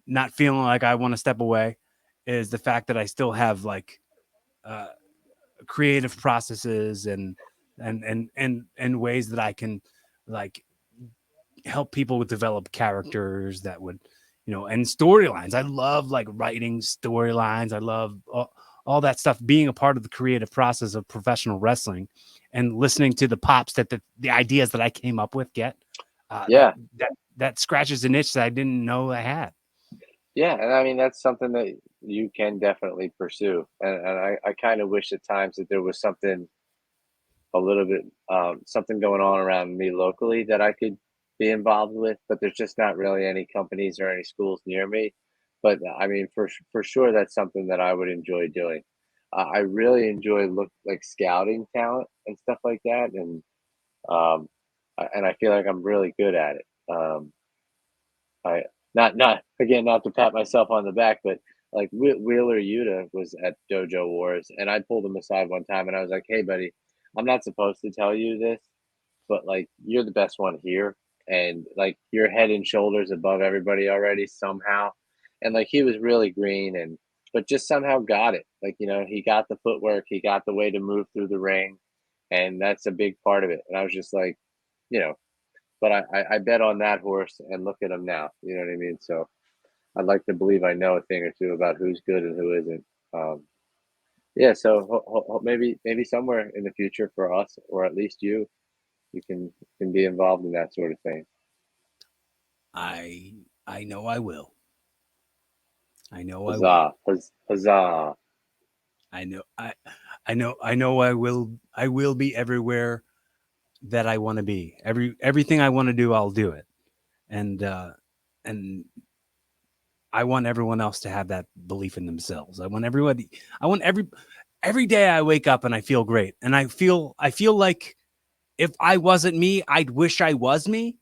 not feeling like I want to step away is the fact that I still have like uh, creative processes and ways that I can like help people develop characters that would and storylines. I love like writing storylines. I love all that stuff, being a part of the creative process of professional wrestling and listening to the pops that the ideas that I came up with get Yeah, that scratches an itch that I didn't know I had. yeah, and I mean that's something that you can definitely pursue. And I kind of wish at times that there was something a little bit something going on around me locally that I could be involved with, but there's just not really any companies or any schools near me. But I mean, for sure, that's something that I would enjoy doing. I really enjoy like scouting talent and stuff like that, um, and I feel like I'm really good at it. I not again, not to pat myself on the back, but like Wheeler Yuta was at Dojo Wars, and I pulled him aside one time, and I was like, "Hey, buddy, I'm not supposed to tell you this, but like you're the best one here, and like you're head and shoulders above everybody already somehow." And like he was really green, and but just somehow got it. Like he got the footwork, he got the way to move through the ring, and that's a big part of it. And I was just like, you know, but I bet on that horse, and look at him now. You know what I mean? So I'd like to believe I know a thing or two about who's good and who isn't. Um, yeah, so maybe somewhere in the future for us, or at least you can be involved in that sort of thing. I know I will. I know I Huzzah! will. Huzzah! I know I know I will be everywhere that I want to be. Everything I want to do, I'll do it. And I want everyone else to have that belief in themselves. I want every day I wake up and I feel great. And I feel like if I wasn't me, I'd wish I was me.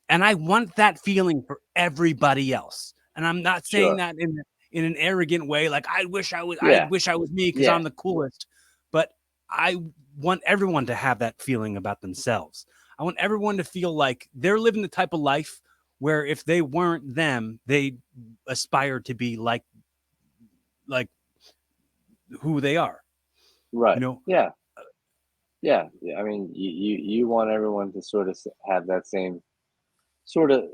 And I want that feeling for everybody else. And I'm not saying Sure. that in an arrogant way, like I Yeah. wish I was me because Yeah. I'm the coolest. But I want everyone to have that feeling about themselves. I want everyone to feel like they're living the type of life where if they weren't them, they aspire to be like who they are. Right. You know, Yeah. Yeah. Yeah. I mean, you want everyone to sort of have that same sort of,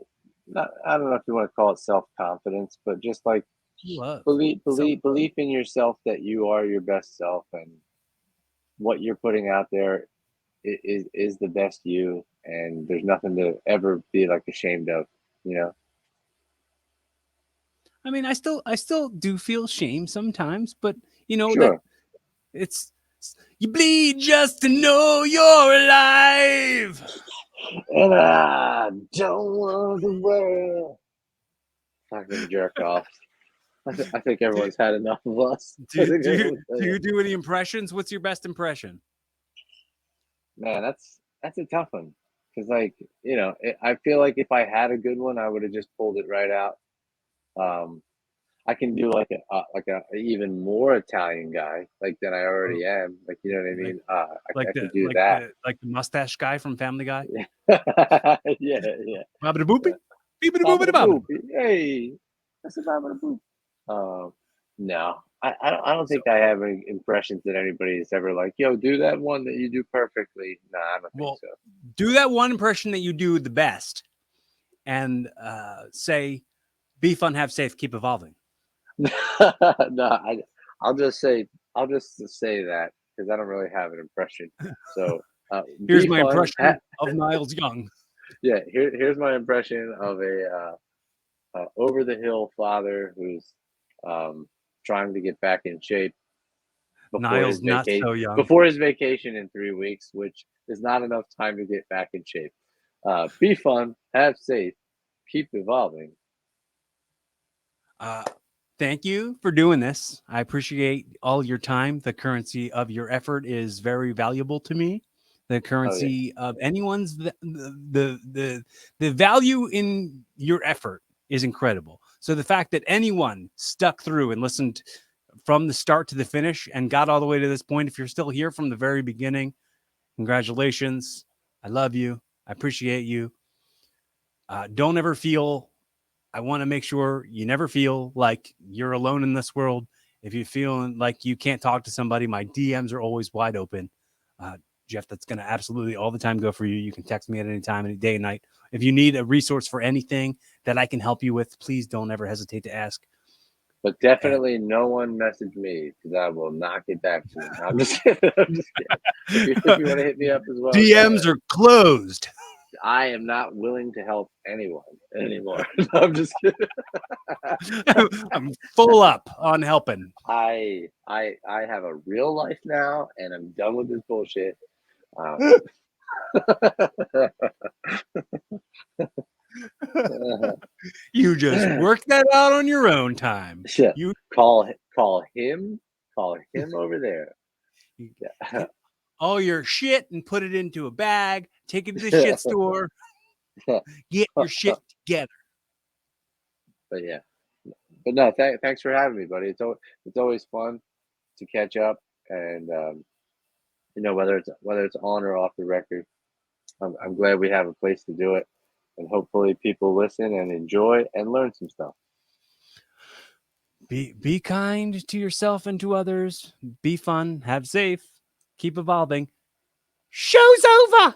not, I don't know if you want to call it self confidence, but just like love, self-love. belief in yourself that you are your best self, and what you're putting out there is the best you, and there's nothing to ever be like ashamed of, you know. I mean, I still do feel shame sometimes, but you know that Sure. it's you bleed just to know you're alive. And I don't want the world. Fucking jerk off. I think Do, everyone's had enough of us. I think everyone's had do enough. you do any impressions? What's your best impression? Man, that's a tough one, because like I feel like if I had a good one, I would have just pulled it right out. Um, I can do like a even more Italian guy like than I Oh, already am. Like you know what I like mean? I could do that. like the mustache guy from Family Guy. Yeah, yeah. Babada boopy, Yeah. beepity Baba boopity the babada. boop. Hey, that's a Baba the boop. No, I don't So, think I have any impressions that anybody is ever like, yo, do that one that you do perfectly. No, I don't think well, so. do that one impression that you do the best, and say, "Be fun, have safe, keep evolving." No, I'll just say I'll just say that because I don't really have an impression. So Here's be my fun. impression of Niles Young. Yeah, here's my impression of a over the hill father who's um, trying to get back in shape Niles not so young. before his vacation in 3 weeks, which is not enough time to get back in shape. Be fun, have safe, keep evolving. Uh, thank you for doing this. I appreciate all your time. The currency of your effort is very valuable to me. The Oh yeah, currency of anyone's the value in your effort is incredible. So the fact that anyone stuck through and listened from the start to the finish and got all the way to this point, if you're still here from the very beginning, congratulations. I love you. I appreciate you. Don't ever feel I want to make sure you never feel like you're alone in this world. If you feel like you can't talk to somebody, my DMs are always wide open. Jeff, that's going to absolutely all the time go for you. You can text me at any time, any day and night. If you need a resource for anything that I can help you with, please don't ever hesitate to ask. but And definitely no one message me because I will not get back to you. No, I'm just kidding. I'm just kidding. If you want to hit me up as well, go DMs ahead. are closed. I am not willing to help anyone anymore. No, I'm just kidding. I'm full up on helping. I have a real life now, and I'm done with this bullshit. Um, You just work that out on your own time. shit. You Call him. call him over there. Yeah. All your shit and put it into a bag. Take it to the shit store. Get your shit together. But yeah, but no, thanks for having me, buddy. It's always fun to catch up, and whether it's on or off the record, I'm glad we have a place to do it, and hopefully people listen and enjoy and learn some stuff. Be kind to yourself and to others. Be fun. Have safe. Keep evolving. Show's over.